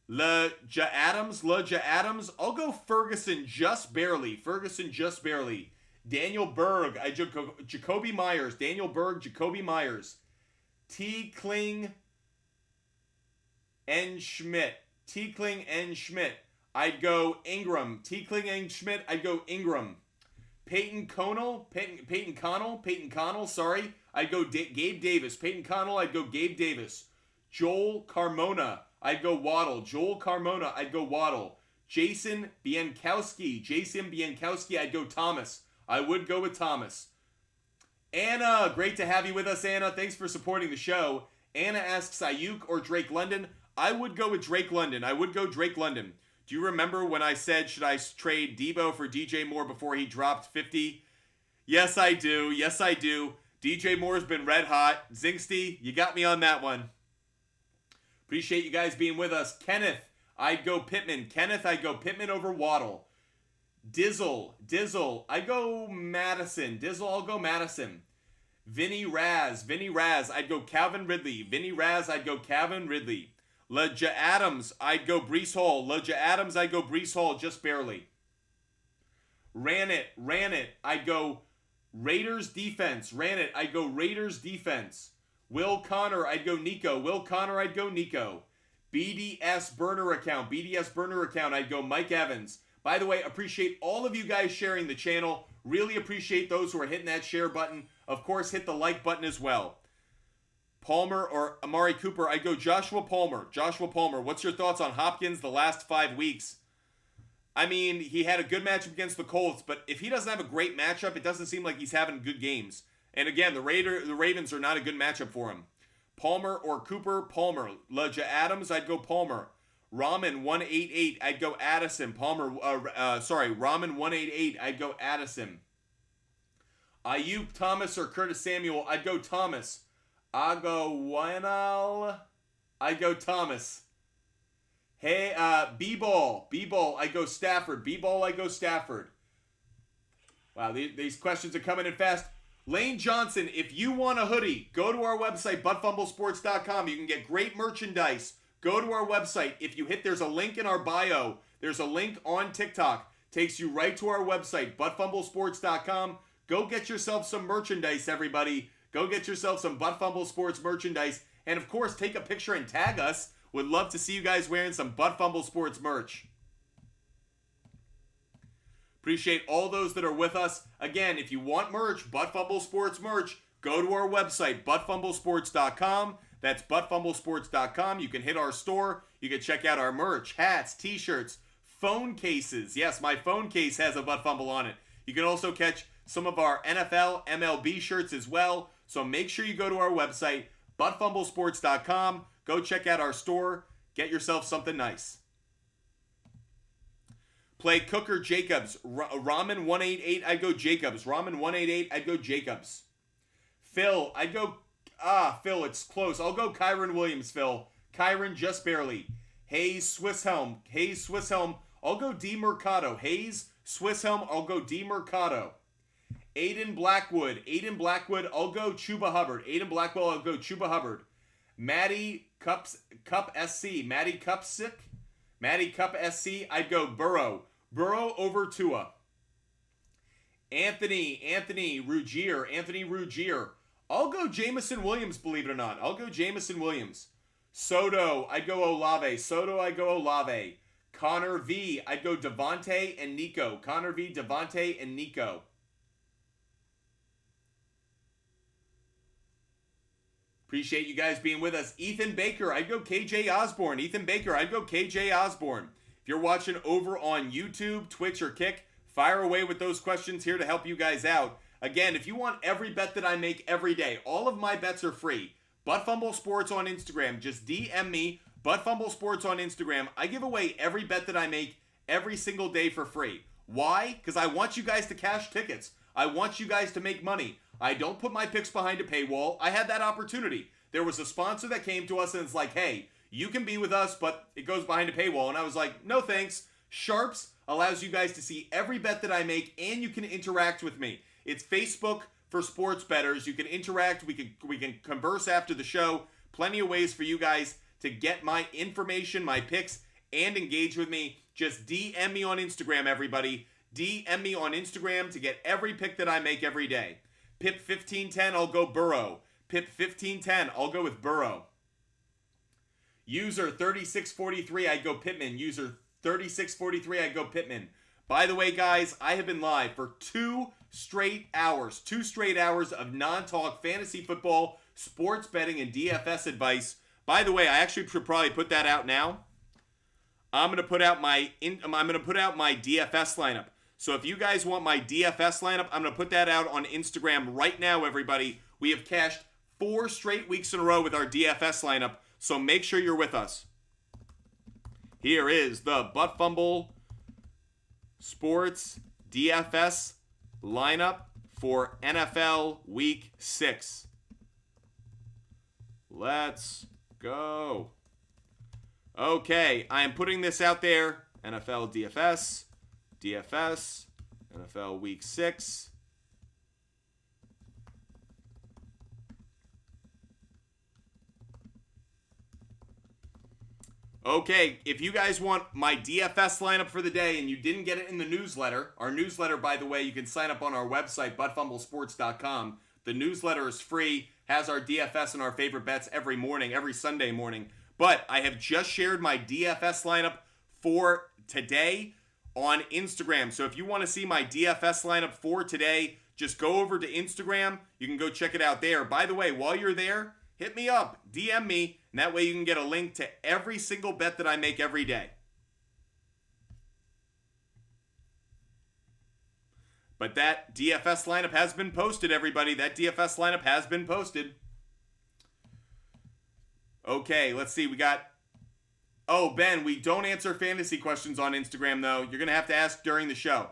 Adams, I'll go Ferguson just barely. Daniel Berg, Jacoby Myers. Daniel Berg, Jacoby Myers. T. Kling N. Schmidt. I'd go Ingram. T. Kling N. Schmidt, I'd go Ingram. Peyton Connell, sorry. I'd go Gabe Davis. Peyton Connell, I'd go Gabe Davis. Joel Carmona, I'd go Waddle. Jason Bienkowski, I'd go Thomas. I would go with Thomas. Anna, great to have you with us, Anna. Thanks for supporting the show. Anna asks Ayuk or Drake London. I would go with Drake London. Do you remember when I said, should I trade Debo for DJ Moore before he dropped 50? Yes, I do. DJ Moore's been red hot. Zingsty, you got me on that one. Appreciate you guys being with us. Kenneth, I'd go Pittman. I'd go Pittman over Waddle. Dizzle, I'd go Madison. I'll go Madison. Vinny Raz, I'd go Calvin Ridley. LeJa Adams, I'd go Breece Hall. Just barely. Ran it, I'd go Raiders defense. Will Connor, I'd go Nico. BDS burner account, I'd go Mike Evans. By the way, appreciate all of you guys sharing the channel. Really appreciate those who are hitting that share button. Of course, hit the like button as well. Palmer or Amari Cooper, I'd go Joshua Palmer. What's your thoughts on Hopkins the last 5 weeks? I mean, he had a good matchup against the Colts, but if he doesn't have a great matchup, it doesn't seem like he's having good games. And again, the Ravens are not a good matchup for him. Palmer or Cooper, Palmer. LeJa Adams, I'd go Palmer. Ramen 188, I'd go Addison. Ramen 188, I'd go Addison. Ayuk, Thomas, or Curtis Samuel, I'd go Thomas. I'd go Thomas. Hey, B-Ball, I'd go Stafford. Wow, these questions are coming in fast. Lane Johnson, if you want a hoodie, go to our website, buttfumblesports.com. You can get great merchandise. Go to our website. If you there's a link in our bio. There's a link on TikTok. Takes you right to our website, buttfumblesports.com. Go get yourself some merchandise, everybody. Go get yourself some Butt Fumble Sports merchandise. And of course, take a picture and tag us. Would love to see you guys wearing some Butt Fumble Sports merch. Appreciate all those that are with us. Again, if you want merch, Butt Fumble Sports merch, go to our website, buttfumblesports.com. That's buttfumblesports.com. You can hit our store. You can check out our merch, hats, t-shirts, phone cases. Yes, my phone case has a Butt Fumble on it. You can also catch some of our NFL, MLB shirts as well. So make sure you go to our website, buttfumblesports.com. Go check out our store. Get yourself something nice. Play Cooker Jacobs. Ramen 188, I'd go Jacobs. Phil, I'd go... Phil, it's close. I'll go Kyron Williams, Phil. Kyron just barely. Hayes, Swisshelm. I'll go D. Mercado. I'll go D. Mercado. Aiden Blackwood, I'll go Chuba Hubbard. Maddie Cup SC, I'd go Burrow over Tua. Anthony Rugier, I'll go Jamison Williams, believe it or not. Soto, I'd go Olave. Connor V, I'd go Devontae and Nico. Appreciate you guys being with us. Ethan Baker, I'd go KJ Osborne. If you're watching over on YouTube, Twitch, or Kick, fire away with those questions here to help you guys out. Again, if you want every bet that I make every day, all of my bets are free. Butt Fumble Sports on Instagram. Just DM me, But Fumble Sports on Instagram, I give away every bet that I make every single day for free. Why? Because I want you guys to cash tickets. I want you guys to make money. I don't put my picks behind a paywall. I had that opportunity. There was a sponsor that came to us and it's like, hey, you can be with us, but it goes behind a paywall. And I was like, no thanks. SHARPZ allows you guys to see every bet that I make and you can interact with me. It's Facebook for sports bettors. You can interact. We can converse after the show. Plenty of ways for you guys to get my information, my picks, and engage with me. Just DM me on Instagram, everybody. DM me on Instagram to get every pick that I make every day. Pip 1510, I'll go Burrow. Pip 1510, I'll go with Burrow. User 3643, I'd go Pittman. User 3643, I'd go Pittman. By the way, guys, I have been live for 2 straight hours of non-talk fantasy football, sports betting, and DFS advice. By the way, I actually should probably put that out now. I'm gonna put out my DFS lineup. So if you guys want my DFS lineup, I'm gonna put that out on Instagram right now, everybody. We have cashed 4 straight weeks in a row with our DFS lineup, so make sure you're with us. Here is the Butt Fumble Sports DFS lineup for NFL Week 6. Let's go. Okay, I am putting this out there. NFL DFS, NFL Week 6. Okay, if you guys want my DFS lineup for the day and you didn't get it in the newsletter, our newsletter, by the way, you can sign up on our website, buttfumblesports.com. The newsletter is free, has our DFS and our favorite bets every morning, every Sunday morning. But I have just shared my DFS lineup for today on Instagram. So if you want to see my DFS lineup for today, just go over to Instagram. You can go check it out there. By the way, while you're there, hit me up, DM me, and that way you can get a link to every single bet that I make every day. But that DFS lineup has been posted, everybody. That DFS lineup has been posted. Okay, let's see. We got... Oh, Ben, we don't answer fantasy questions on Instagram, though. You're going to have to ask during the show.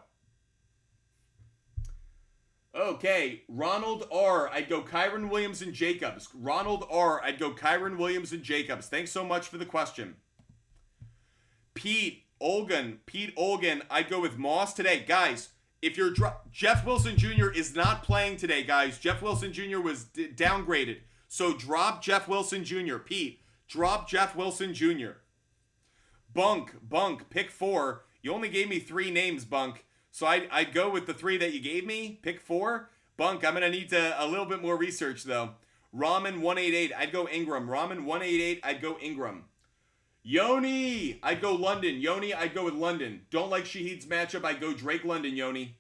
Okay, Ronald R. I'd go Kyron Williams and Jacobs. Ronald R. I'd go Kyron Williams and Jacobs. Thanks so much for the question. Pete Olgan. I'd go with Moss today. Guys, if you're... Jeff Wilson Jr. is not playing today, guys. Jeff Wilson Jr. was downgraded. So drop Jeff Wilson Jr. Pete, drop Jeff Wilson Jr. Bunk, pick 4. You only gave me 3 names, Bunk. So I'd go with the 3 that you gave me. Pick 4. Bunk, I'm going to need a little bit more research, though. Ramen 188, I'd go Ingram. Ramen 188, I'd go Ingram. Yoni, I'd go London. Yoni, I'd go with London. Don't like Shahid's matchup, I'd go Drake London, Yoni.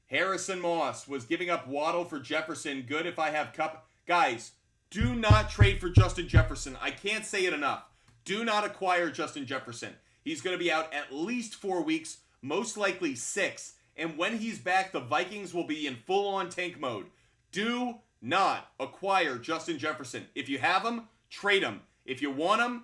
Harrison Moss was giving up Waddle for Jefferson. Good if I have Cup. Guys, do not trade for Justin Jefferson. I can't say it enough. Do not acquire Justin Jefferson. He's going to be out at least 4 weeks, most likely 6. And when he's back, the Vikings will be in full-on tank mode. Do not acquire Justin Jefferson. If you have him, trade him. If you want him,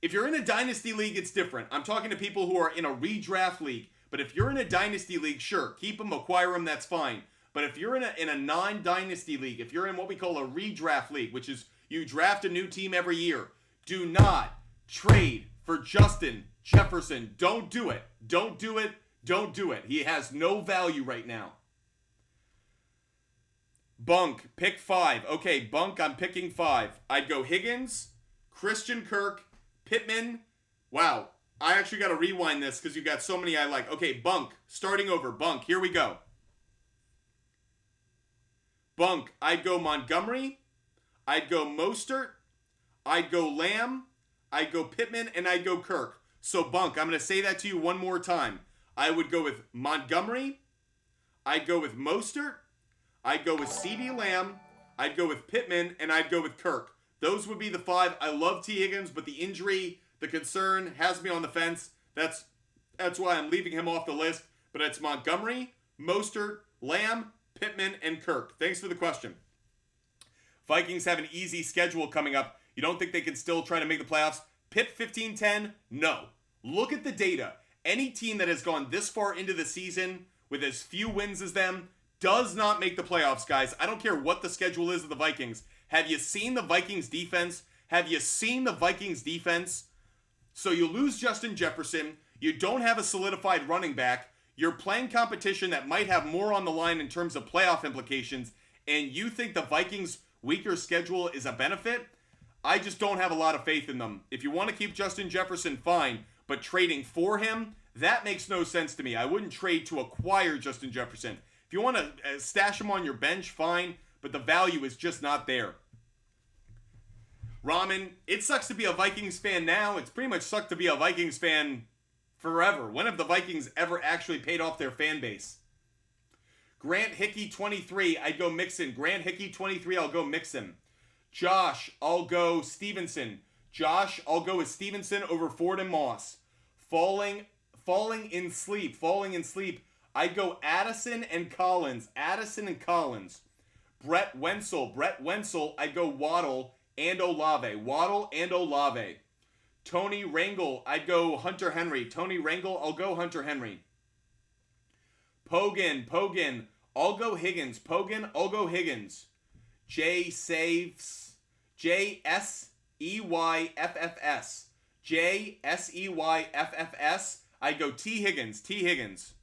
if you're in a dynasty league, it's different. I'm talking to people who are in a redraft league. But if you're in a dynasty league, sure, keep him, acquire him, that's fine. But if you're in a non-dynasty league, if you're in what we call a redraft league, which is you draft a new team every year, do not trade for Justin Jefferson. Don't do it. Don't do it. Don't do it. He has no value right now. Bunk, pick 5. Okay, Bunk, I'm picking 5. I'd go Higgins, Christian Kirk, Pittman. Wow. I actually got to rewind this because you got so many I like. Okay, Bunk. Starting over. Bunk. Here we go. Bunk. I'd go Montgomery. I'd go Mostert. I'd go Lamb. I'd go Pittman. And I'd go Kirk. So, Bunk, I'm going to say that to you one more time. I would go with Montgomery. I'd go with Mostert. I'd go with CeeDee Lamb. I'd go with Pittman. And I'd go with Kirk. Those would be the 5. I love T. Higgins, but the injury... The concern has me on the fence. That's why I'm leaving him off the list. But it's Montgomery, Mostert, Lamb, Pittman, and Kirk. Thanks for the question. Vikings have an easy schedule coming up. You don't think they can still try to make the playoffs? Pitt 15-10? No. Look at the data. Any team that has gone this far into the season with as few wins as them does not make the playoffs, guys. I don't care what the schedule is of the Vikings. Have you seen the Vikings defense? Have you seen the Vikings defense? So you lose Justin Jefferson. You don't have a solidified running back. You're playing competition that might have more on the line in terms of playoff implications. And you think the Vikings' weaker schedule is a benefit? I just don't have a lot of faith in them. If you want to keep Justin Jefferson, fine. But trading for him, that makes no sense to me. I wouldn't trade to acquire Justin Jefferson. If you want to stash him on your bench, fine. But the value is just not there. Ramen, it sucks to be a Vikings fan now. It's pretty much sucked to be a Vikings fan forever. When have the Vikings ever actually paid off their fan base? Grant Hickey 23, I'd go Mixon. Grant Hickey 23, I'll go Mixon. Josh, I'll go Stevenson. Josh, I'll go with Stevenson over Ford and Moss. Falling in sleep. I'd go Addison and Collins. Brett Wenzel, I'd go Waddle and Olave. Tony Rangel, I'd go Hunter Henry. I'll go Hunter Henry. Pogan, I'll go Higgins. I'll go Higgins. JSeyffs, I'd go T. Higgins.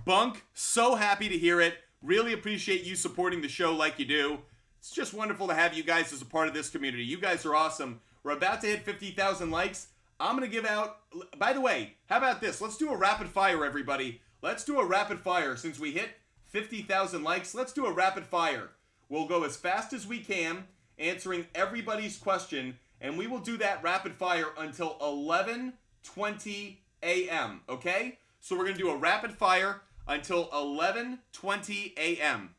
Bunk, so happy to hear it. Really appreciate you supporting the show like you do. It's just wonderful to have you guys as a part of this community. You guys are awesome. We're about to hit 50,000 likes. I'm going to give out... By the way, how about this? Let's do a rapid fire, everybody. Let's do a rapid fire. Since we hit 50,000 likes, let's do a rapid fire. We'll go as fast as we can, answering everybody's question, and we will do that rapid fire until 11:20 a.m., okay? So we're going to do a rapid fire until 11:20 a.m.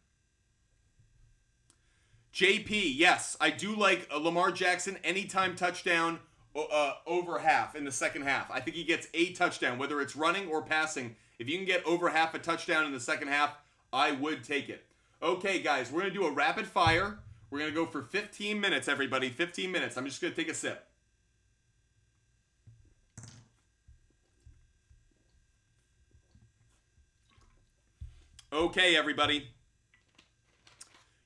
JP, yes, I do like Lamar Jackson anytime touchdown over half in the second half. I think he gets a touchdown, whether it's running or passing. If you can get over half a touchdown in the second half, I would take it. Okay, guys, we're going to do a rapid fire. We're going to go for 15 minutes, everybody. 15 minutes. I'm just going to take a sip. Okay, everybody.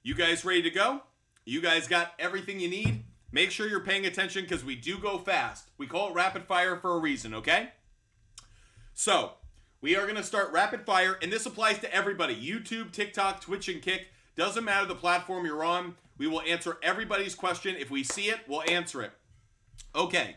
You guys ready to go? You guys got everything you need? Make sure you're paying attention because we do go fast. We call it rapid fire for a reason, okay? So, we are going to start rapid fire, and this applies to everybody. YouTube, TikTok, Twitch, and Kick. Doesn't matter the platform you're on. We will answer everybody's question. If we see it, we'll answer it. Okay.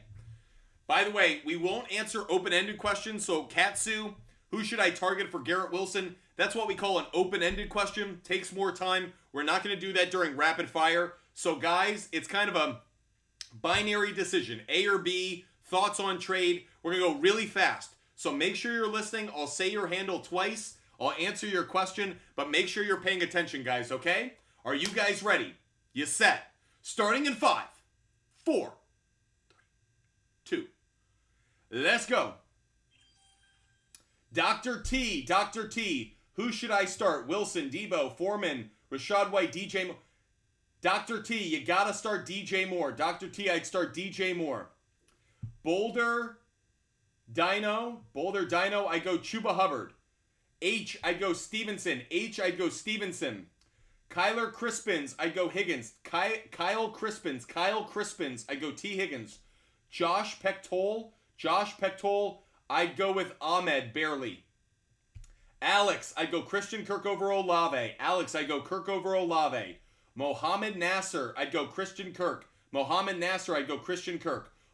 By the way, we won't answer open-ended questions, so Katsu, who should I target for Garrett Wilson? That's what we call an open-ended question. Takes more time. We're not going to do that during rapid fire. So guys, it's kind of a binary decision. A or B, thoughts on trade. We're going to go really fast. So make sure you're listening. I'll say your handle twice. I'll answer your question, but make sure you're paying attention, guys, okay? Are you guys ready? You set. Starting in 5, 4, 3, 2. Let's go. Dr. T. Who should I start? Wilson, Debo, Foreman, Rashad White, DJ Moore. Dr. T, you gotta start DJ Moore. Dr. T, I'd start DJ Moore. Boulder Dino, I go Chuba Hubbard. H, I go Stevenson. Kyler Crispins, I go Higgins. Kyle Crispins, I go T. Higgins. Josh Pectol, I'd go with Ahmed barely. Alex, I'd go Christian Kirk over Olave. Mohamed Nasser, I'd go Christian Kirk.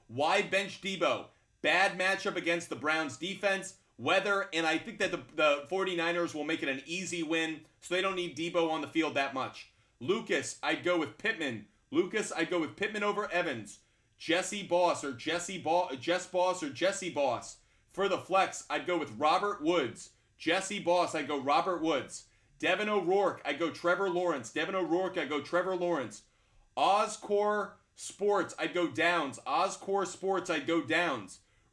Why bench Debo? Bad matchup against the Browns defense, weather, and I think that the 49ers will make it an easy win, so they don't need Debo on the field that much. Lucas, I'd go with Pittman. Over Evans. Jess Boss. For the flex, I'd go with Robert Woods. Jesse Boss, I'd go Robert Woods. Devin O'Rourke, I'd go Trevor Lawrence. Oscore Sports, I'd go Downs.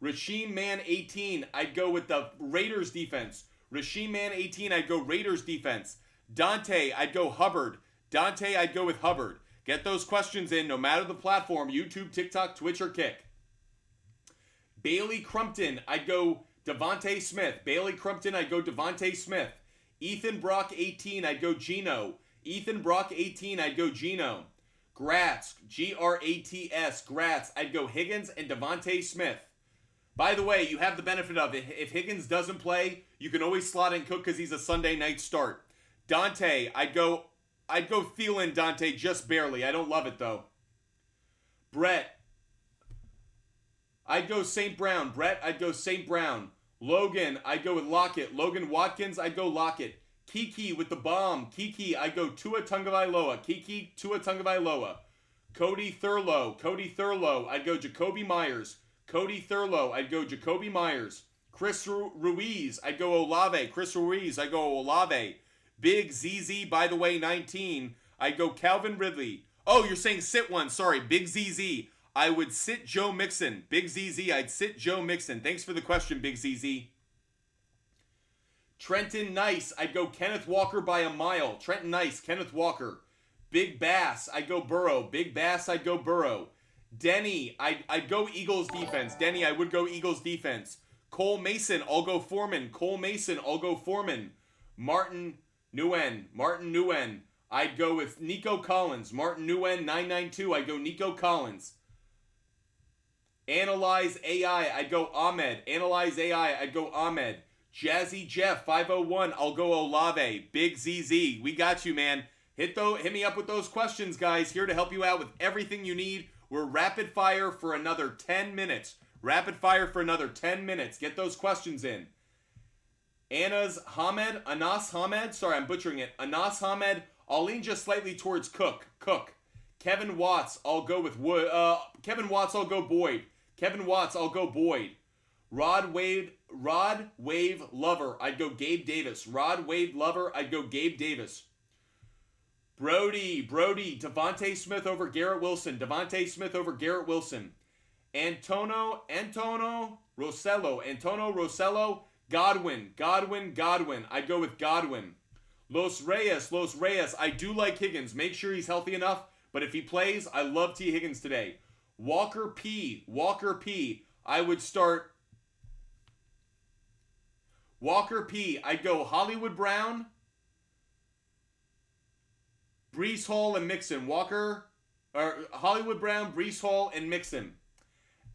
Rasheem Man 18, I'd go with the Raiders defense. Dante, I'd go Hubbard. I'd go with Hubbard. Get those questions in no matter the platform, YouTube, TikTok, Twitch, or Kick. Bailey Crumpton, I'd go Devontae Smith. Bailey Crumpton, I'd go Devontae Smith. Ethan Brock 18, I'd go Gino. Ethan Brock 18, I'd go Gino. Gratz, Grats, Gratz, I'd go Higgins and Devontae Smith. By the way, you have the benefit of it. If Higgins doesn't play, you can always slot in Cook because he's a Sunday night start. Dante, I'd go Thielen, Dante, just barely. I don't love it, though. Brett, I'd go St. Brown. Brett, I'd go St. Brown. Logan, I'd go with Lockett. Logan Watkins, I'd go Lockett. Kiki with the bomb. Kiki, I'd go Tua Tagovailoa. Kiki, Tua Tagovailoa. Cody Thurlow, I'd go Jacoby Myers. Cody Thurlow, I'd go Jacoby Myers. Chris Ruiz, I'd go Olave. Chris Ruiz, I'd go Olave. Big ZZ, by the way, 19. I'd go Calvin Ridley. Oh, you're saying sit one. Sorry, Big ZZ. I would sit Joe Mixon. Big ZZ, I'd sit Joe Mixon. Thanks for the question, Big ZZ. Trenton Nice, I'd go Kenneth Walker by a mile. Trenton Nice, Kenneth Walker. Big Bass, I'd go Burrow. Big Bass, I'd go Burrow. Denny, I'd go Eagles defense. Denny, I would go Eagles defense. Cole Mason, I'll go Foreman. Cole Mason, I'll go Foreman. Martin Nguyen, I'd go with Nico Collins. Martin Nguyen, 992, I'd go Nico Collins. Analyze AI, I'd go Ahmed. Analyze AI, I'd go Ahmed. Jazzy Jeff, 501, I'll go Olave. Big ZZ, we got you, man. Hit me up with those questions, guys. Here to help you out with everything you need. We're rapid fire for another 10 minutes. Rapid fire for another 10 minutes. Get those questions in. Anas Hamed, sorry, I'm butchering it. Anas Hamed, I'll lean just slightly towards Cook. Kevin Watts, I'll go with Kevin Watts, I'll go Boyd. Kevin Watts, I'll go Boyd. Rod Wave Lover, I'd go Gabe Davis. Rod Wave Lover, I'd go Gabe Davis. Brody, Devontae Smith over Garrett Wilson. Devontae Smith over Garrett Wilson. Antonio Rosello, Godwin. I'd go with Godwin. Los Reyes, I do like Higgins. Make sure he's healthy enough, but if he plays, I love T. Higgins today. Walker P, I would start Walker P. I'd go Hollywood Brown, Breece Hall, and Mixon. Hollywood Brown, Breece Hall, and Mixon.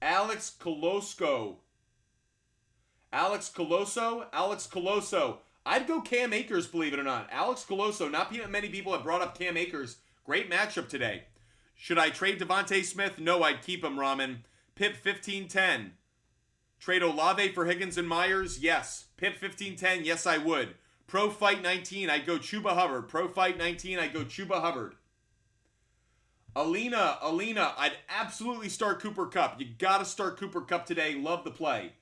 Alex Colosso. I'd go Cam Akers, believe it or not. Alex Colosso. Not many people have brought up Cam Akers. Great matchup today. Should I trade Devontae Smith? No, I'd keep him, Ramen. Pip 1510. Trade Olave for Higgins and Myers? Yes. Pip 1510, yes, I would. Pro Fight 19, I'd go Chuba Hubbard. Pro Fight 19, I'd go Chuba Hubbard. Alina, I'd absolutely start Cooper Kupp. You gotta start Cooper Kupp today. Love the play.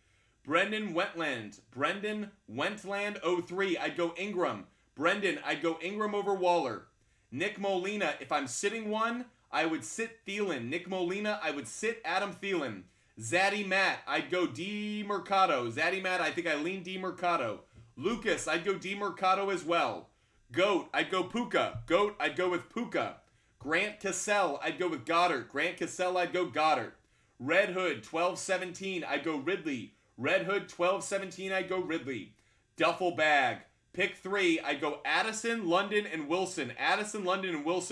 Brendan Wentland, 03, I'd go Ingram. Brendan, I'd go Ingram over Waller. Nick Molina, if I'm sitting one, I would sit Thielen. Nick Molina, I would sit Adam Thielen. Zaddy Matt, I'd go D Mercado. Zaddy Matt, I think I lean D Mercado. Lucas, I'd go D Mercado as well. Goat, I'd go Puka. I'd go with Puka. Grant Cassell, I'd go with Goddard. I'd go Goddard. Red Hood, 1217, I'd go Ridley. Red Hood, 1217, I'd go Ridley. Duffel Bag, pick 3, I'd go Addison, London, and Wilson.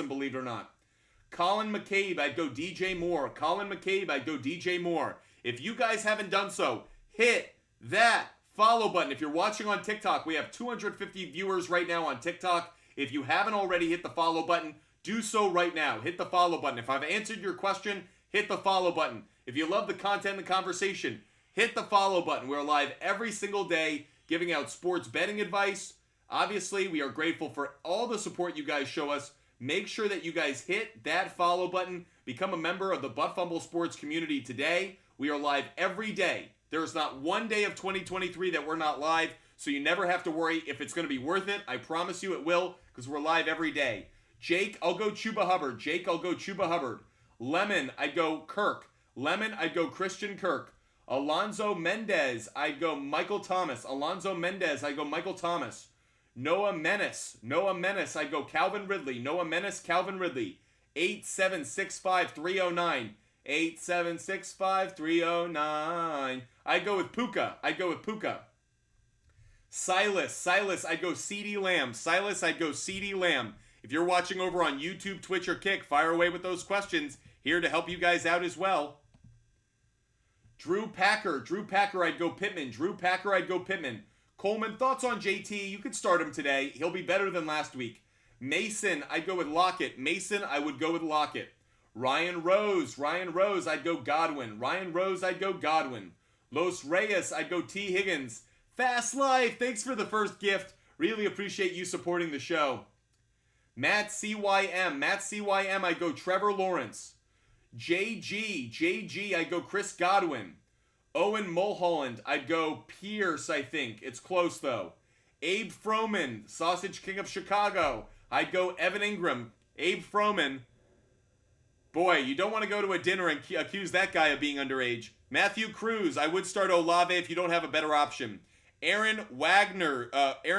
Believe it or not. Colin McCabe, I'd go DJ Moore. If you guys haven't done so, hit that follow button. If you're watching on TikTok, we have 250 viewers right now on TikTok. If you haven't already hit the follow button, do so right now. Hit the follow button. If I've answered your question, hit the follow button. If you love the content and the conversation, hit the follow button. We're live every single day giving out sports betting advice. Obviously, we are grateful for all the support you guys show us. Make sure that you guys hit that follow button. Become a member of the Butt Fumble Sports community today. We are live every day. There is not one day of 2023 that we're not live, so you never have to worry if it's going to be worth it. I promise you it will, because we're live every day. Jake, I'll go Chuba Hubbard. Lemon, I'd go Kirk. I'd go Christian Kirk. Alonzo Mendez, I'd go Michael Thomas. Noah Menace, I'd go Calvin Ridley. 8765309. 8765309. I'd go with Puka. Silas, I'd go CD Lamb. I'd go CD Lamb. If you're watching over on YouTube, Twitch, or Kick, fire away with those questions. Here to help you guys out as well. Drew Packer, I'd go Pittman. Coleman, thoughts on JT? You could start him today. He'll be better than last week. Mason, I'd go with Lockett. I would go with Lockett. Ryan Rose, I'd go Godwin. Los Reyes, I'd go T. Higgins. Fast Life, thanks for the first gift. Really appreciate you supporting the show. Matt CYM, I'd go Trevor Lawrence. JG, I'd go Chris Godwin. Owen Mulholland, I'd go Pierce, I think. It's close, though. Abe Froman, Sausage King of Chicago, I'd go Evan Ingram. Abe Froman. Boy, you don't want to go to a dinner and accuse that guy of being underage. Matthew Cruz, I would start Olave if you don't have a better option. Aaron Wagers,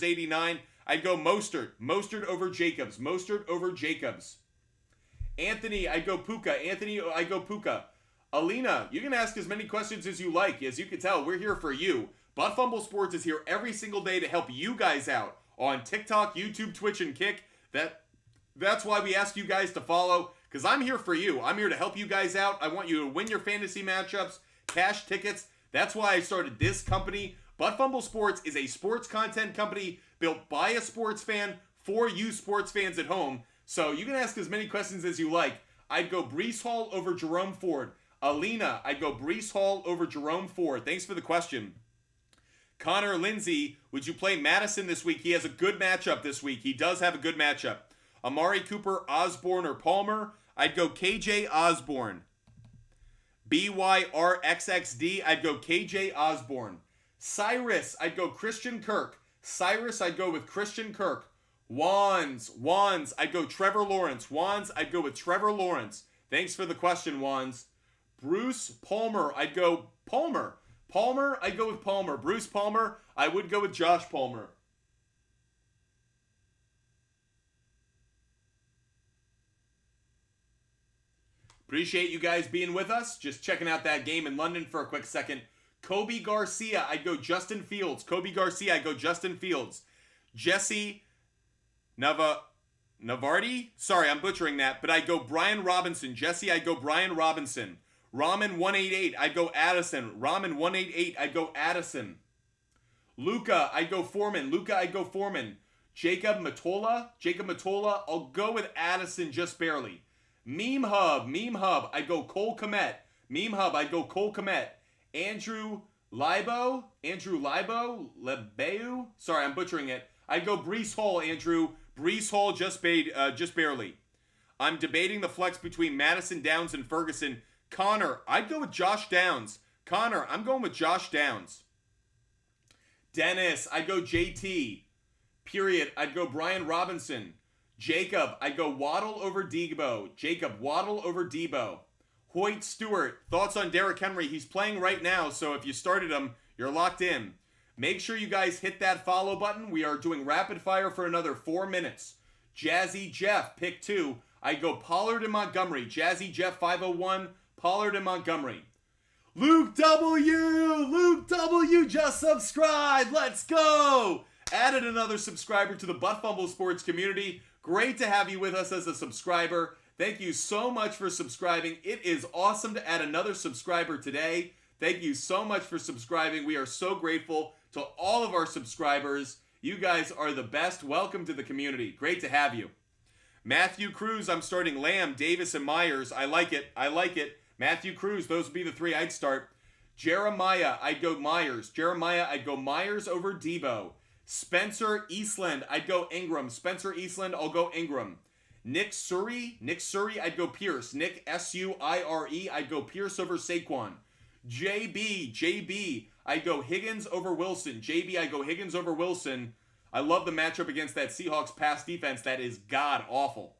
89. I'd go Mostert over Jacobs. Anthony, I'd go Puka. Alina, you can ask as many questions as you like. As you can tell, we're here for you. Butt Fumble Sports is here every single day to help you guys out on TikTok, YouTube, Twitch, and Kick. That's why we ask you guys to follow, because I'm here for you. I'm here to help you guys out. I want you to win your fantasy matchups, cash tickets. That's why I started this company. Butt Fumble Sports is a sports content company built by a sports fan for you sports fans at home. So you can ask as many questions as you like. I'd go Breece Hall over Jerome Ford. Alina, I'd go Breece Hall over Jerome Ford. Thanks for the question. Connor Lindsay, would you play Madison this week? He has a good matchup this week. He does have a good matchup. Amari Cooper, Osborne, or Palmer? I'd go KJ Osborne. BYRXXD, I'd go KJ Osborne. Cyrus, I'd go Christian Kirk. I'd go with Christian Kirk. Wands, I'd go Trevor Lawrence. I'd go with Trevor Lawrence. Thanks for the question, Wands. Bruce Palmer, I'd go Palmer. I'd go with Palmer. Bruce Palmer, I would go with Josh Palmer. Appreciate you guys being with us. Just checking out that game in London for a quick second. Kobe Garcia, I'd go Justin Fields. Jesse Navardi? Sorry, I'm butchering that, but I'd go Brian Robinson. Jesse, I'd go Brian Robinson. Ramen188, I'd go Addison. I'd go Addison. Luca, I'd go Foreman. Jacob Matola, I'll go with Addison just barely. Meme Hub, I'd go Cole Kmet. Andrew Libeu, sorry, I'm butchering it. I'd go Breece Hall, Andrew. Breece Hall just barely. I'm debating the flex between Madison, Downs, and Ferguson. Connor, I'd go with Josh Downs. I'm going with Josh Downs. Dennis, I'd go JT. Period. I'd go Brian Robinson. Jacob, I'd go Waddle over Debo. Hoyt Stewart, thoughts on Derrick Henry? He's playing right now, so if you started him, you're locked in. Make sure you guys hit that follow button. We are doing rapid fire for another 4 minutes. Jazzy Jeff, pick 2. I'd go Pollard and Montgomery. Jazzy Jeff 501, Pollard and Montgomery. Luke W just subscribed. Let's go. Added another subscriber to the Butt Fumble Sports community. Great to have you with us as a subscriber. Thank you so much for subscribing. It is awesome to add another subscriber today. Thank you so much for subscribing. We are so grateful to all of our subscribers. You guys are the best. Welcome to the community. Great to have you. Matthew Cruz, I'm starting Lamb, Davis, and Myers. I like it. Matthew Cruz, those would be the 3 I'd start. Jeremiah, I'd go Myers. I'd go Myers over Debo. Spencer Eastland, I'd go Ingram. I'll go Ingram. Nick Surrey, I'd go Pierce. Nick S-U-I-R-E, I'd go Pierce over Saquon. JB, I'd go Higgins over Wilson. I love the matchup against that Seahawks pass defense. That is god awful.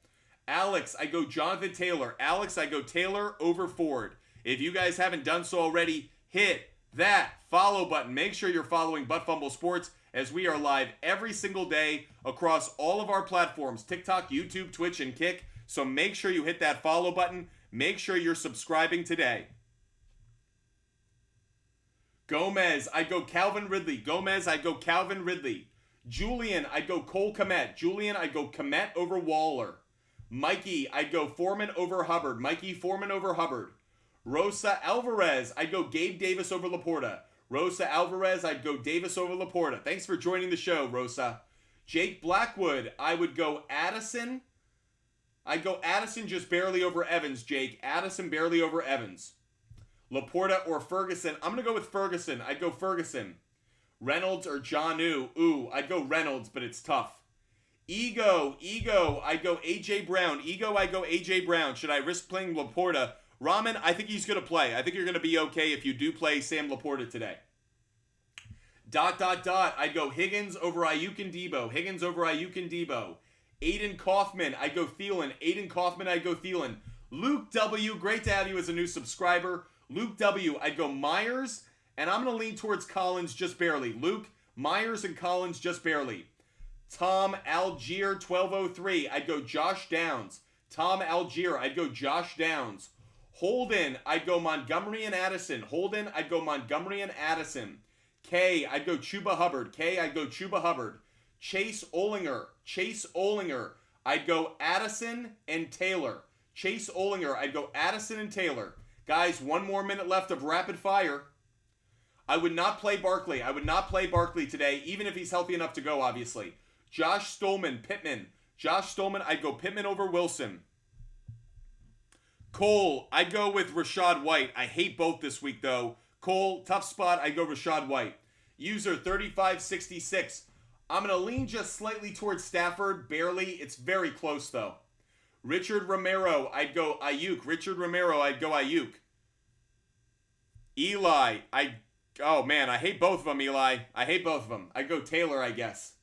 Alex, I go Jonathan Taylor. I go Taylor over Ford. If you guys haven't done so already, hit that follow button. Make sure you're following Butt Fumble Sports as we are live every single day across all of our platforms, TikTok, YouTube, Twitch, and Kick. So make sure you hit that follow button. Make sure you're subscribing today. Gomez, I'd go Calvin Ridley. Gomez, I'd go Calvin Ridley. Julian, I'd go Cole Kmet. Julian, I'd go Kmet over Waller. Mikey, I'd go Foreman over Hubbard. Mikey, Foreman over Hubbard. Rosa Alvarez, I'd go Gabe Davis over Laporta. Rosa Alvarez, I'd go Davis over Laporta. Thanks for joining the show, Rosa. Jake Blackwood, I would go Addison. I'd go Addison just barely over Evans, Jake. Addison barely over Evans. Laporta or Ferguson. I'm going to go with Ferguson. I'd go Ferguson. Reynolds or Jonnu. Ooh, I'd go Reynolds, but it's tough. Ego, I'd go A.J. Brown. I'd go A.J. Brown. Should I risk playing Laporta? Ramen, I think he's going to play. I think you're going to be okay if you do play Sam Laporta today. ... I'd go Higgins over Ayuk and Debo. Higgins over Ayuk and Debo. Aiden Kaufman, I'd go Thielen. Aiden Kaufman, I'd go Thielen. Luke W., great to have you as a new subscriber. Luke W., I'd go Myers, and I'm going to lean towards Collins just barely. Luke, Myers, and Collins just barely. Tom Algier, 1203, I'd go Josh Downs. Tom Algier, I'd go Josh Downs. Holden, I'd go Montgomery and Addison. Holden, I'd go Montgomery and Addison. K, I'd go Chuba Hubbard. K, I'd go Chuba Hubbard. Chase Olinger, I'd go Addison and Taylor. Chase Olinger, I'd go Addison and Taylor. Guys, 1 more minute left of rapid fire. I would not play Barkley. I would not play Barkley today, even if he's healthy enough to go, obviously. Josh Stolman, Pittman. Josh Stolman, I'd go Pittman over Wilson. Cole, I'd go with Rashad White. I hate both this week, though. Cole, tough spot, I'd go Rashad White. User 3566. I'm going to lean just slightly towards Stafford, barely. It's very close, though. Richard Romero, I'd go Ayuk. Richard Romero, I'd go Ayuk. Eli, oh man, I hate both of them, Eli. I hate both of them. I'd go Taylor, I guess.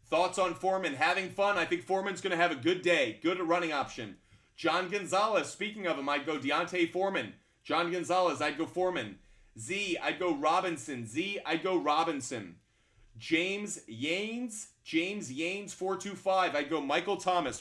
Thoughts on Foreman? Having fun. I think Foreman's going to have a good day. Good running option. John Gonzalez, speaking of him, I'd go Deontay Foreman. John Gonzalez, I'd go Foreman. Z, I'd go Robinson. Z, I'd go Robinson. James Yanes, 425, I'd go Michael Thomas.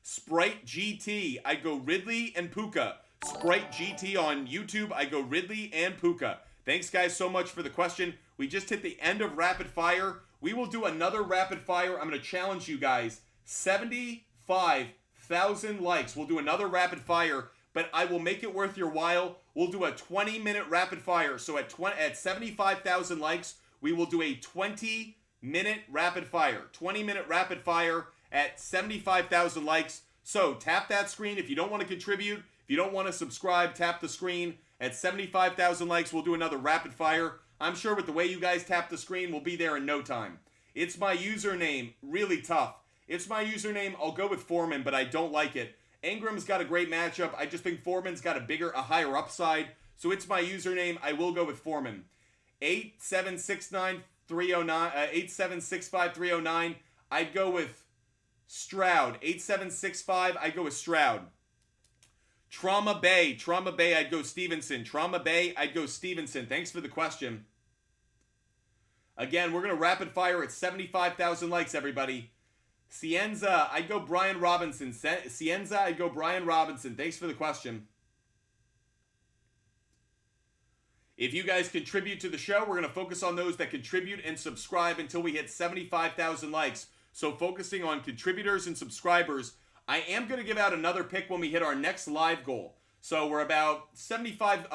Sprite GT, I'd go Ridley and Puka. Sprite GT on YouTube, I'd go Ridley and Puka. Thanks guys so much for the question. We just hit the end of rapid fire. We will do another rapid fire. I'm going to challenge you guys. 75,000 likes. We'll do another rapid fire, but I will make it worth your while. We'll do a 20-minute rapid fire. So at 75,000 likes, we will do a 20-minute rapid fire. 20-minute rapid fire at 75,000 likes. So tap that screen if you don't want to contribute. If you don't want to subscribe, tap the screen. At 75,000 likes, we'll do another rapid fire. I'm sure with the way you guys tap the screen, we'll be there in no time. It's my username. Really tough. It's my username. I'll go with Foreman, but I don't like it. Ingram's got a great matchup. I just think Foreman's got a higher upside. So it's my username. I will go with Foreman. 8765309. I'd go with Stroud. 8765. I'd go with Stroud. Trauma Bay, I'd go Stevenson. Trauma Bay, I'd go Stevenson. Thanks for the question. Again, we're going to rapid fire at 75,000 likes, everybody. Cienza, I'd go Brian Robinson. Cienza, I'd go Brian Robinson. Thanks for the question. If you guys contribute to the show, we're going to focus on those that contribute and subscribe until we hit 75,000 likes. So focusing on contributors and subscribers. I am going to give out another pick when we hit our next live goal. So we're about 75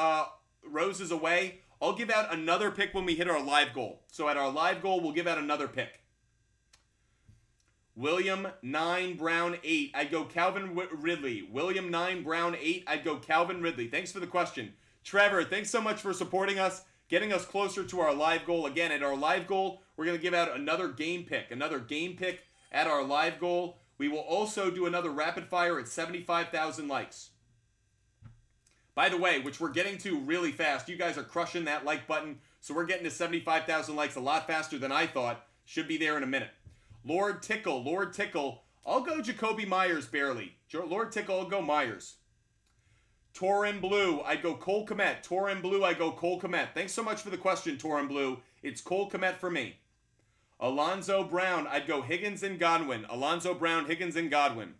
roses away. I'll give out another pick when we hit our live goal. So at our live goal, we'll give out another pick. William 9, Brown 8. I'd go Calvin Ridley. William 9, Brown 8. I'd go Calvin Ridley. Thanks for the question. Trevor, thanks so much for supporting us, getting us closer to our live goal. Again, at our live goal, we're going to give out another game pick. Another game pick at our live goal. We will also do another rapid fire at 75,000 likes. By the way, which we're getting to really fast. You guys are crushing that like button. So we're getting to 75,000 likes a lot faster than I thought. Should be there in a minute. Lord Tickle. I'll go Jacoby Myers barely. Lord Tickle, I'll go Myers. Torin Blue, I'd go Cole Kmet. Torin Blue, I go Cole Kmet. Thanks so much for the question, Torin Blue. It's Cole Kmet for me. Alonzo Brown, I'd go Higgins and Godwin. Alonzo Brown, Higgins and Godwin.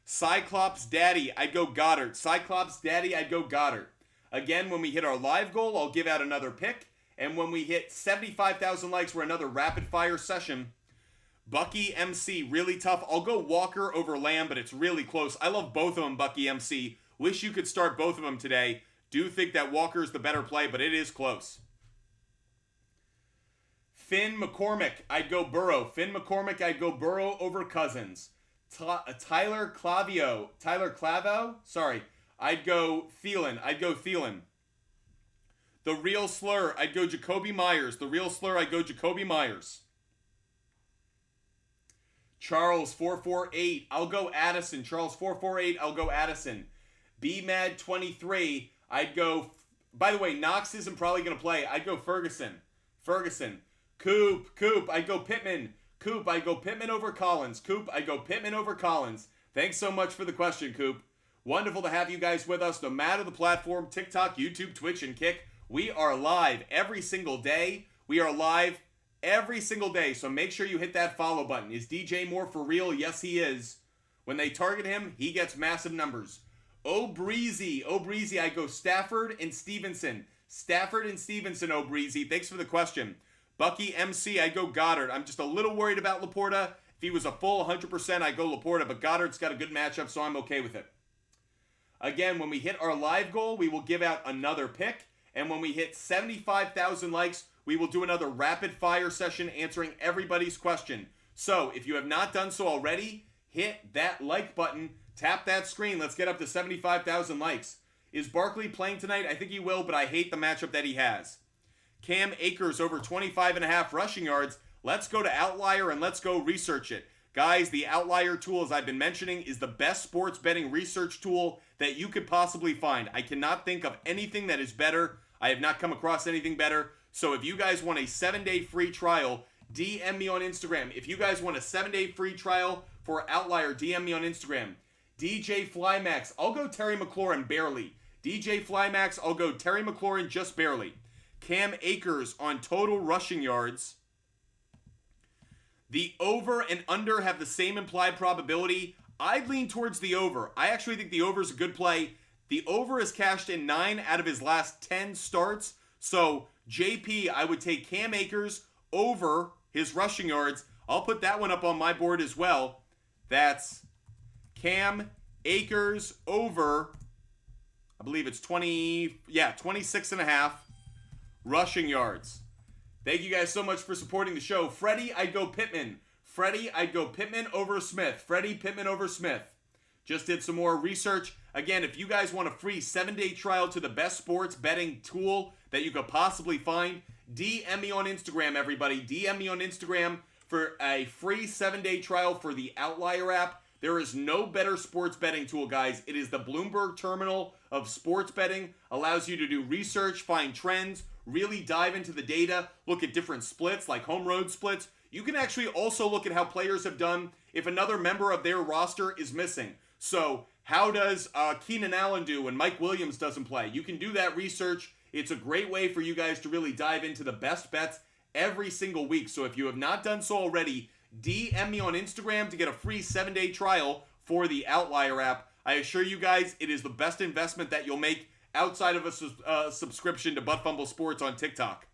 Cyclops Daddy, I'd go Goddard. Cyclops Daddy, I'd go Goddard. Again, when we hit our live goal, I'll give out another pick. And when we hit 75,000 likes, we're another rapid fire session. Bucky MC, really tough. I'll go Walker over Lamb, but it's really close. I love both of them, Bucky MC. Wish you could start both of them today. Do think that Walker's the better play, but it is close. Finn McCormick, I'd go Burrow. Finn McCormick, I'd go Burrow over Cousins. Tyler Clavo, sorry. I'd go Thielen. The Real Slur, I'd go Jacoby Myers. The Real Slur, I'd go Jacoby Myers. Charles 448, I'll go Addison. Charles 448, I'll go Addison. BMAD 23, I'd go. By the way, Knox isn't probably going to play. I'd go Ferguson. Coop, I'd go Pittman. Coop, I'd go Pittman over Collins. Thanks so much for the question, Coop. Wonderful to have you guys with us, no matter the platform, TikTok, YouTube, Twitch, and Kick. We are live every single day. So make sure you hit that follow button. Is DJ Moore for real? Yes, he is. When they target him, he gets massive numbers. Breezy, I go Stafford and Stevenson. Breezy. Thanks for the question. Bucky MC, I go Goddard. I'm just a little worried about Laporta. If he was a full 100%, I go Laporta, but Goddard's got a good matchup, so I'm okay with it. Again, when we hit our live goal, we will give out another pick. And when we hit 75,000 likes, we will do another rapid fire session answering everybody's question. So if you have not done so already, hit that like button, tap that screen. Let's get up to 75,000 likes. Is Barkley playing tonight? I think he will, but I hate the matchup that he has. Cam Akers over 25.5 rushing yards. Let's go to Outlier and let's go research it. Guys, the Outlier tool, as I've been mentioning, is the best sports betting research tool that you could possibly find. I cannot think of anything that is better. I have not come across anything better. So if you guys want a 7-day free trial, DM me on Instagram. If you guys want a 7-day free trial for Outlier, DM me on Instagram. DJ Flymax, I'll go Terry McLaurin barely. DJ Flymax, I'll go Terry McLaurin just barely. Cam Akers on total rushing yards. The over and under have the same implied probability. I'd lean towards the over. I actually think the over is a good play. The over is cashed in 9 out of his last 10 starts. So, JP, I would take Cam Akers over his rushing yards. I'll put that one up on my board as well. That's Cam Akers over, I believe it's 26.5 rushing yards. Thank you guys so much for supporting the show. Freddie, I'd go Pittman. Pittman over Smith. Just did some more research. Again, if you guys want a free 7-day trial to the best sports betting tool that you could possibly find, DM me on Instagram, everybody. DM me on Instagram for a free 7-day trial for the Outlier app. There is no better sports betting tool, guys. It is the Bloomberg terminal of sports betting. Allows you to do research, find trends, really dive into the data, look at different splits like home road splits. You can actually also look at how players have done if another member of their roster is missing. So how does Keenan Allen do when Mike Williams doesn't play? You can do that research. It's a great way for you guys to really dive into the best bets every single week. So if you have not done so already, DM me on Instagram to get a free 7-day trial for the Outlier app. I assure you guys it is the best investment that you'll make outside of a subscription to Butt Fumble Sports on TikTok.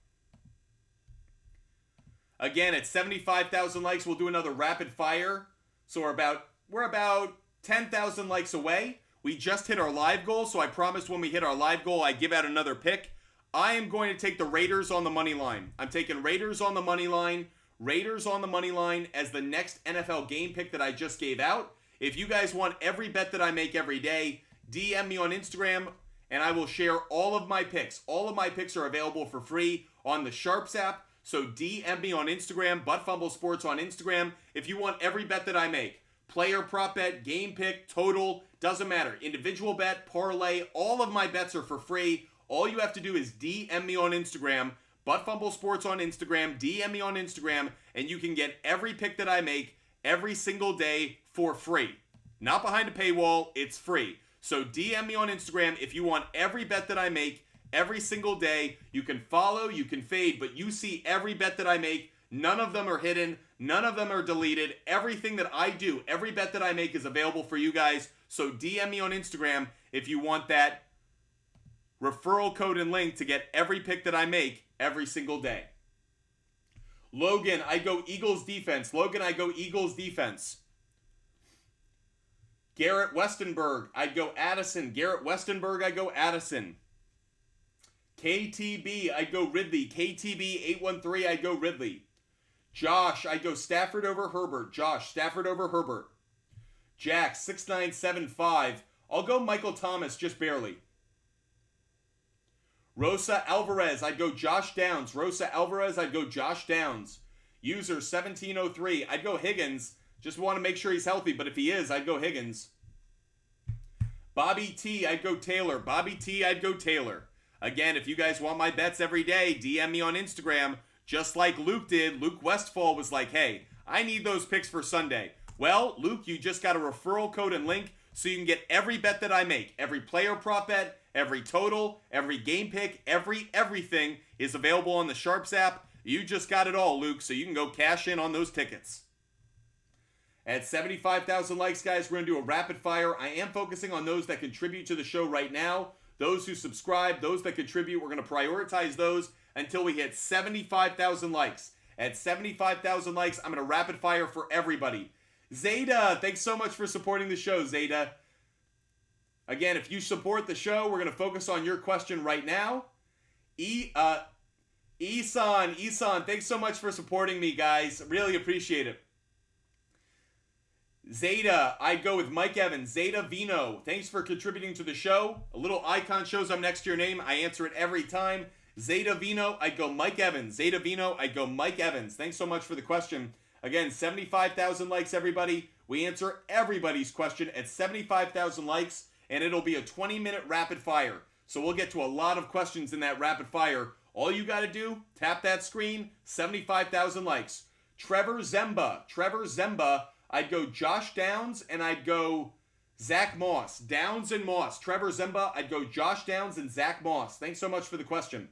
Again, at 75,000 likes, we'll do another rapid fire. So we're about 10,000 likes away. We just hit our live goal, so I promised when we hit our live goal, I'd give out another pick. I am going to take the Raiders on the money line. I'm taking Raiders on the money line. Raiders on the money line as the next NFL game pick that I just gave out. If you guys want every bet that I make every day, DM me on Instagram, and I will share all of my picks. All of my picks are available for free on the SHARPZ app. So DM me on Instagram, Butt Fumble Sports on Instagram, if you want every bet that I make. Player prop bet, game pick, total, doesn't matter. Individual bet, parlay, all of my bets are for free. All you have to do is DM me on Instagram, Butt Fumble Sports on Instagram, DM me on Instagram, and you can get every pick that I make every single day for free. Not behind a paywall, it's free. So DM me on Instagram if you want every bet that I make every single day. You can follow, you can fade, but you see every bet that I make None of them are hidden. None of them are deleted. Everything that I do, every bet that I make is available for you guys. So DM me on Instagram if you want that referral code and link to get every pick that I make every single day. Logan, I go Eagles defense. Logan, I go Eagles defense. Garrett Westenberg, I'd go Addison. Garrett Westenberg, I go Addison. KTB, I'd go Ridley. KTB813, I'd go Ridley. Josh, I'd go Stafford over Herbert. Josh, Stafford over Herbert. Jack, 6975, I'll go Michael Thomas, just barely. Rosa Alvarez, I'd go Josh Downs. Rosa Alvarez, I'd go Josh Downs. User 1703, I'd go Higgins. Just want to make sure he's healthy, but if he is, I'd go Higgins. Bobby T, I'd go Taylor. Bobby T, I'd go Taylor. Again, if you guys want my bets every day, DM me on Instagram, just like Luke did. Luke Westfall was like, hey, I need those picks for Sunday. Well, Luke, you just got a referral code and link so you can get every bet that I make. Every player prop bet, every total, every game pick, everything is available on the SHARPZ app. You just got it all, Luke, so you can go cash in on those tickets. At 75,000 likes, guys, we're going to do a rapid fire. I am focusing on those that contribute to the show right now. Those who subscribe, those that contribute, we're going to prioritize those until we hit 75,000 likes. At 75,000 likes, I'm going to rapid fire for everybody. Zeta, thanks so much for supporting the show, Zeta. Again, if you support the show, we're going to focus on your question right now. Isan, thanks so much for supporting me, guys. Really appreciate it. Zeta, I'd go with Mike Evans. Zeta Vino, thanks for contributing to the show. A little icon shows up next to your name. I answer it every time. Zeta Vino, I'd go Mike Evans. Zeta Vino, I'd go Mike Evans. Thanks so much for the question. Again, 75,000 likes, everybody. We answer everybody's question at 75,000 likes, and it'll be a 20-minute rapid fire. So we'll get to a lot of questions in that rapid fire. All you got to do, tap that screen, 75,000 likes. Trevor Zemba, I'd go Josh Downs, and I'd go Zach Moss. Downs and Moss. Trevor Zemba, I'd go Josh Downs and Zach Moss. Thanks so much for the question.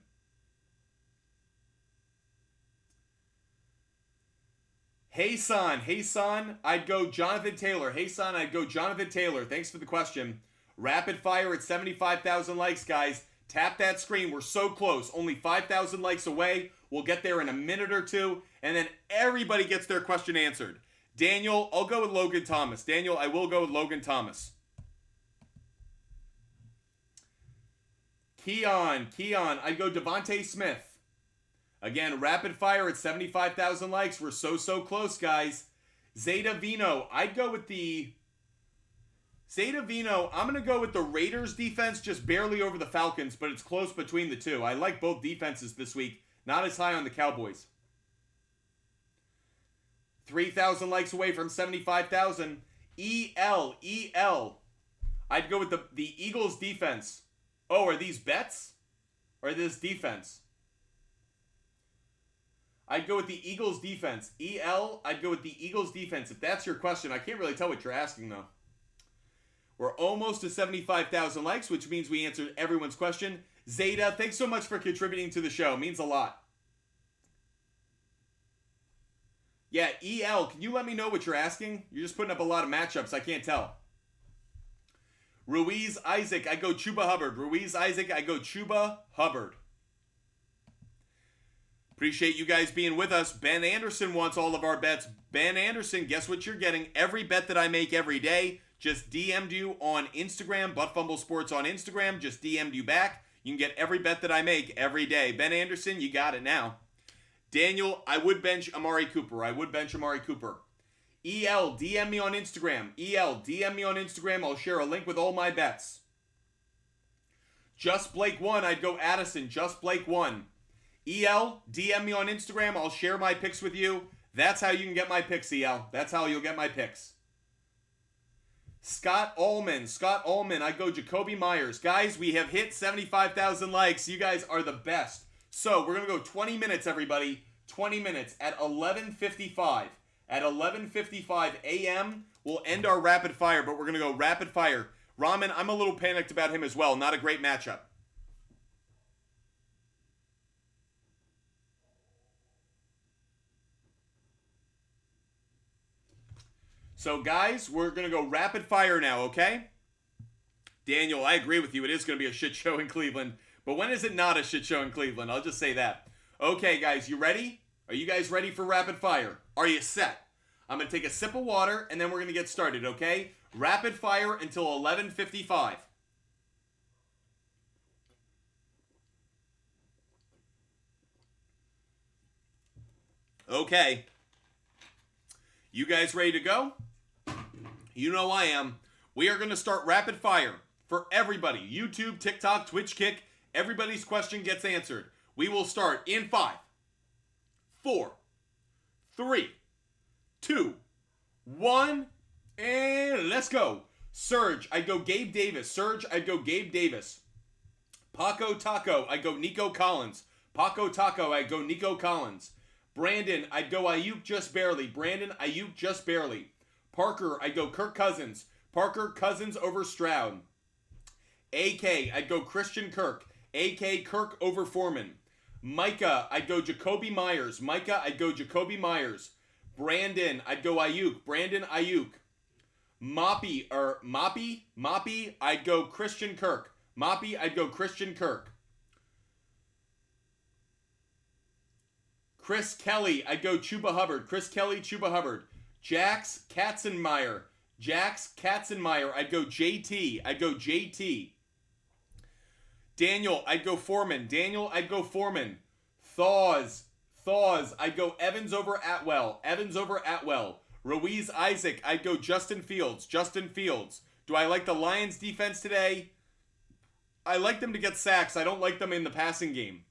Hayson, I'd go Jonathan Taylor. Hayson, I'd go Jonathan Taylor. Thanks for the question. Rapid fire at 75,000 likes, guys. Tap that screen. We're so close. Only 5,000 likes away. We'll get there in a minute or two, and then everybody gets their question answered. Daniel, I'll go with Logan Thomas. Daniel, I will go with Logan Thomas. Keon, I'd go Devontae Smith. Again, rapid fire at 75,000 likes. We're so close, guys. Zeta Vino, I'm going to go with the Raiders defense, just barely over the Falcons, but it's close between the two. I like both defenses this week. Not as high on the Cowboys. 3,000 likes away from 75,000. EL. I'd go with the Eagles defense. Oh, are these bets? Or this defense? I'd go with the Eagles defense. I'd go with the Eagles defense. If that's your question, I can't really tell what you're asking, though. We're almost to 75,000 likes, which means we answered everyone's question. Zeta, thanks so much for contributing to the show. It means a lot. Yeah, EL, can you let me know what you're asking? You're just putting up a lot of matchups. I can't tell. Ruiz Isaac, I go Chuba Hubbard. Ruiz Isaac, I go Chuba Hubbard. Appreciate you guys being with us. Ben Anderson wants all of our bets. Ben Anderson, guess what you're getting? Every bet that I make every day. Just DM'd you on Instagram. Butt Fumble Sports on Instagram. Just DM'd you back. You can get every bet that I make every day. Ben Anderson, you got it now. Daniel, I would bench Amari Cooper. EL, DM me on Instagram. I'll share a link with all my bets. Just Blake 1, I'd go Addison. Just Blake 1. EL, DM me on Instagram. I'll share my picks with you. That's how you can get my picks, EL. That's how you'll get my picks. Scott Allman, I'd go Jacoby Myers. Guys, we have hit 75,000 likes. You guys are the best. So we're going to go 20 minutes, everybody. 20 minutes at 11:55. At 11:55 a.m., we'll end our rapid fire, but we're going to go rapid fire. Ramen, I'm a little panicked about him as well. Not a great matchup. So, guys, we're going to go rapid fire now, okay? Daniel, I agree with you. It is going to be a shit show in Cleveland. But when is it not a shit show in Cleveland? I'll just say that. Okay, guys, you ready? Are you guys ready for rapid fire? Are you set? I'm going to take a sip of water, and then we're going to get started, okay? Rapid fire until 11:55. Okay. You guys ready to go? You know I am. We are going to start rapid fire for everybody. YouTube, TikTok, Twitch, Kick. Everybody's question gets answered. We will start in 5, 4, 3, 2, 1, and let's go. Surge, I'd go Gabe Davis. Surge, I'd go Gabe Davis. Paco Taco, I'd go Nico Collins. Paco Taco, I'd go Nico Collins. Brandon, I'd go Ayuk just barely. Brandon, Ayuk just barely. Parker, I'd go Kirk Cousins. Parker, Cousins over Stroud. AK, I'd go Christian Kirk. AK, Kirk over Foreman. Micah, I'd go Jacoby Myers. Micah, I'd go Jacoby Myers. Brandon, I'd go Ayuk. Brandon, Ayuk. Moppy, I'd go Christian Kirk. Moppy, I'd go Christian Kirk. Chris Kelly, I'd go Chuba Hubbard. Chris Kelly, Chuba Hubbard. Jax Katzenmeyer. Jax Katzenmeyer, I'd go JT. I'd go JT. Daniel, I'd go Foreman. Daniel, I'd go Foreman. Thaws, I'd go Evans over Atwell. Evans over Atwell. Ruiz Isaac, I'd go Justin Fields. Justin Fields. Do I like the Lions defense today? I like them to get sacks. I don't like them in the passing game.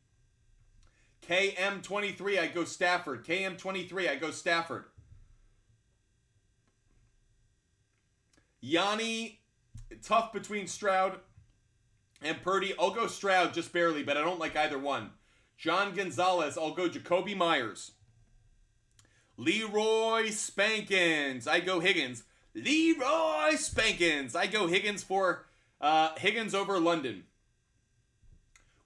KM23, I'd go Stafford. KM23, I'd go Stafford. Yanni, tough between Stroud and Purdy. I'll go Stroud just barely, but I don't like either one. John Gonzalez, I'll go Jacoby Myers. Leroy Spankins, I go Higgins. Leroy Spankins, I go Higgins for Higgins over London.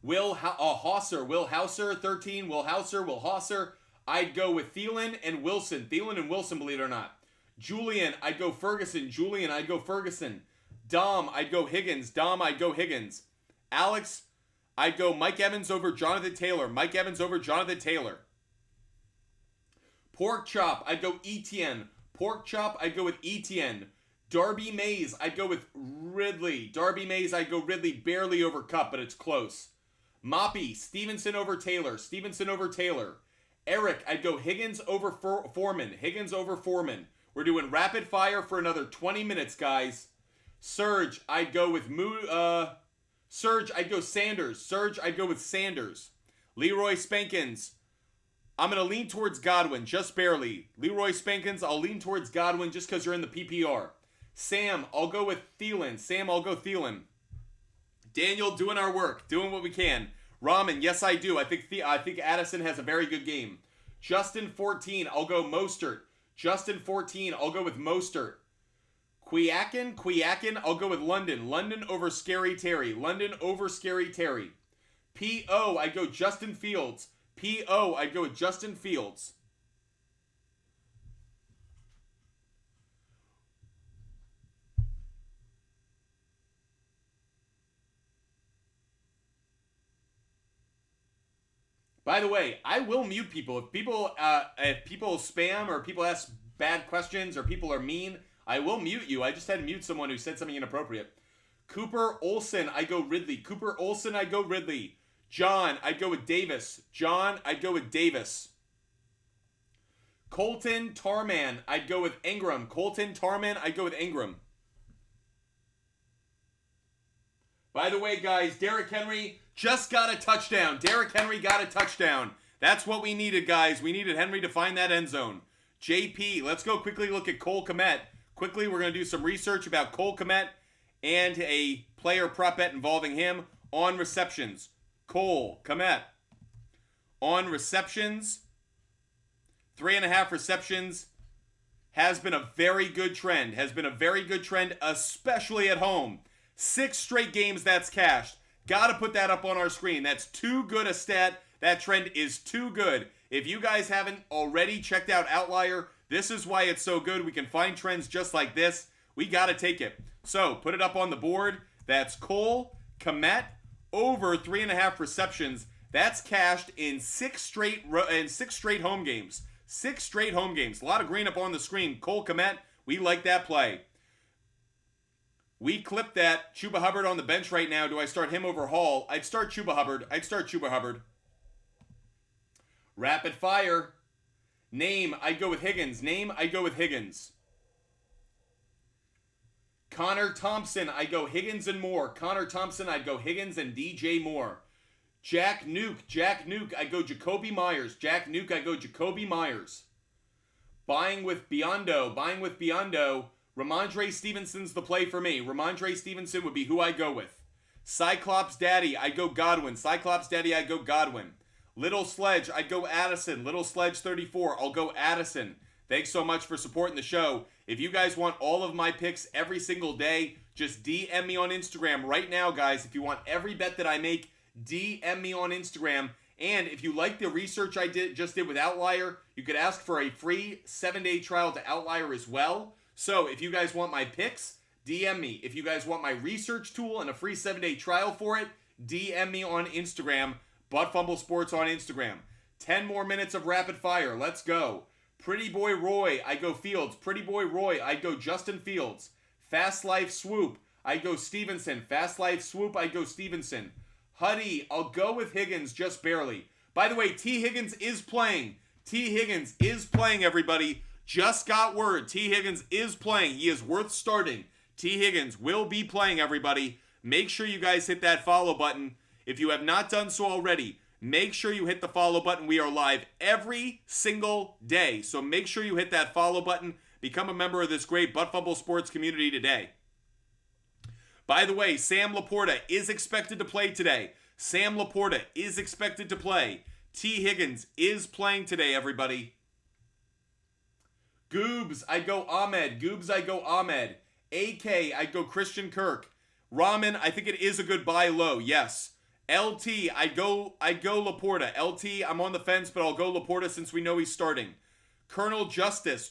Will Hauser, 13. Will Hauser. I'd go with Thielen and Wilson. Believe it or not. Julian, I'd go Ferguson. Dom, I'd go Higgins. Alex, I'd go Mike Evans over Jonathan Taylor. Pork Chop, I'd go Etienne. Darby Mays, I'd go with Ridley. Barely over Cup, but it's close. Moppy, Stevenson over Taylor. Eric, I'd go Higgins over Foreman. We're doing rapid fire for another 20 minutes, guys. Surge, I'd go with Sanders. Leroy Spankins, I'm going to lean towards Godwin, just barely. Leroy Spankins, I'll lean towards Godwin just because you're in the PPR. Sam, I'll go with Thielen. Daniel, doing our work, doing what we can. Ramen, yes I do. I think Addison has a very good game. Justin 14, I'll go Mostert. I'll go with Mostert. Kwiakin, I'll go with London. London over Scary Terry. P.O., I'd go Justin Fields. By the way, I will mute people. If people spam or people ask bad questions or people are mean, I will mute you. I just had to mute someone who said something inappropriate. Cooper Olsen, I go Ridley. John, I'd go with Davis. Colton Tarman, I'd go with Ingram. By the way, guys, Derrick Henry just got a touchdown. That's what we needed, guys. We needed Henry to find that end zone. JP, let's go quickly look at Cole Kmet. We're going to do some research about Cole Kmet and a player prop bet involving him on receptions. Cole Kmet on receptions, 3.5 receptions, has been a very good trend, especially at home. 6 straight games that's cashed. Gotta put that up on our screen. That's too good a stat. That trend is too good. If you guys haven't already checked out Outlier, This is why it's so good. We can find trends just like this. We got to take it. So put it up on the board. That's Cole Kmet over 3.5 receptions. That's cashed in 6 straight home games. 6 straight home games. A lot of green up on the screen. Cole Kmet, we like that play. We clipped that. Chuba Hubbard on the bench right now. Do I start him over Hall? I'd start Chuba Hubbard. Rapid fire. Name, I'd go with Higgins. Connor Thompson, I'd go Higgins and Moore. Connor Thompson, I'd go Higgins and DJ Moore. Jack Nuke, I'd go Jacoby Myers. Buying with Biondo. Ramondre Stevenson's the play for me. Ramondre Stevenson would be who I go with. Cyclops Daddy, I'd go Godwin. Little Sledge, I'd go Addison. Little Sledge 34, I'll go Addison. Thanks so much for supporting the show. If you guys want all of my picks every single day, just DM me on Instagram right now, guys. If you want every bet that I make, DM me on Instagram. And if you like the research I just did with Outlier, you could ask for a free 7-day trial to Outlier as well. So if you guys want my picks, DM me. If you guys want my research tool and a free 7-day trial for it, DM me on Instagram. Butt Fumble Sports on Instagram. 10 more minutes of rapid fire. Let's go. Pretty Boy Roy, I go Fields. Pretty Boy Roy, I go Justin Fields. Fast Life Swoop, I go Stevenson. Huddy, I'll go with Higgins just barely. By the way, T. Higgins is playing. Everybody. Just got word. T. Higgins is playing. He is worth starting. T. Higgins will be playing, everybody. Make sure you guys hit that follow button. If you have not done so already, make sure you hit the follow button. We are live every single day. So make sure you hit that follow button. Become a member of this great Butt Fumble Sports community today. By the way, Sam Laporta is expected to play today. T. Higgins is playing today, everybody. Goobs, I go Ahmed. AK, I go Christian Kirk. Ramen, I think it is a good buy low, yes. LT, I go Laporta. LT, I'm on the fence, but I'll go Laporta since we know he's starting. Colonel Justice,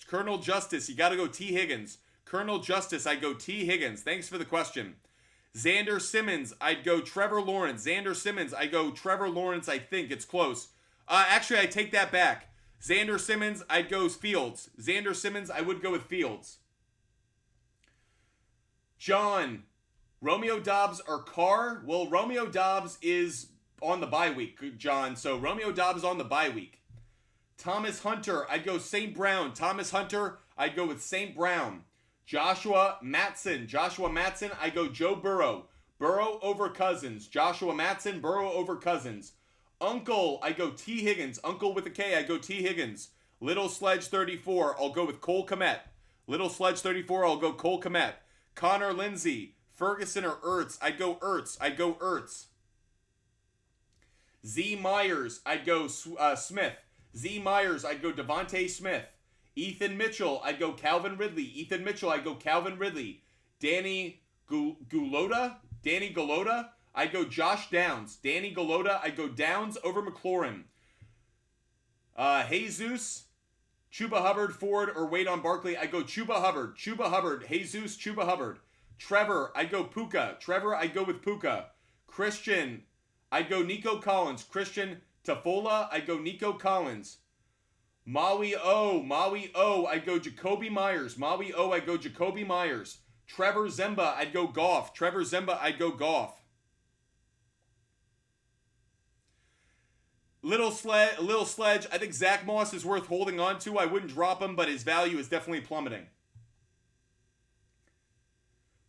you gotta go T. Higgins. I go T. Higgins. Thanks for the question. Xander Simmons, I'd go Trevor Lawrence. I think it's close. Actually, I take that back. Xander Simmons, I'd go Fields. I would go with Fields. John, Romeo Doubs or Carr? Well, Romeo Doubs is on the bye week, John. So Romeo Doubs on the bye week. Thomas Hunter, I'd go St. Brown. I'd go with St. Brown. Joshua Matson, I go Joe Burrow. Burrow over Cousins. Uncle, I go T. Higgins. Uncle with a K, I go T. Higgins. Little Sledge 34, I'll go with Cole Kmet. Connor Lindsay, Ferguson or Ertz, I'd go Ertz. Z Myers, I'd go Smith. I'd go Devontae Smith. Ethan Mitchell, I'd go Calvin Ridley. Danny Galota, I'd go Josh Downs. I'd go Downs over McLaurin. Jesus, Chuba Hubbard, Ford, or wait on Barkley. I go Chuba Hubbard. Jesus, Chuba Hubbard. Trevor, I'd go Puka. I'd go with Puka. Christian, I'd go Nico Collins. Christian Tafola, I'd go Nico Collins. Maui O, I'd go Jacoby Myers. Trevor Zemba, I'd go Goff. Little Sledge, I think Zach Moss is worth holding on to. I wouldn't drop him, but his value is definitely plummeting.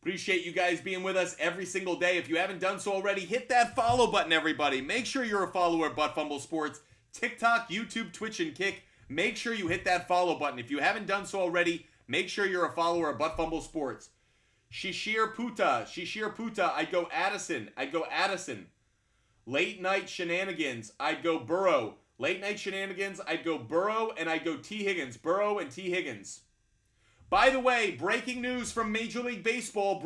Appreciate you guys being with us every single day. If you haven't done so already, hit that follow button, everybody. Make sure you're a follower of Butt Fumble Sports. TikTok, YouTube, Twitch, and Kick. Make sure you hit that follow button. If you haven't done so already, make sure you're a follower of Butt Fumble Sports. Shishir Puta, I'd go Addison. Late Night Shenanigans, I'd go Burrow. And I'd go T. Higgins. By the way, breaking news from Major League Baseball.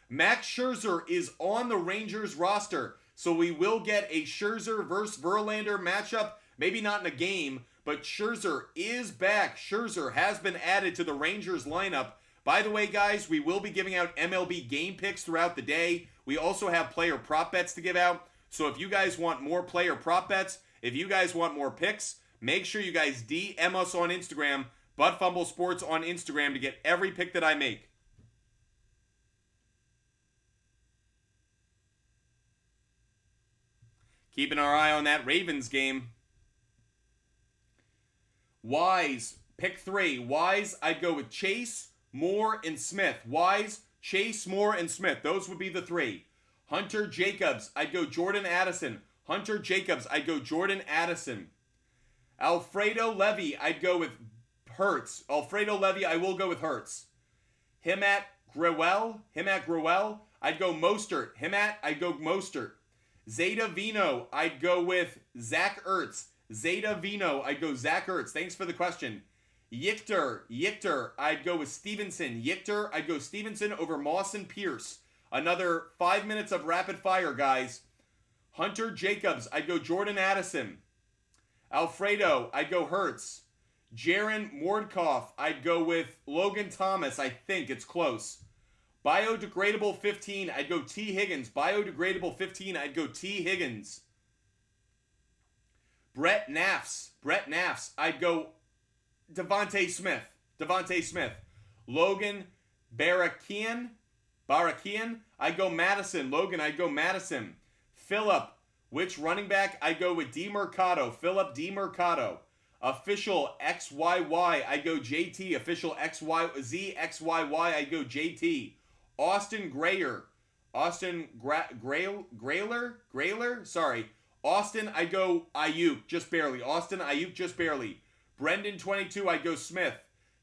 Max Scherzer is on the Rangers roster. So we will get a Scherzer versus Verlander matchup. Maybe not in a game, but Scherzer is back. Scherzer has been added to the Rangers lineup. By the way, guys, we will be giving out MLB game picks throughout the day. We also have player prop bets to give out. So if you guys want more player prop bets, if you guys want more picks, make sure you guys DM us on Instagram, Butt Fumble Sports on Instagram, to get every pick that I make. Keeping our eye on that Ravens game. Wise, pick 3. Wise, I'd go with Chase, Moore, and Smith. Wise, Chase, Moore, and Smith. Those would be the 3. Hunter Jacobs, I'd go Jordan Addison. Hunter Jacobs, I'd go Jordan Addison. Alfredo Levy, I'd go with Hurts. Alfredo Levy, I will go with Hurts. Himat Grewell, I'd go Mostert. I'd go Mostert. Zeta Vino, I'd go with Zach Ertz. Zeta Vino, I'd go Zach Ertz. Thanks for the question. Yichter, I'd go with Stevenson. Yichter, I'd go Stevenson over Mawson Pierce. Another 5 minutes of rapid fire, guys. Hunter Jacobs, I'd go Jordan Addison. Alfredo, I'd go Hurts. Jaron Mordkoff, I'd go with Logan Thomas. I think it's close. Biodegradable 15, I'd go T. Higgins. Biodegradable 15, I'd go T. Higgins. Brett Naffs, I'd go Devontae Smith. Logan Barakian, I'd go Madison. Logan, I'd go Madison. Phillip, which running back? I'd go with DeMercado. Phillip DeMercado. Official XYY, I'd go JT. Official XYZ, I'd go JT. Austin Grayer. Grayler? Sorry. Austin, I'd go Ayuk, just barely. Brendan 22, I'd go Smith.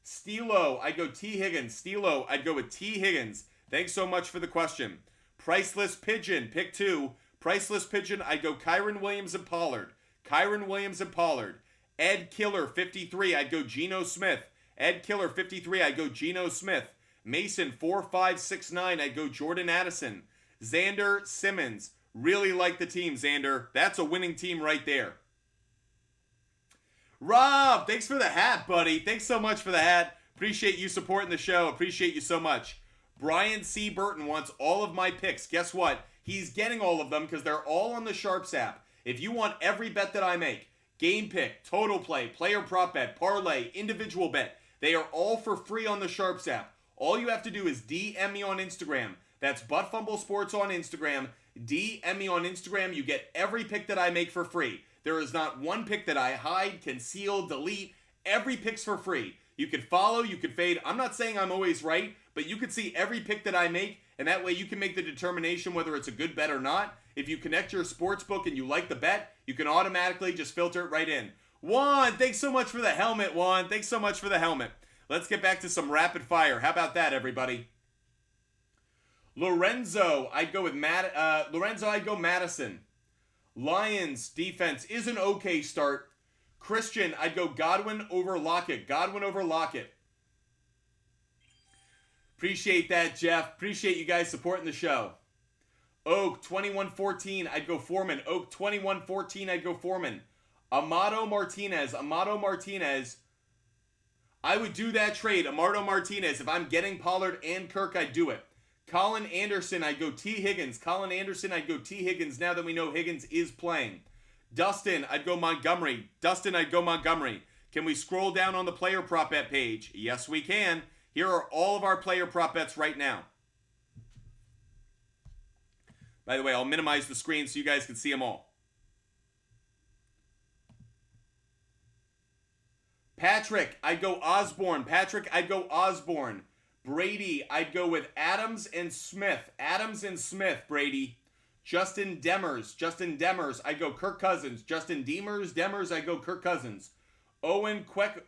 Stilo, I'd go T. Higgins. I'd go with T. Higgins. Thanks so much for the question. Priceless Pigeon, pick 2. Priceless Pigeon, I'd go Kyron Williams and Pollard. Ed Killer 53, I'd go Geno Smith. I'd go Geno Smith. Mason 4569, I'd go Jordan Addison. Xander Simmons, really like the team, Xander. That's a winning team right there. Rob, thanks for the hat, buddy. Thanks so much for the hat. Appreciate you supporting the show. Appreciate you so much. Brian C. Burton wants all of my picks. Guess what? He's getting all of them because they're all on the SHARPZ app. If you want every bet that I make, game pick, total play, player prop bet, parlay, individual bet, they are all for free on the SHARPZ app. All you have to do is DM me on Instagram. That's Butt Fumble Sports on Instagram. DM me on Instagram. You get every pick that I make for free. There is not one pick that I hide, conceal, delete. Every pick's for free. You can follow, you can fade. I'm not saying I'm always right, but you can see every pick that I make, and that way you can make the determination whether it's a good bet or not. If you connect your sports book and you like the bet, you can automatically just filter it right in. Juan, thanks so much for the helmet, Juan. Thanks so much for the helmet. Let's get back to some rapid fire. How about that, everybody? Lorenzo, I'd go Madison. Lions defense is an okay start. Christian, I'd go Godwin over Lockett. Appreciate that, Jeff. Appreciate you guys supporting the show. Oak 21-14, I'd go Foreman. Oak 21-14, I'd go Foreman. Amado Martinez. I would do that trade. Amado Martinez. If I'm getting Pollard and Kirk, I'd do it. Colin Anderson, I'd go T. Higgins. Now that we know Higgins is playing. Dustin, I'd go Montgomery. Can we scroll down on the player prop bet page? Yes, we can. Here are all of our player prop bets right now. By the way, I'll minimize the screen so you guys can see them all. Patrick, I'd go Osborne. Brady, I'd go with Adams and Smith, Brady. Justin Demers, I'd go Kirk Cousins. I'd go Kirk Cousins. Owen Queck,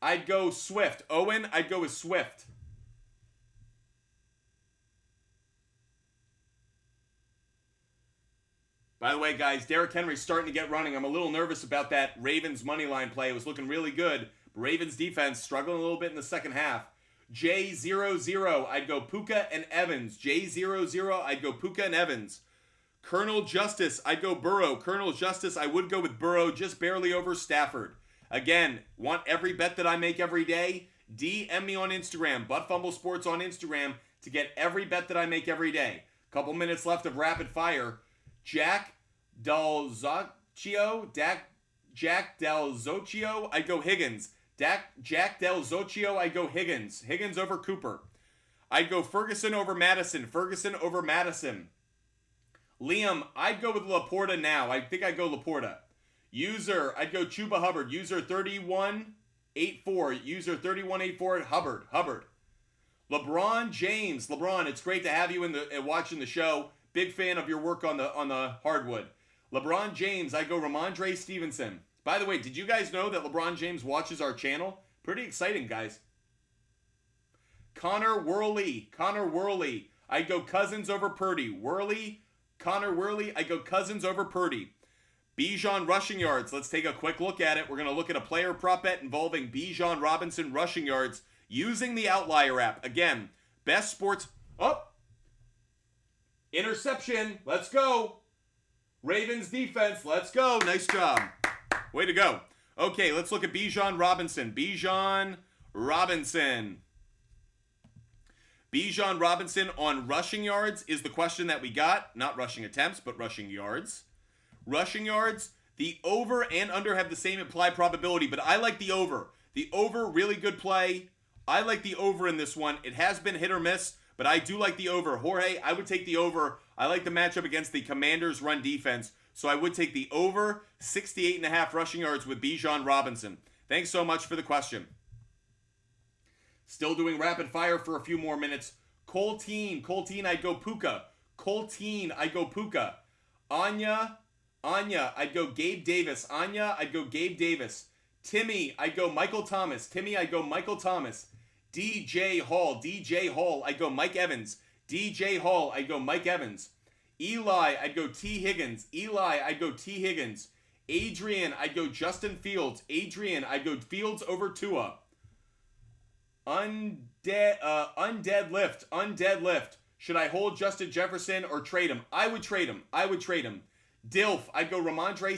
I'd go Swift. I'd go with Swift. By the way, guys, Derrick Henry's starting to get running. I'm a little nervous about that Ravens money line play. It was looking really good. Ravens defense struggling a little bit in the second half. J00, I'd go Puka and Evans. I'd go Puka and Evans. Colonel Justice, I'd go Burrow. Colonel Justice, I would go with Burrow, just barely over Stafford. Again, want every bet that I make every day? DM me on Instagram, Butt Sports on Instagram, to get every bet that I make every day. Couple minutes left of rapid fire. Jack Del Zocchio, I'd go Higgins. Jack Del Zocchio, I'd go Higgins. Higgins over Cooper. I'd go Ferguson over Madison. Ferguson over Madison. Liam, I'd go with Laporta now. I think I'd go Laporta. User, I'd go Chuba Hubbard. User 3184. User 3184. Hubbard. LeBron James. LeBron, it's great to have you watching the show. Big fan of your work on the hardwood. LeBron James, I go Ramondre Stevenson. By the way, did you guys know that LeBron James watches our channel? Pretty exciting, guys. Connor Worley. I go Cousins over Purdy. Connor Worley. I go Cousins over Purdy. Bijan rushing yards. Let's take a quick look at it. We're going to look at a player prop bet involving Bijan Robinson rushing yards using the Outlier app. Again, best sports. Oh! Interception. Let's go. Ravens defense. Let's go. Nice job. Way to go. Okay, let's look at Bijan Robinson. Bijan Robinson on rushing yards is the question that we got. Not rushing attempts, but rushing yards. Rushing yards, the over and under have the same implied probability, but I like the over. The over, really good play. I like the over in this one. It has been hit or miss, but I do like the over. Jorge, I would take the over. I like the matchup against the Commanders' run defense, so I would take the over 68.5 rushing yards with Bijan Robinson. Thanks so much for the question. Still doing rapid fire for a few more minutes. Colteen, I'd go Puka. Anya, I'd go Gabe Davis. Timmy, I'd go Michael Thomas. DJ Hall, I'd go Mike Evans. Eli, I'd go T. Higgins. Adrian, I'd go Justin Fields. I'd go Fields over Tua. Undead lift. Should I hold Justin Jefferson or trade him? I would trade him. Dilf, I'd go Ramondre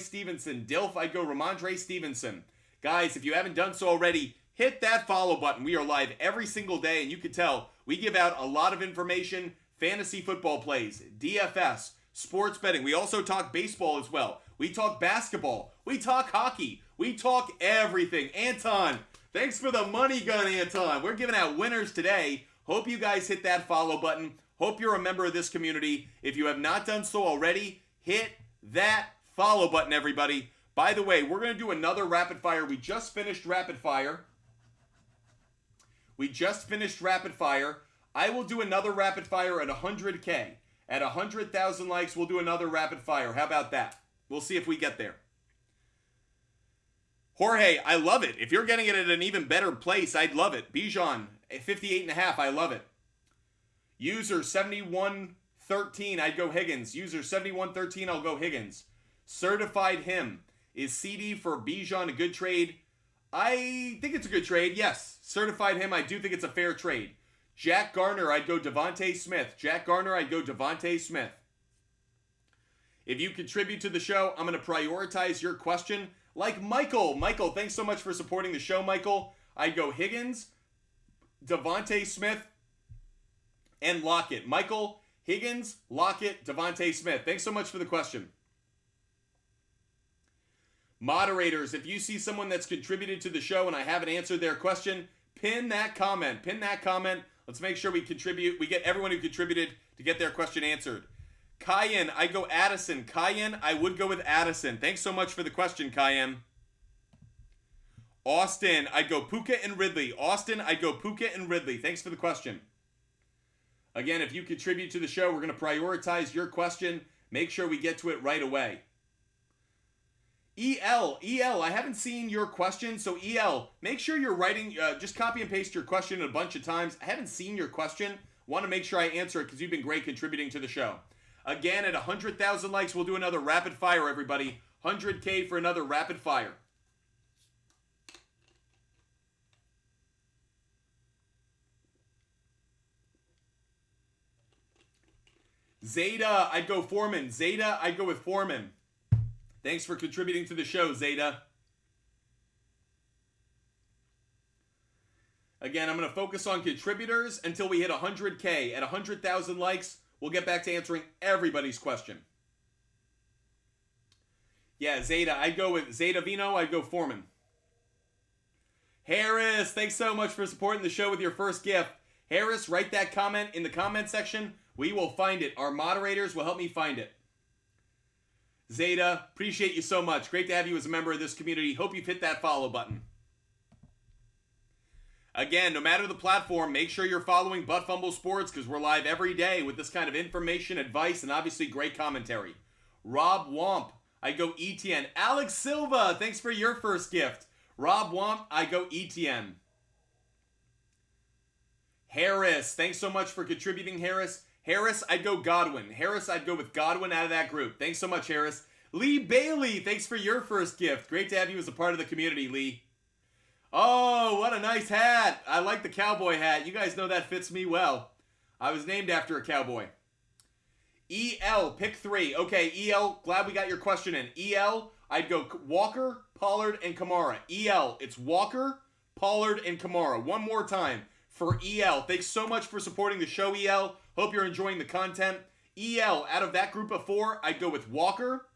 Stevenson. Guys, if you haven't done so already, hit that follow button. We are live every single day, and you can tell we give out a lot of information, fantasy football plays, DFS, sports betting. We also talk baseball as well. We talk basketball. We talk hockey. We talk everything. Anton, thanks for the money gun, Anton. We're giving out winners today. Hope you guys hit that follow button. Hope you're a member of this community. If you have not done so already, hit that follow button, everybody. By the way, we're going to do another rapid fire. We just finished rapid fire. I will do another rapid fire at 100K. At 100,000 likes, we'll do another rapid fire. How about that? We'll see if we get there. Jorge, I love it. If you're getting it at an even better place, I'd love it. Bijan, 58.5, I love it. User 7113, I'd go Higgins. User 7113, I'll go Higgins. Certified him. Is CD for Bijan a good trade? I think it's a good trade, yes. Certified him, I do think it's a fair trade. Jack Garner, I'd go Devontae Smith. If you contribute to the show, I'm going to prioritize your question. Like Michael. Michael, thanks so much for supporting the show, Michael. I'd go Higgins, Devontae Smith, and Lockett. Michael, Higgins, Lockett, Devontae Smith. Thanks so much for the question. Moderators, if you see someone that's contributed to the show and I haven't answered their question, pin that comment. Let's make sure we contribute. We get everyone who contributed to get their question answered. Cayenne, I go Addison. I would go with Addison. Thanks so much for the question, Cayenne. Austin, I'd go Puka and Ridley. Thanks for the question. Again, if you contribute to the show, we're going to prioritize your question. Make sure we get to it right away. EL, I haven't seen your question, so EL, make sure you're writing, just copy and paste your question a bunch of times. I haven't seen your question. Want to make sure I answer it because you've been great contributing to the show. Again, at 100,000 likes, we'll do another rapid fire, everybody. 100K for another rapid fire. Zeta, I'd go Foreman. Zeta, I'd go with Foreman. Thanks for contributing to the show, Zeta. Again, I'm going to focus on contributors until we hit 100K. At 100,000 likes, we'll get back to answering everybody's question. Yeah, Zeta, I'd go with Zeta Vino, I'd go Foreman. Harris, thanks so much for supporting the show with your first gift. Harris, write that comment in the comment section. We will find it. Our moderators will help me find it. Zeta, appreciate you so much. Great to have you as a member of this community. Hope you've hit that follow button. Again, no matter the platform, make sure you're following Butt Fumble Sports because we're live every day with this kind of information, advice, and obviously great commentary. Rob Womp, I go ETN. Alex Silva, thanks for your first gift. Rob Womp, I go ETN. Harris, thanks so much for contributing, Harris. Harris, I'd go Godwin. Harris, I'd go with Godwin out of that group. Thanks so much, Harris. Lee Bailey, thanks for your first gift. Great to have you as a part of the community, Lee. Oh, what a nice hat. I like the cowboy hat. You guys know that fits me well. I was named after a cowboy. EL, pick 3. Okay, EL, glad we got your question in. EL, I'd go Walker, Pollard, and Kamara. EL, it's Walker, Pollard, and Kamara. One more time for EL. Thanks so much for supporting the show, EL. Hope you're enjoying the content. EL, out of that group of 4, I'd go with Walker.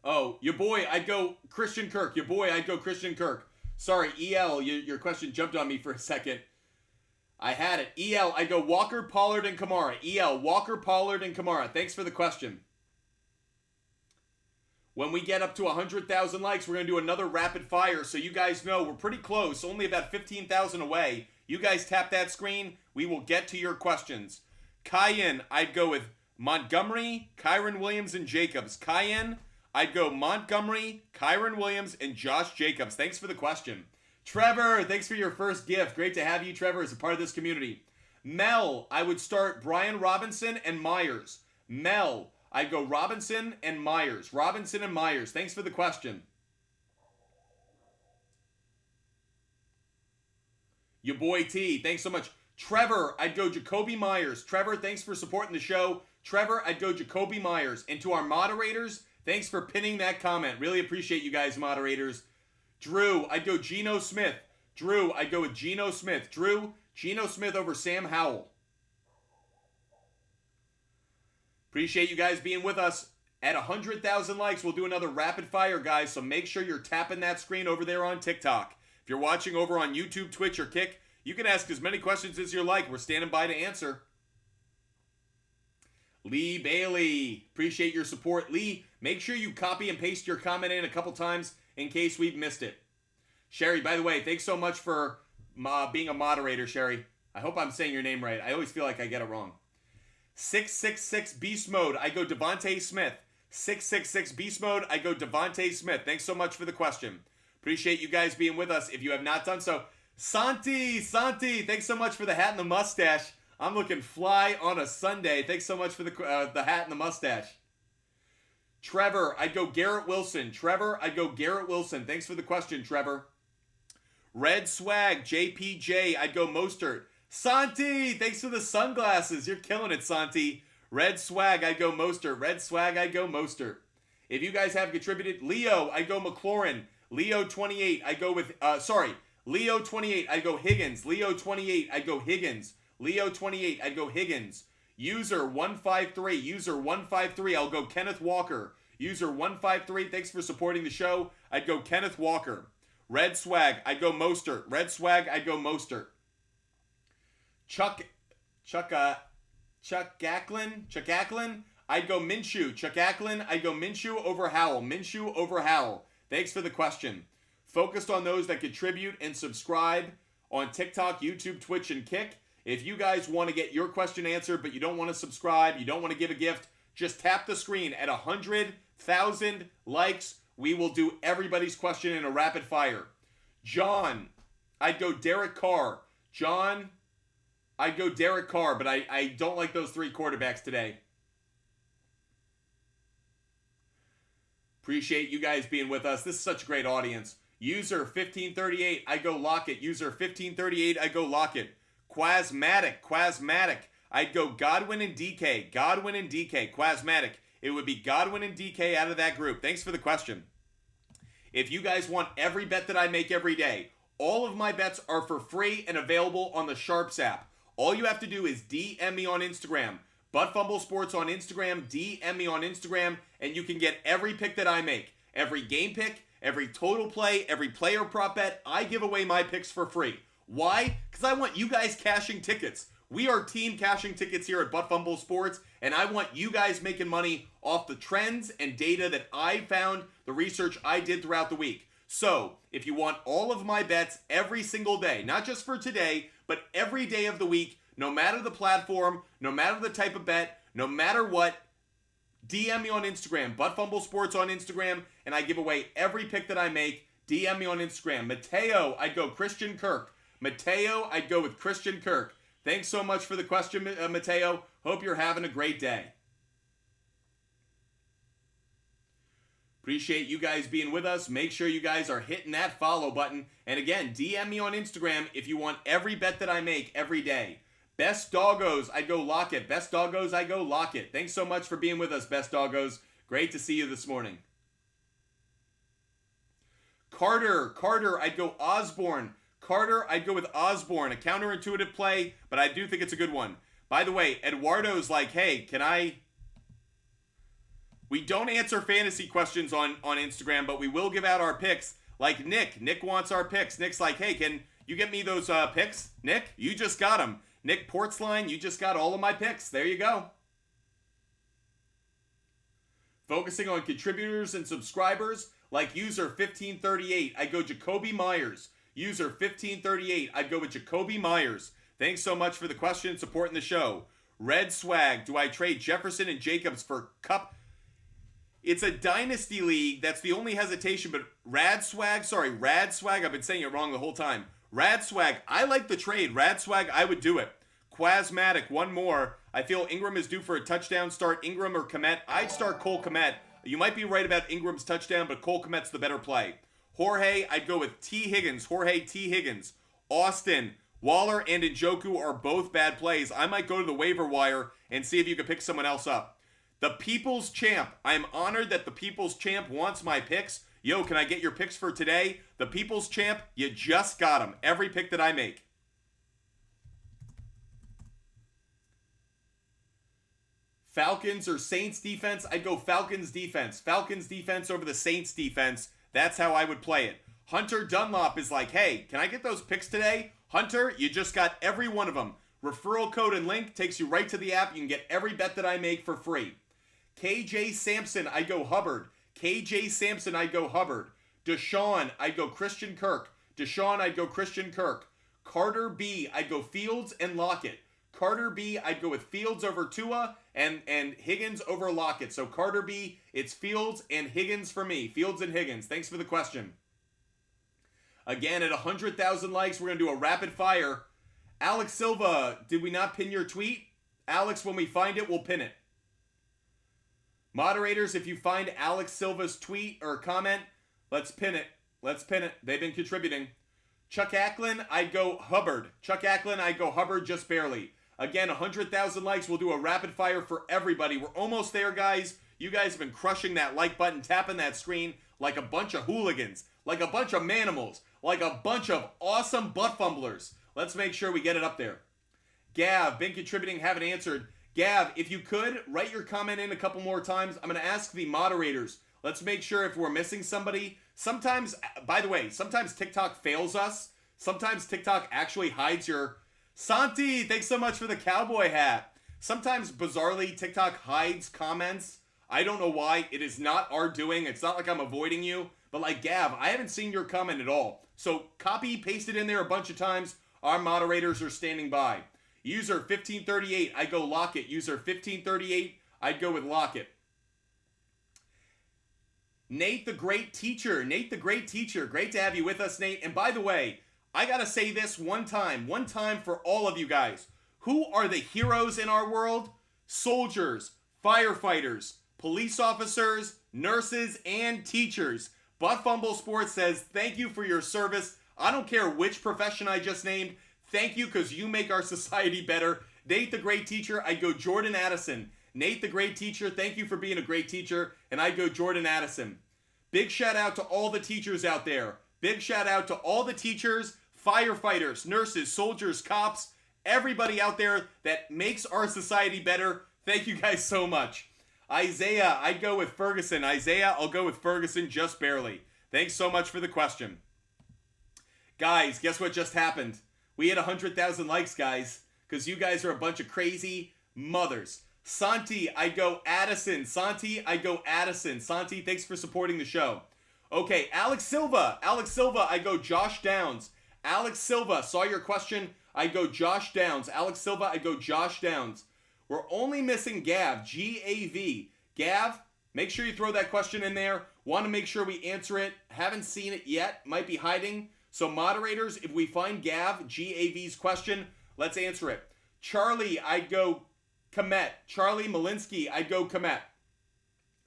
Oh, your boy, I'd go Christian Kirk. Your boy, I'd go Christian Kirk. Sorry, EL, your question jumped on me for a second. I had it. EL, I'd go Walker, Pollard, and Kamara. EL, Walker, Pollard, and Kamara. Thanks for the question. When we get up to 100,000 likes, we're going to do another rapid fire. So you guys know we're pretty close, only about 15,000 away. You guys tap that screen. We will get to your questions. Cayenne, I'd go with Montgomery, Kyron Williams, and Jacobs. Cayenne, I'd go Montgomery, Kyron Williams, and Josh Jacobs. Thanks for the question. Trevor, thanks for your first gift. Great to have you, Trevor, as a part of this community. Mel, I would start Brian Robinson and Myers. Mel, I'd go Robinson and Myers. Robinson and Myers. Thanks for the question. Your boy T, thanks so much. Trevor, I'd go Jacoby Myers. Trevor, thanks for supporting the show. Trevor, I'd go Jacoby Myers. And to our moderators, thanks for pinning that comment. Really appreciate you guys, moderators. Drew, I'd go Geno Smith. Drew, I'd go with Geno Smith. Drew, Geno Smith over Sam Howell. Appreciate you guys being with us. At 100,000 likes, we'll do another rapid fire, guys. So make sure you're tapping that screen over there on TikTok. If you're watching over on YouTube, Twitch, or Kick, you can ask as many questions as you like. We're standing by to answer. Lee Bailey, appreciate your support. Lee, make sure you copy and paste your comment in a couple times in case we've missed it. Sherry, by the way, thanks so much for being a moderator, Sherry. I hope I'm saying your name right. I always feel like I get it wrong. 666 Beast Mode, I go Devontae Smith. 666 Beast Mode, I go Devontae Smith. Thanks so much for the question. Appreciate you guys being with us. If you have not done so, Santi, thanks so much for the hat and the mustache. I'm looking fly on a Sunday. Thanks so much for the hat and the mustache. Trevor, I'd go Garrett Wilson. Trevor, I'd go Garrett Wilson. Thanks for the question, Trevor. Red Swag, JPJ, I'd go Mostert. Santi, thanks for the sunglasses. You're killing it, Santi. Red Swag, I'd go Mostert. Red Swag, I'd go Mostert. If you guys have contributed, Leo, I'd go McLaurin. Leo 28, I go with, Leo 28, I go Higgins. Leo 28, I go Higgins. Leo 28, I go Higgins. User 153, I'll go Kenneth Walker. User 153, thanks for supporting the show. I'd go Kenneth Walker. Red Swag, I'd go Mostert. Red Swag, I'd go Mostert. Chuck Acklin, I'd go Minshew. Chuck Acklin, I'd go Minshew over Howell. Minshew over Howell. Thanks for the question. Focused on those that contribute and subscribe on TikTok, YouTube, Twitch, and Kick. If you guys want to get your question answered, but you don't want to subscribe, you don't want to give a gift, just tap the screen. At 100,000 likes, we will do everybody's question in a rapid fire. John, I'd go Derek Carr. John, I'd go Derek Carr, but I don't like those 3 quarterbacks today. Appreciate you guys being with us. This is such a great audience. User 1538, I go Lockett. User 1538, I go Lockett. Quasmatic, I'd go Godwin and DK. Godwin and DK. Quasmatic. It would be Godwin and DK out of that group. Thanks for the question. If you guys want every bet that I make every day, all of my bets are for free and available on the SHARPZ app. All you have to do is DM me on Instagram. Butt Fumble Sports on Instagram. DM me on Instagram, and you can get every pick that I make. Every game pick, every total play, every player prop bet. I give away my picks for free. Why? Because I want you guys cashing tickets. We are team cashing tickets here at Butt Fumble Sports, and I want you guys making money off the trends and data that I found, the research I did throughout the week. So, if you want all of my bets every single day, not just for today, but every day of the week, no matter the platform, no matter the type of bet, no matter what, DM me on Instagram, Butt Fumble Sports on Instagram, and I give away every pick that I make. DM me on Instagram. Mateo, I'd go Christian Kirk. Mateo, I'd go with Christian Kirk. Thanks so much for the question, Mateo. Hope you're having a great day. Appreciate you guys being with us. Make sure you guys are hitting that follow button. And again, DM me on Instagram if you want every bet that I make every day. Best Doggos, I go Lockett. Best Doggos, I go Lockett. Thanks so much for being with us, Best Doggos. Great to see you this morning. Carter, I'd go Osborne. Carter, I'd go with Osborne. A counterintuitive play, but I do think it's a good one. By the way, Eduardo's like, hey, we don't answer fantasy questions on Instagram, but we will give out our picks. Like Nick. Nick wants our picks. Nick's like, hey, can you get me those picks? Nick, you just got them. Nick Portsline, you just got all of my picks. There you go. Focusing on contributors and subscribers, like user 1538, I'd go Jacoby Myers. User 1538, I'd go with Jacoby Myers. Thanks so much for the question and supporting the show. Red Swag, do I trade Jefferson and Jacobs for Cup? It's a dynasty league. That's the only hesitation, but Rad Swag, I've been saying it wrong the whole time. Rad Swag, I like the trade. Rad Swag, I would do it. Quasmatic, one more. I feel Ingram is due for a touchdown. Start Ingram or Kmet. I'd start Cole Kmet. You might be right about Ingram's touchdown, but Cole Kmet's the better play. Jorge, I'd go with T. Higgins. Jorge T. Higgins. Austin, Waller and Njoku are both bad plays. I might go to the waiver wire and see if you can pick someone else up. The People's Champ. I'm honored that the People's Champ wants my picks. Yo, can I get your picks for today? The People's Champ, you just got them. Every pick that I make. Falcons or Saints defense? I'd go Falcons defense. Falcons defense over the Saints defense. That's how I would play it. Hunter Dunlop is like, hey, can I get those picks today? Hunter, you just got every one of them. Referral code and link takes you right to the app. You can get every bet that I make for free. KJ Sampson, I'd go Hubbard. KJ Sampson, I'd go Hubbard. Deshaun, I'd go Christian Kirk. Deshaun, I'd go Christian Kirk. Carter B, I'd go Fields and Lockett. Carter B, I'd go with Fields over Tua and Higgins over Lockett. So Carter B, it's Fields and Higgins for me. Fields and Higgins. Thanks for the question. Again, at 100,000 likes, we're going to do a rapid fire. Alex Silva, did we not pin your tweet? Alex, when we find it, we'll pin it. Moderators, if you find Alex Silva's tweet or comment, let's pin it. Let's pin it. They've been contributing. Chuck Acklin, I'd go Hubbard. Chuck Acklin, I'd go Hubbard just barely. Again, 100,000 likes. We'll do a rapid fire for everybody. We're almost there, guys. You guys have been crushing that like button, tapping that screen like a bunch of hooligans, like a bunch of manimals, like a bunch of awesome butt fumblers. Let's make sure we get it up there. Gav, been contributing, haven't answered. Gav, if you could, write your comment in a couple more times. I'm going to ask the moderators. Let's make sure if we're missing somebody. Sometimes, by the way, sometimes TikTok fails us. Sometimes TikTok actually hides your... Santi, thanks so much for the cowboy hat. Sometimes, bizarrely, TikTok hides comments. I don't know why. It is not our doing. It's not like I'm avoiding you. But like, Gav, I haven't seen your comment at all. So copy, paste it in there a bunch of times. Our moderators are standing by. User 1538, I'd go Lockett. User 1538, I'd go with Lockett. Nate the Great Teacher. Nate the Great Teacher. Great to have you with us, Nate. And by the way, I gotta say this one time for all of you guys. Who are the heroes in our world? Soldiers, firefighters, police officers, nurses, and teachers. Butt Fumble Sports says, thank you for your service. I don't care which profession I just named. Thank you, because you make our society better Nate the Great Teacher, I'd go Jordan Addison. Nate the Great Teacher, thank you for being a great teacher, and I'd go Jordan Addison. Big shout out to all the teachers out there. Big shout out to all the teachers, firefighters, nurses, soldiers, cops, everybody out there that makes our society better. Thank you guys so much. Isaiah, I'd go with Ferguson. Isaiah, I'll go with Ferguson just barely. Thanks so much for the question. Guys, guess what just happened? We hit 100,000 likes, guys, because you guys are a bunch of crazy mothers. Santi, I'd go Addison. Santi, I'd go Addison. Santi, thanks for supporting the show. Okay, Alex Silva. Alex Silva, I'd go Josh Downs. Alex Silva, saw your question. I'd go Josh Downs. Alex Silva, I'd go Josh Downs. We're only missing Gav, G-A-V. Gav, make sure you throw that question in there. Want to make sure we answer it. Haven't seen it yet. Might be hiding. So moderators, if we find Gav, G-A-V's question, let's answer it. Charlie, I'd go Komet. Charlie Malinsky, I'd go Komet.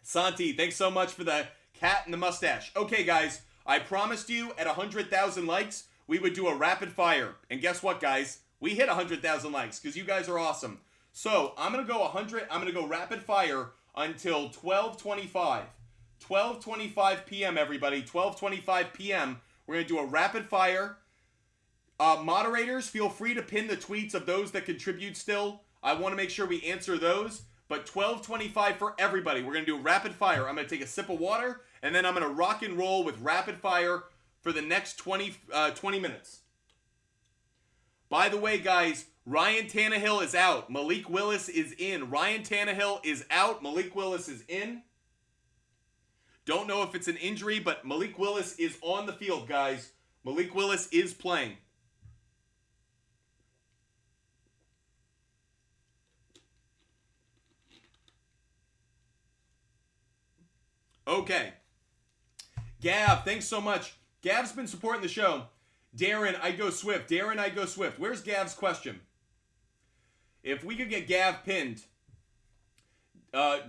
Santi, thanks so much for the cat and the mustache. Okay, guys, I promised you at 100,000 likes, we would do a rapid fire. And guess what, guys? We hit 100,000 likes because you guys are awesome. So I'm going to go 100. I'm going to go rapid fire until 12:25. 12:25 p.m., everybody. 12:25 p.m. We're going to do a rapid fire. Moderators, feel free to pin the tweets of those that contribute still. I want to make sure we answer those. But 12:25 for everybody. We're going to do rapid fire. I'm going to take a sip of water, and then I'm going to rock and roll with rapid fire for the next 20 minutes. By the way, guys, Ryan Tannehill is out. Malik Willis is in. Ryan Tannehill is out. Malik Willis is in. Don't know if it's an injury, but Malik Willis is on the field, guys. Malik Willis is playing. Okay. Gav, thanks so much. Gav's been supporting the show. Darren, I'd go Swift. Darren, I'd go Swift. Where's Gav's question? If we could get Gav pinned.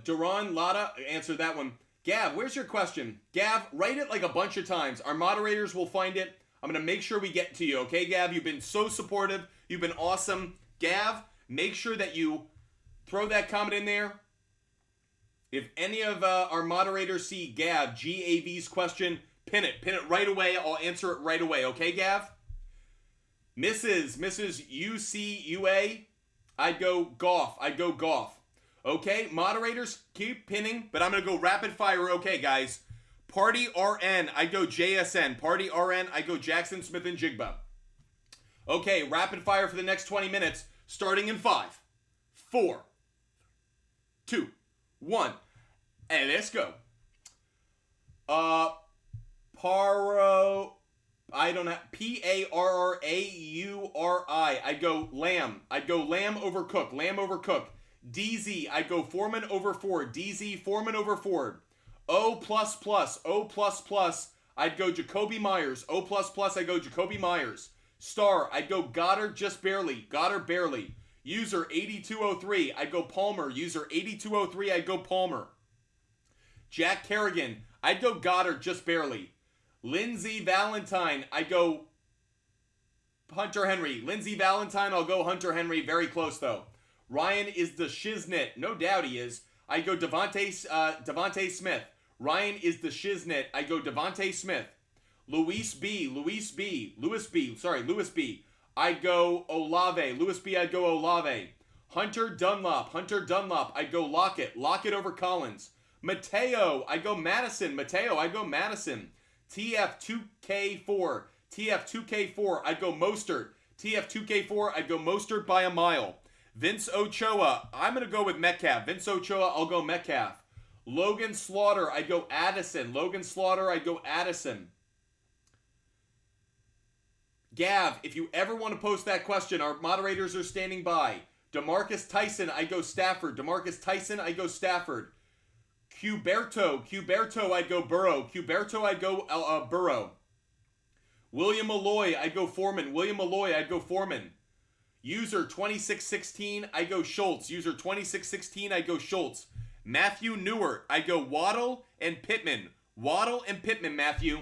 Duran Lada answered that one. Gav, where's your question? Gav, write it like a bunch of times. Our moderators will find it. I'm going to make sure we get to you. Okay, Gav? You've been so supportive. You've been awesome. Gav, make sure that you throw that comment in there. If any of our moderators see Gav, G-A-V's question, pin it. Pin it right away. I'll answer it right away. Okay, Gav? Mrs. U-C-U-A, I'd go Goff. I'd go Goff. Okay, moderators, keep pinning, but I'm going to go rapid fire. Okay, guys. Party RN, I'd go JSN. Party RN, I'd go Jackson Smith and Jigba. Okay, rapid fire for the next 20 minutes, starting in 5, 4, 2, 1, and let's go. I don't know. P-A-R-R-A-U-R-I. I'd go Lamb. I'd go Lamb over Cook. Lamb over Cook. DZ. I'd go Foreman over Ford. DZ. Foreman over Ford. O++. O++. I'd go Jacoby Myers. O++. I'd go Jacoby Myers. Star. I'd go Goddard just barely. Goddard barely. User 8203. I'd go Palmer. User 8203. I'd go Palmer. Jack Kerrigan. I'd go Goddard just barely. Lindsey Valentine, I go Hunter Henry. Lindsey Valentine, I'll go Hunter Henry. Very close, though. Ryan is the shiznit. No doubt he is. I go Devontae Smith. Ryan is the shiznit. I go Devontae Smith. Louis B. I'd go Olave. Louis B. I'd go Olave. Hunter Dunlop. I'd go Lockett. Lockett over Collins. Mateo. I'd go Madison. I'd go Madison. TF2K4. I'd go Mostert. TF2K4, I'd go Mostert by a mile. Vince Ochoa, I'm going to go with Metcalf. Vince Ochoa, I'll go Metcalf. Logan Slaughter, I'd go Addison. I'd go Addison. Gav, if you ever want to post that question, our moderators are standing by. DeMarcus Tyson, I'd go Stafford. I'd go Stafford. Cuberto, I'd go Burrow. I'd go Burrow. William Malloy, I'd go Foreman. I'd go Foreman. User 2616, I'd go Schultz. User 2616, I'd go Schultz. Matthew Newert, I'd go Waddle and Pittman. Matthew.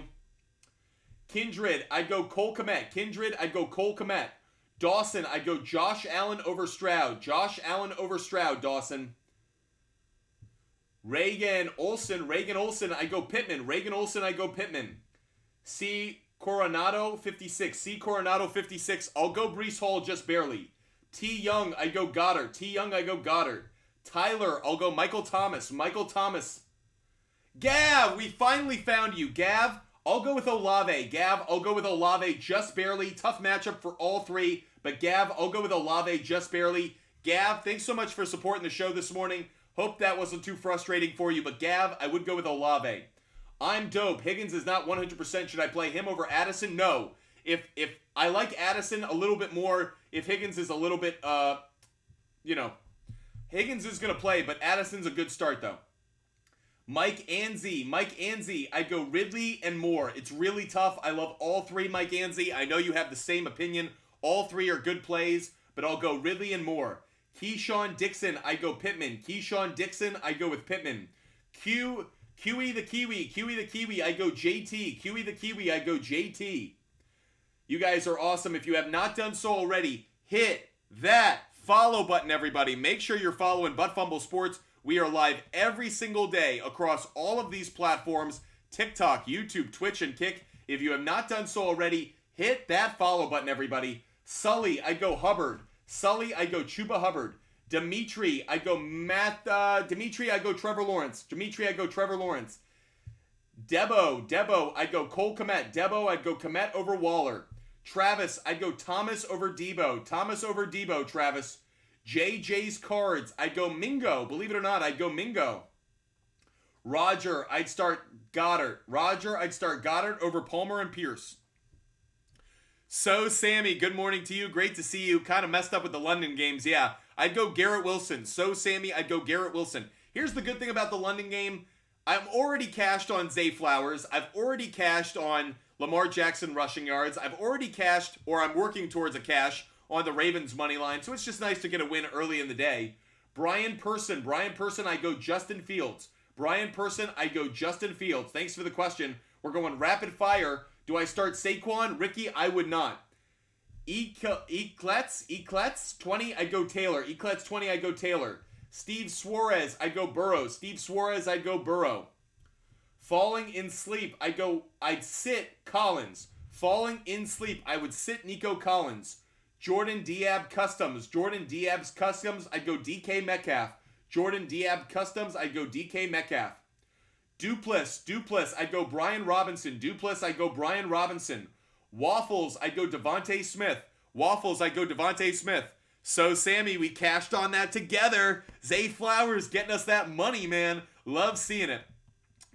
Kindred, I'd go Cole Kmet. I'd go Cole Kmet. Dawson, I'd go Josh Allen over Stroud. Josh Allen over Stroud, Dawson. Reagan Olson, I go Pittman. Reagan Olson, I go Pittman. C. Coronado, 56. C. Coronado, 56. I'll go Breece Hall just barely. T. Young, I go Goddard. T. Young, I go Goddard. Tyler, I'll go Michael Thomas. Michael Thomas. Gav, we finally found you. Gav, I'll go with Olave. Gav, I'll go with Olave just barely. Tough matchup for all three. But Gav, I'll go with Olave just barely. Gav, thanks so much for supporting the show this morning. Hope that wasn't too frustrating for you. But Gav, I would go with Olave. I'm dope. Higgins is not 100%. Should I play him over Addison? No. If I like Addison a little bit more, if Higgins is a little bit, Higgins is going to play, but Addison's a good start, though. Mike Anzi, I'd go Ridley and Moore. It's really tough. I love all three, Mike Anzi. I know you have the same opinion. All three are good plays, but I'll go Ridley and Moore. Keyshawn Dixon, I go Pittman. Keyshawn Dixon, I go with Pittman. QE the Kiwi, I go JT. QE the Kiwi, I go JT. You guys are awesome. If you have not done so already, hit that follow button, everybody. Make sure you're following Butt Fumble Sports. We are live every single day across all of these platforms, TikTok, YouTube, Twitch, and Kick. If you have not done so already, hit that follow button, everybody. Sully, I go Hubbard. Sully, I go Chuba Hubbard. Dimitri, I go Dimitri, I go Trevor Lawrence. Dimitri, I go Trevor Lawrence. Debo, I go Cole Kmet. Debo, I'd go Kmet over Waller. Travis, I'd go Thomas over Debo. Thomas over Debo, Travis. JJ's Cards, I'd go Mingo. Believe it or not, I'd go Mingo. Roger, I'd start Goddard. Roger, I'd start Goddard over Palmer and Pierce. So, Sammy, good morning to you. Great to see you. Kind of messed up with the London games. Yeah, I'd go Garrett Wilson. So, Sammy, I'd go Garrett Wilson. Here's the good thing about the London game. I'm already cashed on Zay Flowers. I've already cashed on Lamar Jackson rushing yards. I've already cashed, or I'm working towards a cash, on the Ravens money line. So it's just nice to get a win early in the day. Brian Person, I go Justin Fields. Brian Person, I go Justin Fields. Thanks for the question. We're going rapid fire. Do I start Saquon? Ricky, I would not. Eclets, 20, I go Taylor. Eclets, 20, I go Taylor. Steve Suarez, I go Burrow. Steve Suarez, I go Burrow. Falling in sleep, I'd sit Collins. Falling in sleep, I would sit Nico Collins. Jordan Diab Customs, I'd go DK Metcalf. Jordan Diab Customs, I'd go DK Metcalf. Dupless, I'd go Brian Robinson. Waffles, I'd go Devontae Smith. So, Sammy, we cashed on that together. Zay Flowers getting us that money, man. Love seeing it.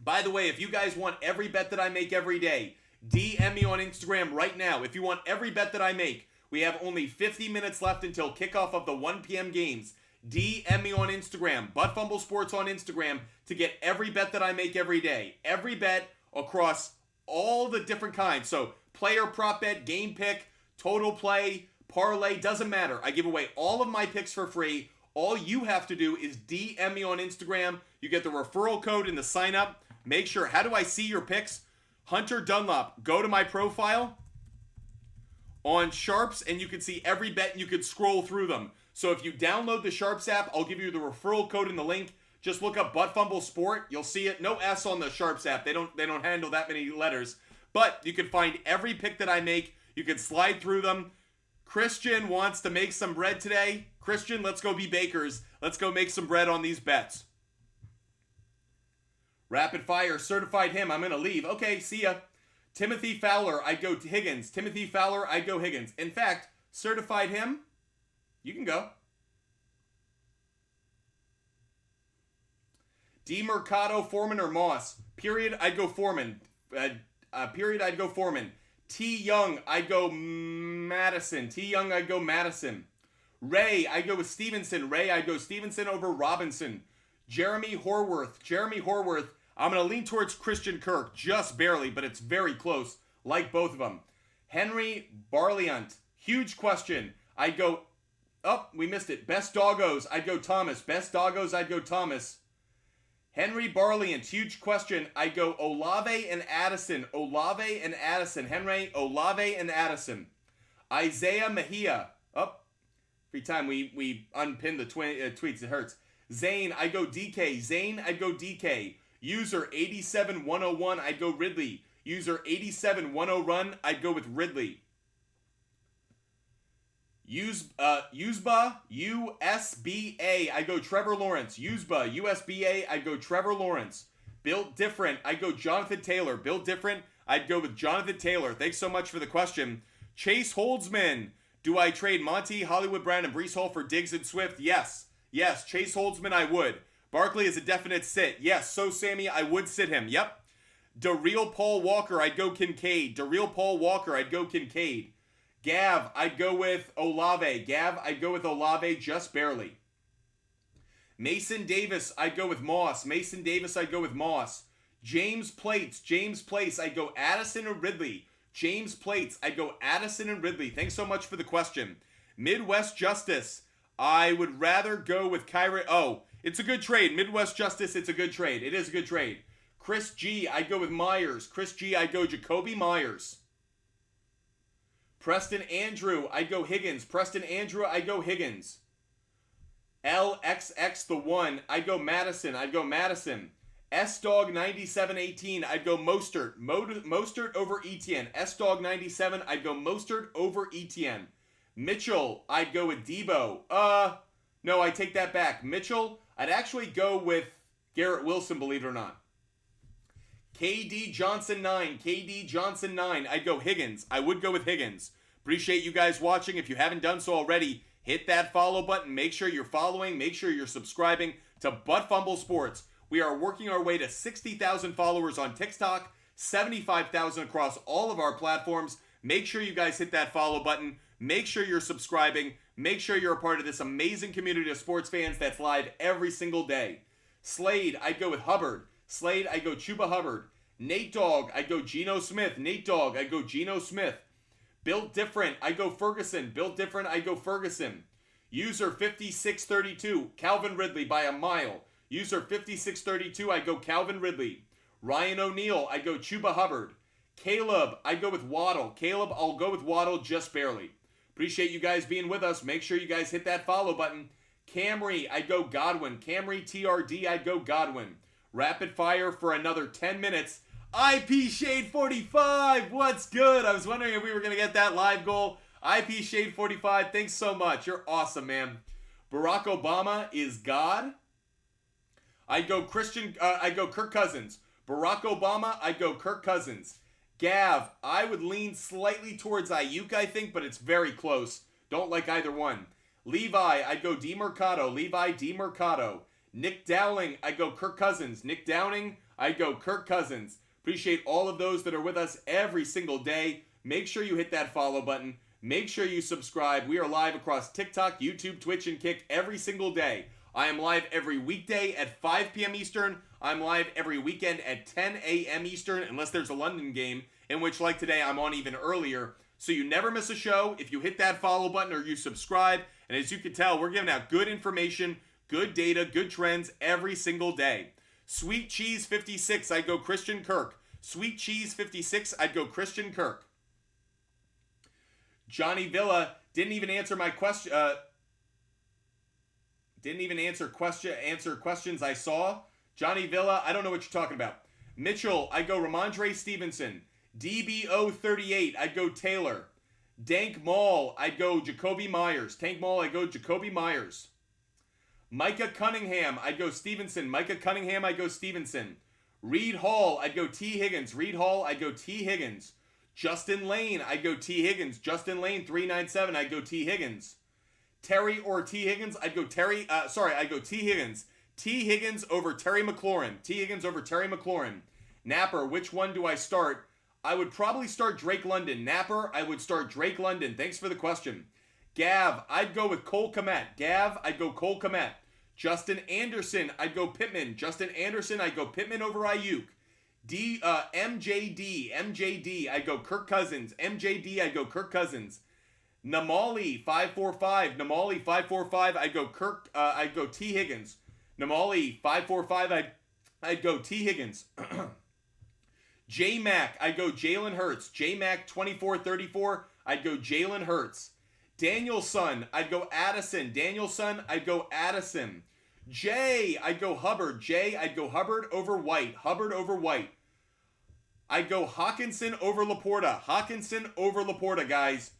By the way, if you guys want every bet that I make every day, DM me on Instagram right now. If you want every bet that I make, we have only 50 minutes left until kickoff of the 1 p.m. games. DM me on Instagram, Butt Fumble Sports on Instagram, to get every bet that I make every day. Every bet across all the different kinds. So, player prop bet, game pick, total play, parlay, doesn't matter. I give away all of my picks for free. All you have to do is DM me on Instagram. You get the referral code in the sign up. Make sure, how do I see your picks? Hunter Dunlop, go to my profile on SHARPZ, and you can see every bet, and you can scroll through them. So if you download the SHARPZ app, I'll give you the referral code in the link. Just look up Butt Fumble Sport. You'll see it. No S on the SHARPZ app. They don't handle that many letters. But you can find every pick that I make. You can slide through them. Christian wants to make some bread today. Christian, let's go be bakers. Let's go make some bread on these bets. Rapid fire, certified him. I'm going to leave. Okay, see ya. Timothy Fowler, I'd go Higgins. In fact, certified him. You can go. D. Mercado, Foreman, or Moss. Period, I'd go Foreman. T. Young, I'd go Madison. Ray, I'd go with Stevenson. I'd go Stevenson over Robinson. Jeremy Horworth. I'm going to lean towards Christian Kirk, just barely, but it's very close, like both of them. Henry Barliant, huge question. I'd go, we missed it. Best doggos, I'd go Thomas. Henry Barliant, huge question. I'd go Olave and Addison. Henry, Olave and Addison. Isaiah Mejia, Up. Every time we unpin the tweets, it hurts. Zane, I'd go DK. Zane, I'd go DK. User 87101, I'd go Ridley. User 8710 I'd go with Ridley. Usba, USBA, I'd go Trevor Lawrence. Usba, USBA, I'd go Trevor Lawrence. Built Different, I'd go Jonathan Taylor. Built Different, I'd go with Jonathan Taylor. Thanks so much for the question. Chase Holdsman, do I trade Monty, Hollywood Brown, and Breece Hall for Diggs and Swift? Yes. Yes, Chase Holdsman, I would. Barkley is a definite sit. Yes, so Sammy, I would sit him. Yep. DeReal Paul Walker, I'd go Kincaid. DeReal Paul Walker, I'd go Kincaid. Gav, I'd go with Olave. Gav, I'd go with Olave just barely. Mason Davis, I'd go with Moss. Mason Davis, I'd go with Moss. James Place, I'd go Addison or Ridley. James Plates, I'd go Addison and Ridley. Thanks so much for the question. Midwest Justice, I would rather go with Kyrie. Oh, it's a good trade. Midwest Justice, it's a good trade. It is a good trade. Chris G, I'd go with Myers. Chris G, I'd go Jacoby Myers. Preston Andrew, I'd go Higgins. Preston Andrew, I'd go Higgins. LXX the one, I'd go Madison. I'd go Madison. S-Dog 9718, I'd go Mostert. Mostert over Etienne. S-Dog 97, I'd go Mostert over Etienne. Mitchell, I'd go with Debo. No, I take that back. Mitchell, I'd actually go with Garrett Wilson, believe it or not. KD Johnson 9, I'd go Higgins. I would go with Higgins. Appreciate you guys watching. If you haven't done so already, hit that follow button. Make sure you're following. Make sure you're subscribing to Butt Fumble Sports. We are working our way to 60,000 followers on TikTok, 75,000 across all of our platforms. Make sure you guys hit that follow button. Make sure you're subscribing. Make sure you're a part of this amazing community of sports fans that's live every single day. Slade, I'd go with Hubbard. Slade, I'd go Chuba Hubbard. Nate Dogg, I'd go Geno Smith. Nate Dogg, I'd go Geno Smith. Built Different, I'd go Ferguson. Built Different, I'd go Ferguson. User 5632, Calvin Ridley by a mile. User 5632, I'd go Calvin Ridley. Ryan O'Neal, I'd go Chuba Hubbard. Caleb, I'd go with Waddle. Caleb, I'll go with Waddle just barely. Appreciate you guys being with us. Make sure you guys hit that follow button. Camry, I'd go Godwin. Camry TRD, I'd go Godwin. Rapid fire for another 10 minutes. IP Shade 45, what's good? I was wondering if we were going to get that live goal. IP Shade 45, thanks so much. You're awesome, man. Barack Obama is God. I'd go Kirk Cousins. Barack Obama, I'd go Kirk Cousins. Gav, I would lean slightly towards Ayuk, I think, but it's very close. Don't like either one. Levi, I'd go DeMercado. Levi DeMercado. Nick Dowling, I'd go Kirk Cousins. Nick Downing, I'd go Kirk Cousins. Appreciate all of those that are with us every single day. Make sure you hit that follow button. Make sure you subscribe. We are live across TikTok, YouTube, Twitch, and Kick every single day. I am live every weekday at 5 p.m. Eastern. I'm live every weekend at 10 a.m. Eastern, unless there's a London game, in which, like today, I'm on even earlier. So you never miss a show if you hit that follow button or you subscribe. And as you can tell, we're giving out good information, good data, good trends every single day. Sweet Cheese 56, I'd go Christian Kirk. Sweet Cheese 56, I'd go Christian Kirk. Johnny Villa didn't even answer my question. Didn't even answer questions I saw. Johnny Villa, I don't know what you're talking about. Mitchell, I'd go Ramondre Stevenson. DBO38, I'd go Taylor. Dank Mall, I'd go Jacoby Myers. Tank Mall, I'd go Jacoby Myers. Micah Cunningham, I'd go Stevenson. Micah Cunningham, I'd go Stevenson. Reed Hall, I'd go T. Higgins. Reed Hall, I'd go T. Higgins. Justin Lane, I'd go T. Higgins. Justin Lane, 397, I'd go T. Higgins. Terry or T. Higgins, I'd go I'd go T. Higgins. T. Higgins over Terry McLaurin. T. Higgins over Terry McLaurin. Napper, which one do I start? I would probably start Drake London. Napper, I would start Drake London. Thanks for the question. Gav, I'd go with Cole Kmet. Gav, I'd go Cole Kmet. Justin Anderson, I'd go Pittman. Justin Anderson, I'd go Pittman over Ayuk. MJD, I'd go Kirk Cousins. MJD, I'd go Kirk Cousins. Namali 545, Namali 545, I'd go T. Higgins. Namali 545, I'd go T. Higgins. J-Mac, I'd go Jalen Hurts. J-Mac 2434, I'd go Jalen Hurts. Danielson, I'd go Addison. Danielson, I'd go Addison. Jay, I'd go Hubbard. Jay, I'd go Hubbard over White. Hubbard over White. I'd go Hawkinson over Laporta. Hawkinson over Laporta, guys.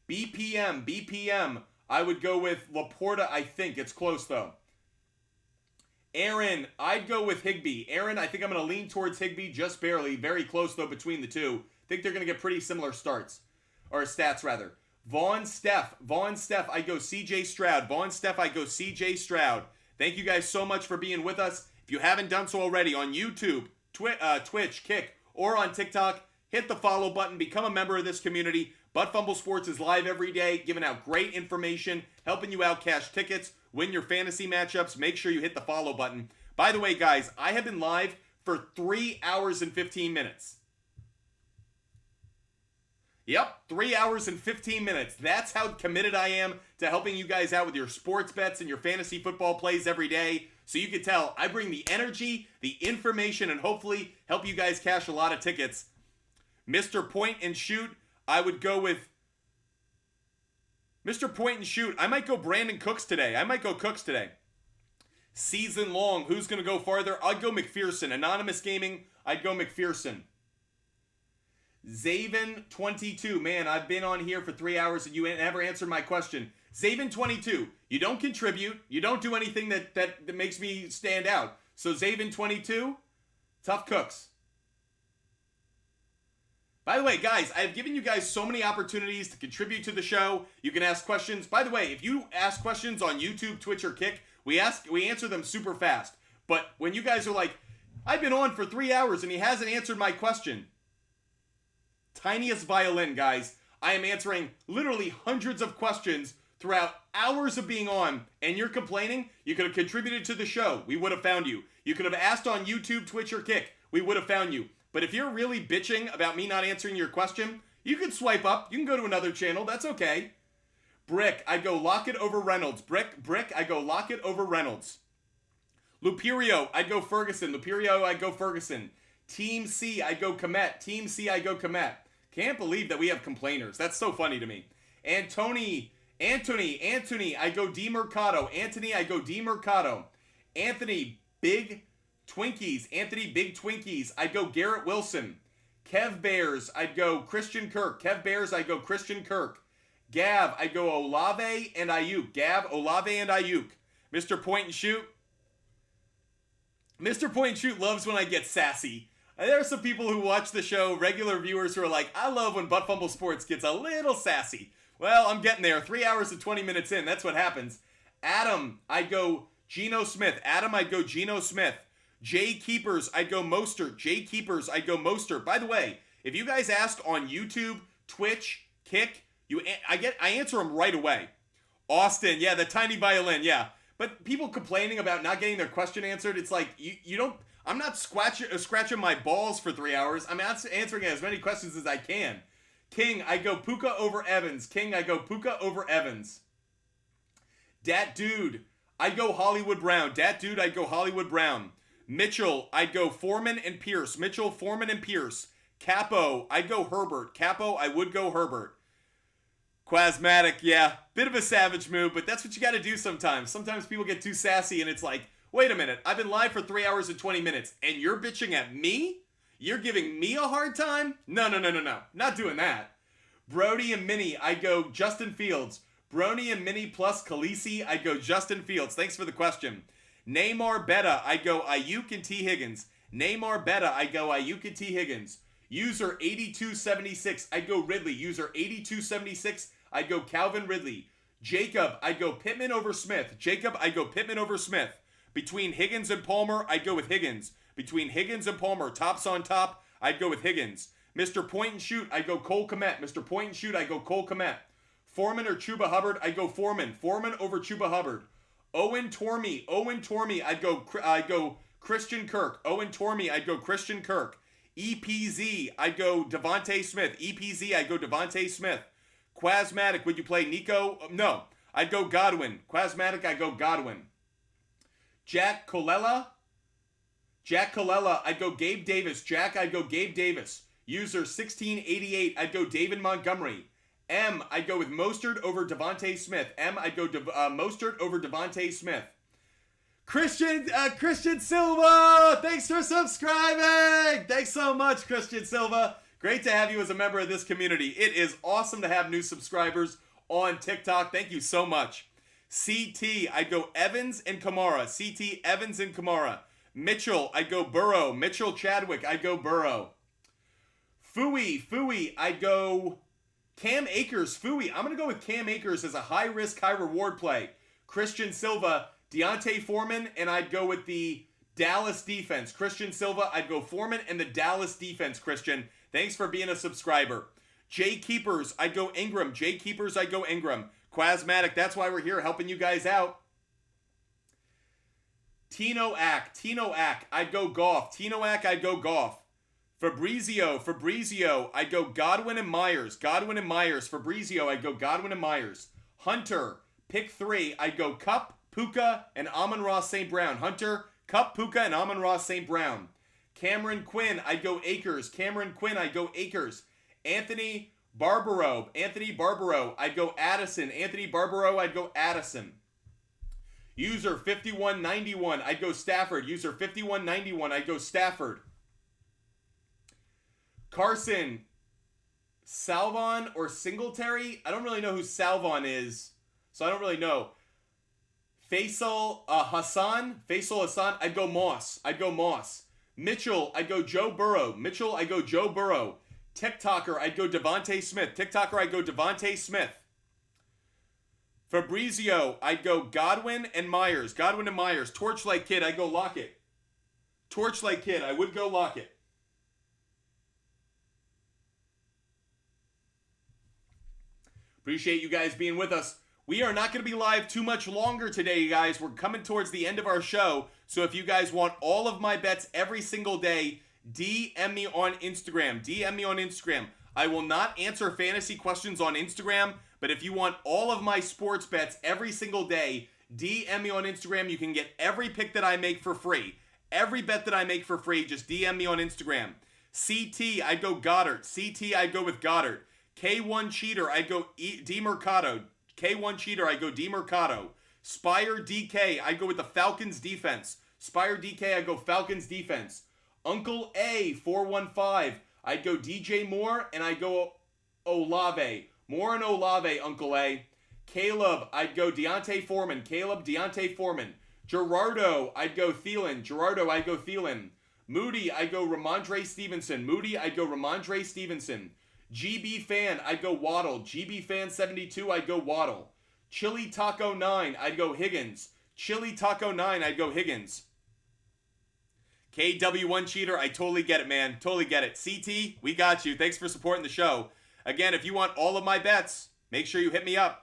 BPM. I would go with Laporta, I think. It's close, though. Aaron, I'd go with Higbee. Aaron, I think I'm going to lean towards Higbee just barely. Very close, though, between the two. I think they're going to get pretty similar starts. Or stats, rather. Vaughn, Steph, I go CJ Stroud. Vaughn, Steph, I go CJ Stroud. Thank you guys so much for being with us. If you haven't done so already on YouTube, Twitch, Kick, or on TikTok, hit the follow button. Become a member of this community. Butt Fumble Sports is live every day, giving out great information, helping you out cash tickets, win your fantasy matchups. Make sure you hit the follow button. By the way, guys, I have been live for 3 hours and 15 minutes. Yep, 3 hours and 15 minutes. That's how committed I am to helping you guys out with your sports bets and your fantasy football plays every day. So you can tell I bring the energy, the information, and hopefully help you guys cash a lot of tickets. Mr. Point and Shoot, I would go with Mr. Point and Shoot. I might go Brandon Cooks today. Season long, who's going to go farther? I'd go McPherson. Anonymous Gaming, I'd go McPherson. Zaven22, man, I've been on here for 3 hours and you never answered my question. Zaven22, you don't contribute. You don't do anything that makes me stand out. So Zaven22, tough cooks. By the way, guys, I've given you guys so many opportunities to contribute to the show. You can ask questions. By the way, if you ask questions on YouTube, Twitch, or Kick, we answer them super fast. But when you guys are like, I've been on for 3 hours and he hasn't answered my question. Tiniest violin, guys. I am answering literally hundreds of questions throughout hours of being on, and you're complaining? You could have contributed to the show. We would have found you. You could have asked on YouTube, Twitch, or Kick. We would have found you. But if you're really bitching about me not answering your question, you can swipe up. You can go to another channel. That's okay. Brick, I'd go Lockett over Reynolds. Brick, I'd go Lockett over Reynolds. Luperio, I'd go Ferguson. Team C, I'd go Komet. Can't believe that we have complainers. That's so funny to me. Anthony, I'd go DeMercado. Anthony, Big Twinkies. I'd go Garrett Wilson. Kev Bears, I'd go Christian Kirk. Gav, I'd go Olave and Ayuk. Mr. Point and Shoot loves when I get sassy. There are some people who watch the show, regular viewers, who are like, I love when Butt Fumble Sports gets a little sassy. Well, I'm getting there. 3 hours and 20 minutes in. That's what happens. Adam, I'd go Geno Smith. Jay Keepers, I'd go Mostert. By the way, if you guys ask on YouTube, Twitch, Kick, I answer them right away. Austin, yeah, the tiny violin, yeah. But people complaining about not getting their question answered, it's like, you don't... I'm not scratching my balls for 3 hours. I'm answering as many questions as I can. King, I go Puka over Evans. Dat Dude, I'd go Hollywood Brown. Mitchell, I'd go Foreman and Pierce. Capo, I'd go Herbert. I would go Herbert. Quasmatic, yeah. Bit of a savage move, but that's what you got to do sometimes. Sometimes people get too sassy and it's like, wait a minute, I've been live for 3 hours and 20 minutes, and you're bitching at me? You're giving me a hard time? No. Not doing that. Brody and Minnie, I'd go Justin Fields. Brony and Minnie plus Khaleesi, I'd go Justin Fields. Thanks for the question. Neymar Beta, I'd go Ayuk and T. Higgins. User 8276, I'd go Ridley. User 8276, I'd go Calvin Ridley. Jacob, I'd go Pittman over Smith. Between Higgins and Palmer, I'd go with Higgins. Tops on top, I'd go with Higgins. Mr. Point and Shoot, I'd go Cole Kmet. Foreman or Chuba Hubbard, I'd go Foreman. Foreman over Chuba Hubbard. Owen Tormey, I'd go Christian Kirk. EPZ, I'd go Devontae Smith. Quasmatic, would you play Nico? No, I'd go Godwin. Jack Colella, I'd go Gabe Davis. User 1688, I'd go David Montgomery. M, I'd go with Mostert over Devontae Smith. M, I'd go Mostert over Devontae Smith. Christian Silva, thanks for subscribing. Thanks so much, Christian Silva. Great to have you as a member of this community. It is awesome to have new subscribers on TikTok. Thank you so much. CT, I'd go Evans and Kamara. CT, Evans and Kamara. Mitchell, I'd go Burrow. Mitchell Chadwick, I'd go Burrow. Fooey, I'd go Cam Akers. Fooey, I'm going to go with Cam Akers as a high-risk, high-reward play. Christian Silva, Deontay Foreman, and I'd go with the Dallas defense. Christian Silva, I'd go Foreman and the Dallas defense, Christian. Thanks for being a subscriber. Jay Keepers, I'd go Ingram. Jay Keepers, I'd go Ingram. Quasmatic, that's why we're here, helping you guys out. Tino Ack, I'd go Goff. Tino Ack, I'd go Goff. Fabrizio, I'd go Godwin and Myers. Fabrizio, I'd go Godwin and Myers. Hunter, pick 3, I'd go Kupp, Puka, and Amon-Ra St. Brown. Hunter, Kupp, Puka, and Amon-Ra St. Brown. Cameron Quinn, I'd go Akers. Anthony Barbaro, I'd go Addison. User 5191, I'd go Stafford. User 5191, I'd go Stafford. Carson, Salvon or Singletary? I don't really know who Salvon is, so I don't really know. Faisal Hassan, I'd go Moss. Mitchell, I'd go Joe Burrow. TikToker, I'd go Devontae Smith. Fabrizio, I'd go Godwin and Myers. Torchlight Kid, I'd go Lockett. I would go Lockett. Appreciate you guys being with us. We are not going to be live too much longer today, you guys. We're coming towards the end of our show. So if you guys want all of my bets every single day, DM me on Instagram. I will not answer fantasy questions on Instagram, but if you want all of my sports bets every single day, DM me on Instagram. You can get every pick that I make for free. Every bet that I make for free, just DM me on Instagram. CT, I'd go Goddard. I'd go with Goddard. K1 Cheater, I'd go DeMercado. Spire DK, I'd go with the Falcons defense. Uncle A 415, I'd go DJ Moore and I'd go Olave. Uncle A. Caleb, I'd go Deontay Foreman. Gerardo, I'd go Thielen. Moody, I'd go Ramondre Stevenson. GB Fan, I'd go Waddle. GB Fan 72, I'd go Waddle. Chili Taco 9, I'd go Higgins. KW1 Cheater, I totally get it, man. CT, we got you. Thanks for supporting the show. Again, if you want all of my bets, make sure you hit me up.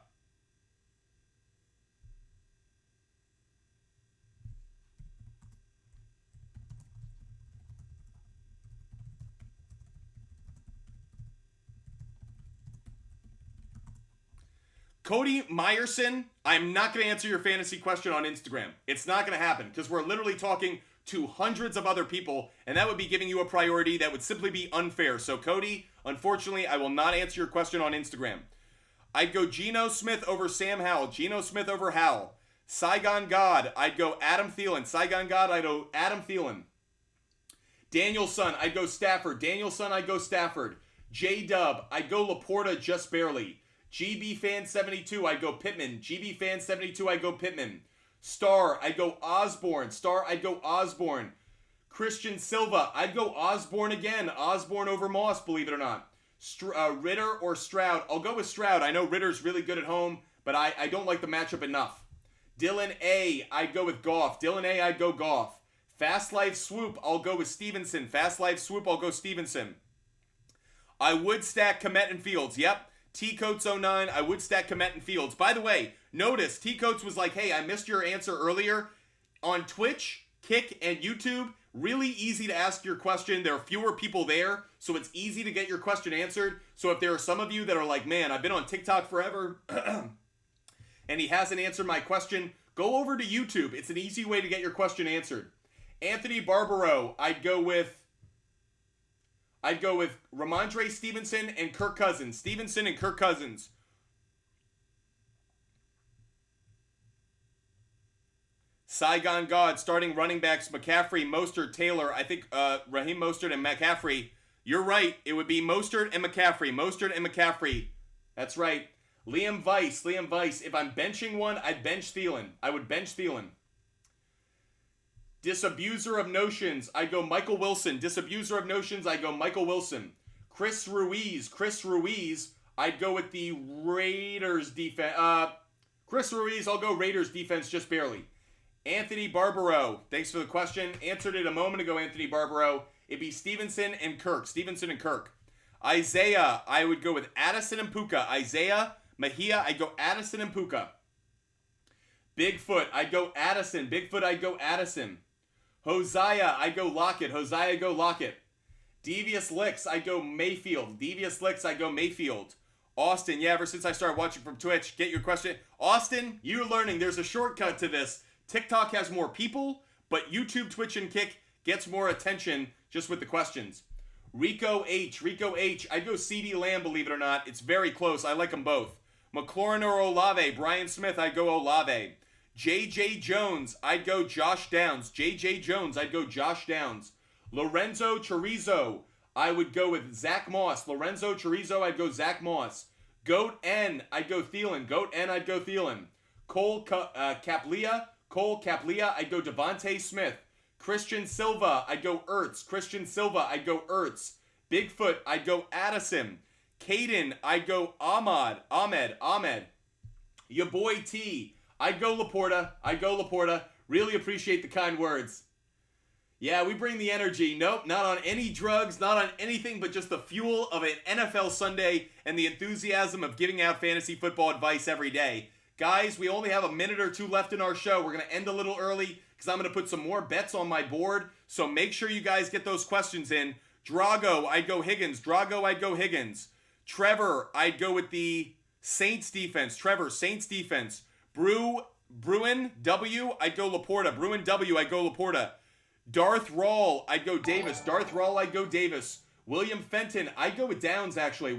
Cody Meyerson, I'm not going to answer your fantasy question on Instagram. It's not going to happen because we're literally talking to hundreds of other people, and that would be giving you a priority that would simply be unfair. So, Cody, unfortunately, I will not answer your question on Instagram. I'd go Geno Smith over Sam Howell. Saigon God, I'd go Adam Thielen. Danielson, I'd go Stafford. J-Dub, I'd go Laporta just barely. GB Fan 72, I'd go Pittman. Star, I'd go Osborne. Christian Silva, I'd go Osborne again. Osborne over Moss, believe it or not. Ritter or Stroud? I'll go with Stroud. I know Ritter's really good at home, but I don't like the matchup enough. Dylan A, I'd go with Goff. Fast Life Swoop, I'll go with Stevenson. I would stack Kmet and Fields. Yep. T-Coates09, I would stack Kmet and Fields. By the way, notice T-Coates was like, hey, I missed your answer earlier. On Twitch, Kick, and YouTube, really easy to ask your question. There are fewer people there, so it's easy to get your question answered. So if there are some of you that are like, man, I've been on TikTok forever, and he hasn't answered my question, go over to YouTube. It's an easy way to get your question answered. Anthony Barbaro, I'd go with I'd go with Ramondre Stevenson and Kirk Cousins. Stevenson and Kirk Cousins. Saigon God, starting running backs, McCaffrey, Mostert, Taylor. I think Raheem Mostert and McCaffrey. You're right. It would be Mostert and McCaffrey. Mostert and McCaffrey. That's right. Liam Weiss. If I'm benching one, I'd bench Thielen. I would bench Thielen. Disabuser of notions, I go Michael Wilson. Disabuser of notions, I go Michael Wilson. Chris Ruiz, I'd go with the Raiders defense. Chris Ruiz, I'll go Raiders defense just barely. Anthony Barbaro, thanks for the question. Answered it a moment ago, Anthony Barbaro. It'd be Stevenson and Kirk. Isaiah, I would go with Addison and Puka. Isaiah, Mahia, I'd go Addison and Puka. Bigfoot, I'd go Addison. Hosea, I'd go Lockett. Devious Licks, I'd go Mayfield. Austin, yeah, ever since I started watching from Twitch, get your question. Austin, you're learning. There's a shortcut to this. TikTok has more people, but YouTube, Twitch, and Kick gets more attention just with the questions. Rico H, I'd go CeeDee Lamb, believe it or not. It's very close. I like them both. McLaurin or Olave. Brian Smith, I'd go Olave. JJ Jones, I'd go Josh Downs. Lorenzo Chorizo, I would go with Zach Moss. I'd go Zach Moss. Goat N, I'd go Thielen. Cole Kaplia, I'd go Devontae Smith. Christian Silva, I'd go Ertz. Bigfoot, I'd go Addison. Caden, I'd go Ahmed. Your boy T, I'd go Laporta. Really appreciate the kind words. Yeah, we bring the energy. Nope, not on any drugs, not on anything but just the fuel of an NFL Sunday and the enthusiasm of giving out fantasy football advice every day. Guys, we only have a minute or two left in our show. We're going to end a little early because I'm going to put some more bets on my board. So make sure you guys get those questions in. Drago, I'd go Higgins. Trevor, I'd go with the Saints defense. Bruin W, I'd go Laporta. Darth Rawl, I'd go Davis. William Fenton, I'd go with Downs, actually.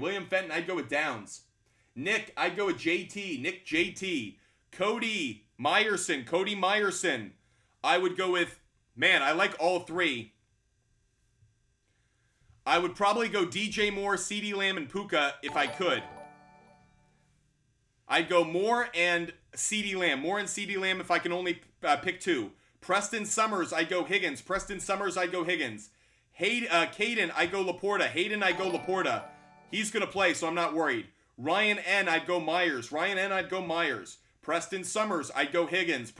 Nick, I'd go with JT. Cody Meyerson. I would go with, man, I like all three. I would probably go DJ Moore, CeeDee Lamb, and Puka if I could. I'd go Moore and CeeDee Lamb if I can only pick two. Preston Summers, I'd go Higgins. Caden, I'd go Laporta. He's going to play, so I'm not worried. Ryan N, I'd go Myers. Preston Summers, I'd go Higgins.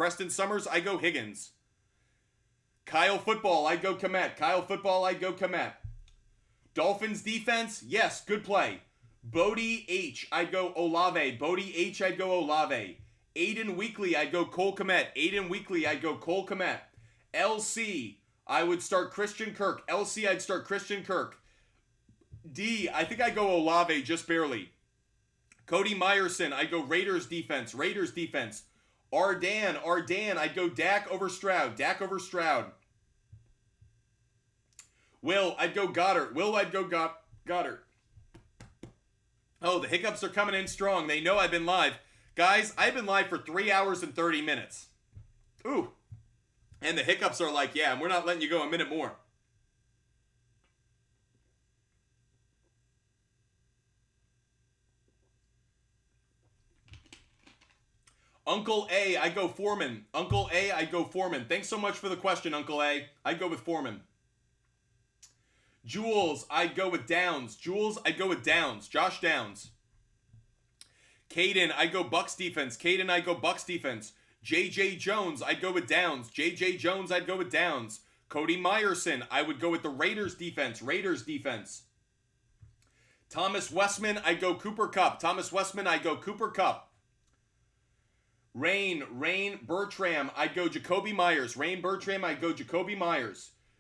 Kyle Football, I'd go Komet. Dolphins defense, yes, good play. Bodie H, I'd go Olave. Aiden Weekly, I'd go Cole Kmet. LC, I would start Christian Kirk. D, I think I'd go Olave just barely. Cody Meyerson, I'd go Raiders defense. Ardan, I'd go Dak over Stroud. Will, I'd go Goddard. Oh, the hiccups are coming in strong. They know I've been live. Guys, I've been live for 3 hours and 30 minutes. Ooh. And the hiccups are like, yeah, we're not letting you go a minute more. Uncle A, I go Foreman. Thanks so much for the question, Uncle A. I'd go with Foreman. Jules, I'd go with Downs. Josh Downs. Caden, I'd go Bucks defense. JJ Jones, I'd go with Downs. Cody Meyerson, I would go with the Raiders defense. Thomas Westman, I'd go Cooper Kupp. Rain Bertram, I'd go Jacoby Myers.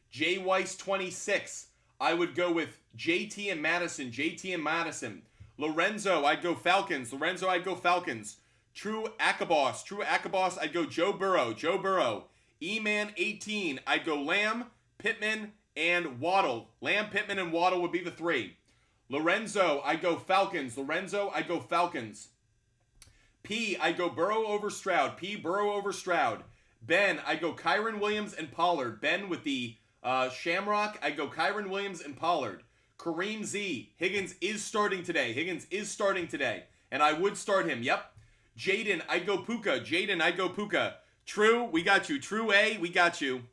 J Weiss 26, I would go with JT and Madison. Lorenzo, I'd go Falcons. True Akabos, I'd go Joe Burrow. E-Man 18, I'd go Lamb, Pittman, and Waddle. Lamb, Pittman, and Waddle would be the 3. Lorenzo, I'd go Falcons. Lorenzo, I'd go Falcons. P, I'd go Burrow over Stroud. P, Burrow over Stroud. Ben, I'd go Kyron Williams and Pollard. Ben with the Shamrock, I'd go Kyron Williams and Pollard. Kareem Z, Higgins is starting today. Higgins is starting today. And I would start him, yep. Jaden, I'd go Puka. Jaden, I'd go Puka. True, we got you. True A, we got you.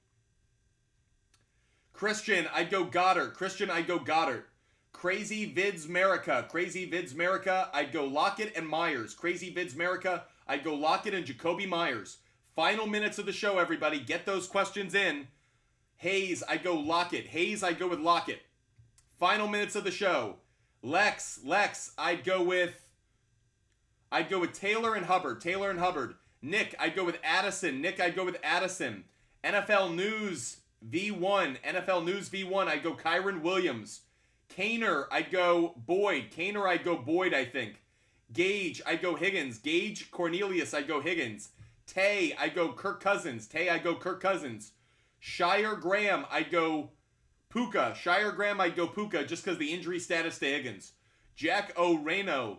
Christian, I'd go Goddard. Christian, I'd go Goddard. Crazy Vids America. Crazy Vids America, I'd go Lockett and Myers. Crazy Vids America, I'd go Lockett and Jacoby Myers. Final minutes of the show, everybody. Get those questions in. Hayes, I'd go Lockett. Hayes, I'd go with Lockett. Final minutes of the show. Lex, I'd go with Taylor and Hubbard. Taylor and Hubbard. Nick, I'd go with Addison. Nick, I'd go with Addison. NFL News V1. NFL News V1, I'd go Kyron Williams. Kaner, I'd go Boyd. Kaner, I'd go Boyd, I think. Gage, I'd go Higgins. Gage Cornelius, I'd go Higgins. Tay, I'd go Kirk Cousins. Tay, I'd go Kirk Cousins. Shire Graham, I'd go Puka. Shire Graham, I'd go Puka just because the injury status to Higgins. Jack O'Reno,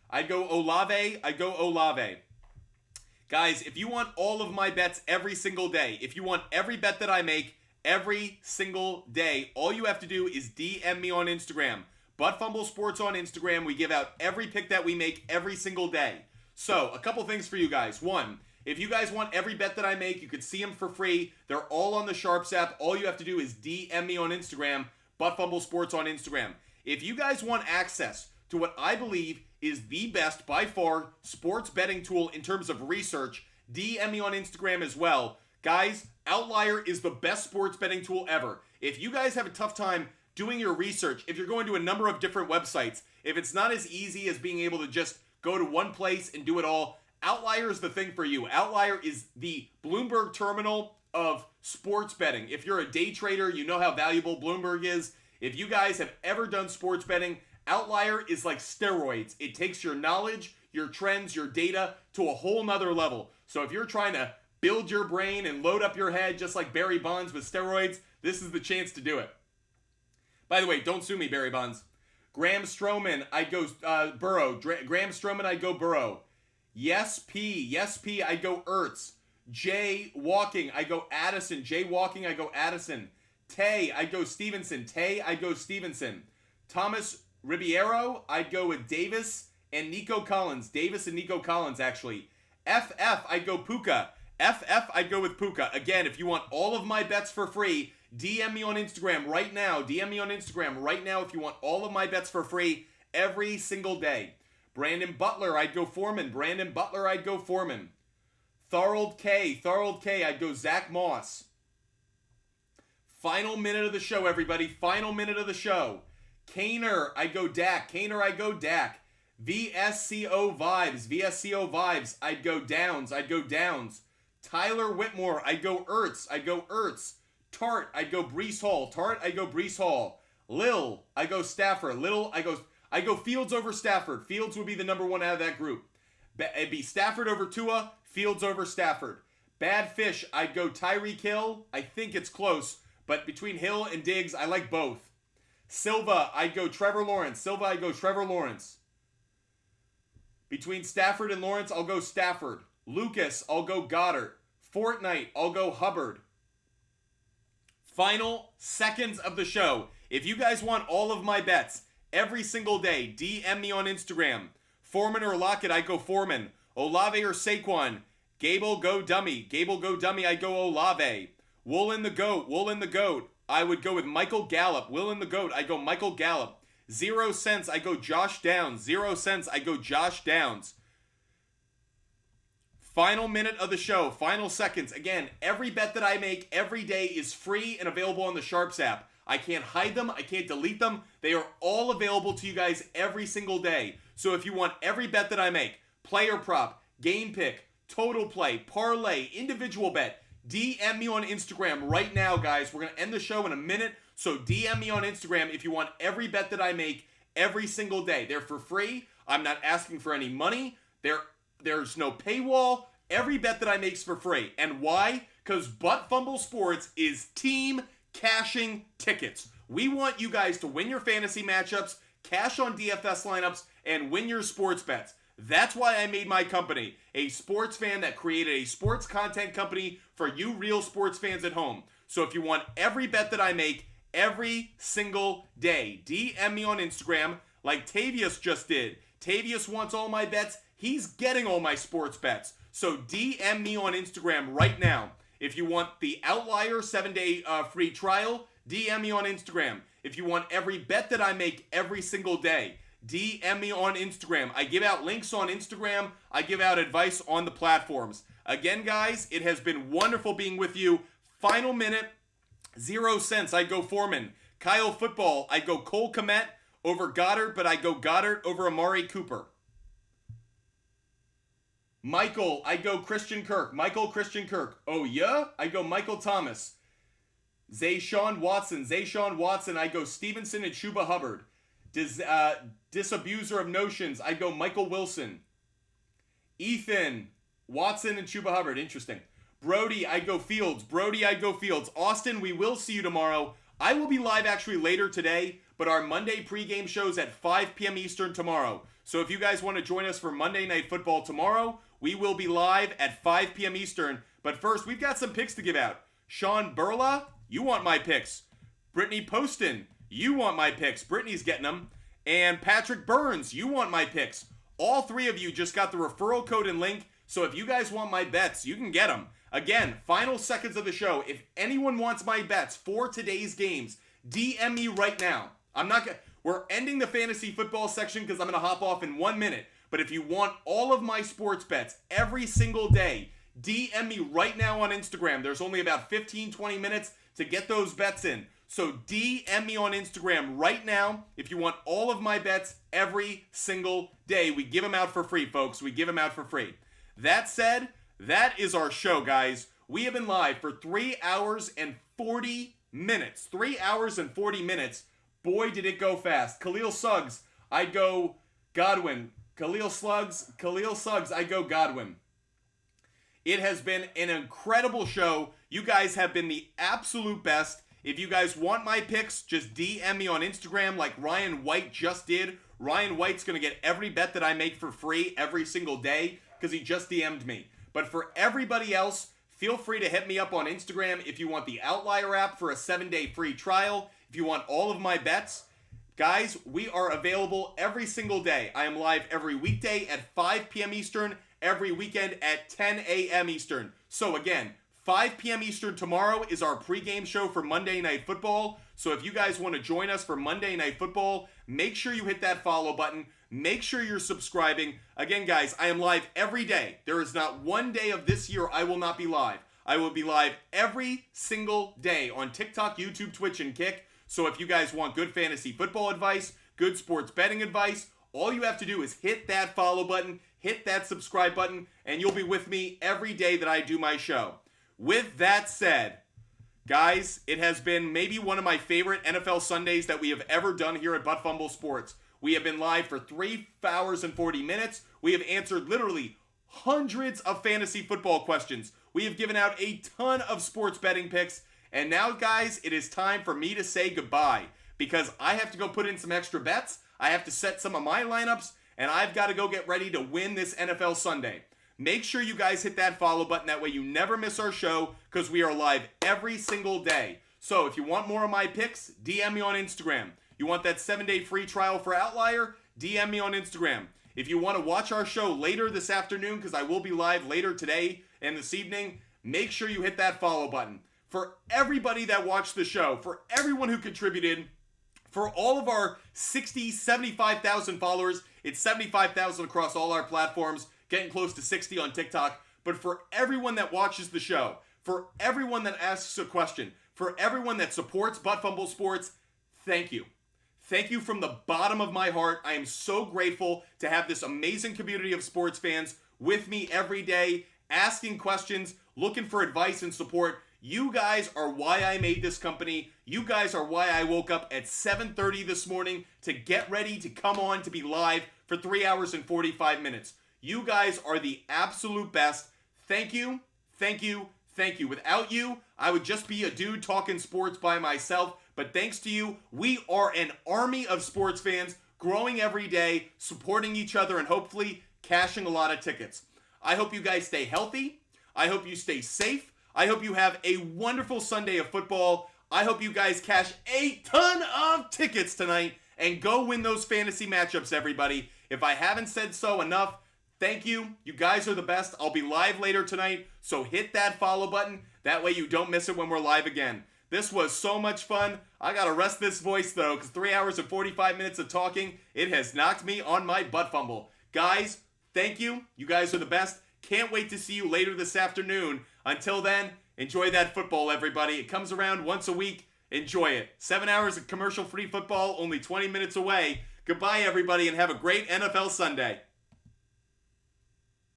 I'd go Olave. I'd go Olave. Guys, if you want all of my bets every single day, if you want every bet that I make every single day, all you have to do is DM me on Instagram. Butt Fumble Sports on Instagram. We give out every pick that we make every single day. So, a couple things for you guys. One, if you guys want every bet that I make, you could see them for free. They're all on the SHARPZ app. All you have to do is DM me on Instagram. Butt Fumble Sports on Instagram. If you guys want access to what I believe is the best, by far, sports betting tool in terms of research, DM me on Instagram as well. Guys, Outlier is the best sports betting tool ever. If you guys have a tough time doing your research, if you're going to a number of different websites, if it's not as easy as being able to just go to one place and do it all, Outlier is the thing for you. Outlier is the Bloomberg terminal of sports betting. If you're a day trader, you know how valuable Bloomberg is. If you guys have ever done sports betting, Outlier is like steroids. It takes your knowledge, your trends, your data to a whole nother level. So if you're trying to build your brain and load up your head just like Barry Bonds with steroids, this is the chance to do it. By the way, don't sue me, Barry Bonds. Graham Stroman, I'd go Burrow. Graham Stroman, I'd go Burrow. Yes, P, I'd go Ertz. Jay Walking, I go Addison. Jay Walking, I go Addison. Tay, I'd go Stevenson. Tay, I'd go Stevenson. Thomas Ribeiro, I'd go with Davis and Nico Collins. Davis and Nico Collins, actually. FF, I'd go Puka. FF, I'd go with Puka. Again, if you want all of my bets for free, DM me on Instagram right now. DM me on Instagram right now if you want all of my bets for free every single day. Brandon Butler, I'd go Foreman. Brandon Butler, I'd go Foreman. Tharold K, I'd go Zach Moss. Final minute of the show, everybody. Final minute of the show. Kaner, I'd go Dak. Kaner, I'd go Dak. VSCO Vibes, I'd go Downs. Tyler Whitmore, I'd go Ertz. Tart, I'd go Breece Hall. Lil, I go Stafford. I go Fields over Stafford. Fields would be the number one out of that group. It'd be Stafford over Tua, Fields over Stafford. Bad Fish, I'd go Tyreek Hill. I think it's close, but between Hill and Diggs, I like both. Silva, I'd go Trevor Lawrence. Between Stafford and Lawrence, I'll go Stafford. Lucas, I'll go Goddard. Fortnite, I'll go Hubbard. Final seconds of the show. If you guys want all of my bets every single day, DM me on Instagram. Foreman or Lockett, I go Foreman. Olave or Saquon. Gable, go dummy. I go Olave. Wool in the goat. I would go with Michael Gallup. Will in the goat, I go Michael Gallup. 0 cents, I go Josh Downs. Final minute of the show. Final seconds. Again, every bet that I make every day is free and available on the SHARPZ app. I can't hide them. I can't delete them. They are all available to you guys every single day. So if you want every bet that I make, player prop, game pick, total play, parlay, individual bet, DM me on Instagram right now, guys. We're going to end the show in a minute. So DM me on Instagram if you want every bet that I make every single day. They're for free. I'm not asking for any money. There's no paywall. Every bet that I make is for free. And why? Because Butt Fumble Sports is team cashing tickets. We want you guys to win your fantasy matchups, cash on DFS lineups, and win your sports bets. That's why I made my company, a sports fan that created a sports content company for you real sports fans at home. So if you want every bet that I make every single day, DM me on Instagram like Tavius just did. Tavius wants all my bets. He's getting all my sports bets. So DM me on Instagram right now. If you want the Outlier 7-day free trial, DM me on Instagram. If you want every bet that I make every single day, DM me on Instagram. I give out links on Instagram. I give out advice on the platforms. Again, guys, it has been wonderful being with you. Final minute, 0 cents. I'd go Foreman. Kyle Football, I'd go Cole Kmet over Goddard, but I'd go Goddard over Amari Cooper. Michael, I'd go Christian Kirk. Michael Christian Kirk. Oh, yeah? I'd go Michael Thomas. Zayshawn Watson, I'd go Stevenson and Chuba Hubbard. Disabuser of notions, I'd go Michael Wilson. Ethan, Watson and Chuba Hubbard. Interesting. Brody, I'd go Fields. Austin, we will see you tomorrow. I will be live actually later today, but our Monday pregame show's at 5 p.m. Eastern tomorrow. So if you guys want to join us for Monday Night Football tomorrow, we will be live at 5 p.m. Eastern. But first, we've got some picks to give out. Sean Burla, you want my picks. Brittany Poston, you want my picks. Brittany's getting them. And Patrick Burns, you want my picks. All three of you just got the referral code and link. So if you guys want my bets, you can get them. Again, final seconds of the show. If anyone wants my bets for today's games, DM me right now. We're ending the fantasy football section because I'm going to hop off in 1 minute. But if you want all of my sports bets every single day, DM me right now on Instagram. There's only about 15-20 minutes to get those bets in. So DM me on Instagram right now if you want all of my bets every single day. We give them out for free, folks. We give them out for free. That said, that is our show, guys. We have been live for 3 hours and 40 minutes. 3 hours and 40 minutes. Boy, did it go fast. Khalil Suggs, I'd go Godwin. Khalil Suggs, I'd go Godwin. It has been an incredible show. You guys have been the absolute best. If you guys want my picks, just DM me on Instagram like Ryan White just did. Ryan White's going to get every bet that I make for free every single day because he just DM'd me. But for everybody else, feel free to hit me up on Instagram if you want the Outlier app for a 7-day free trial. If you want all of my bets, guys, we are available every single day. I am live every weekday at 5 p.m. Eastern, every weekend at 10 a.m. Eastern. So again, 5 p.m. Eastern tomorrow is our pregame show for Monday Night Football. So if you guys want to join us for Monday Night Football, make sure you hit that follow button. Make sure you're subscribing. Again, guys, I am live every day. There is not one day of this year I will not be live. I will be live every single day on TikTok, YouTube, Twitch, and Kick. So if you guys want good fantasy football advice, good sports betting advice, all you have to do is hit that follow button, hit that subscribe button, and you'll be with me every day that I do my show. With that said, guys, it has been maybe one of my favorite NFL Sundays that we have ever done here at Butt Fumble Sports. We have been live for 3 hours and 40 minutes. We have answered literally hundreds of fantasy football questions. We have given out a ton of sports betting picks. And now, guys, it is time for me to say goodbye because I have to go put in some extra bets. I have to set some of my lineups, and I've got to go get ready to win this NFL Sunday. Make sure you guys hit that follow button. That way you never miss our show because we are live every single day. So if you want more of my picks, DM me on Instagram. You want that 7-day free trial for Outlier? DM me on Instagram. If you want to watch our show later this afternoon, because I will be live later today and this evening, make sure you hit that follow button. For everybody that watched the show, for everyone who contributed, for all of our 75,000 followers, it's 75,000 across all our platforms, getting close to 60 on TikTok. But for everyone that watches the show, for everyone that asks a question, for everyone that supports Butt Fumble Sports, thank you. Thank you from the bottom of my heart. I am so grateful to have this amazing community of sports fans with me every day, asking questions, looking for advice and support. You guys are why I made this company. You guys are why I woke up at 7:30 this morning to get ready to come on to be live for 3 hours and 45 minutes. You guys are the absolute best. Thank you, thank you, thank you. Without you, I would just be a dude talking sports by myself. But thanks to you, we are an army of sports fans growing every day, supporting each other, and hopefully cashing a lot of tickets. I hope you guys stay healthy. I hope you stay safe. I hope you have a wonderful Sunday of football. I hope you guys cash a ton of tickets tonight and go win those fantasy matchups, everybody. If I haven't said so enough, thank you. You guys are the best. I'll be live later tonight, so hit that follow button. That way you don't miss it when we're live again. This was so much fun. I gotta rest this voice though, because 3 hours and 45 minutes of talking, it has knocked me on my butt fumble. Guys, thank you. You guys are the best. Can't wait to see you later this afternoon. Until then, enjoy that football, everybody. It comes around once a week. Enjoy it. 7 hours of commercial-free football, only 20 minutes away. Goodbye, everybody, and have a great NFL Sunday.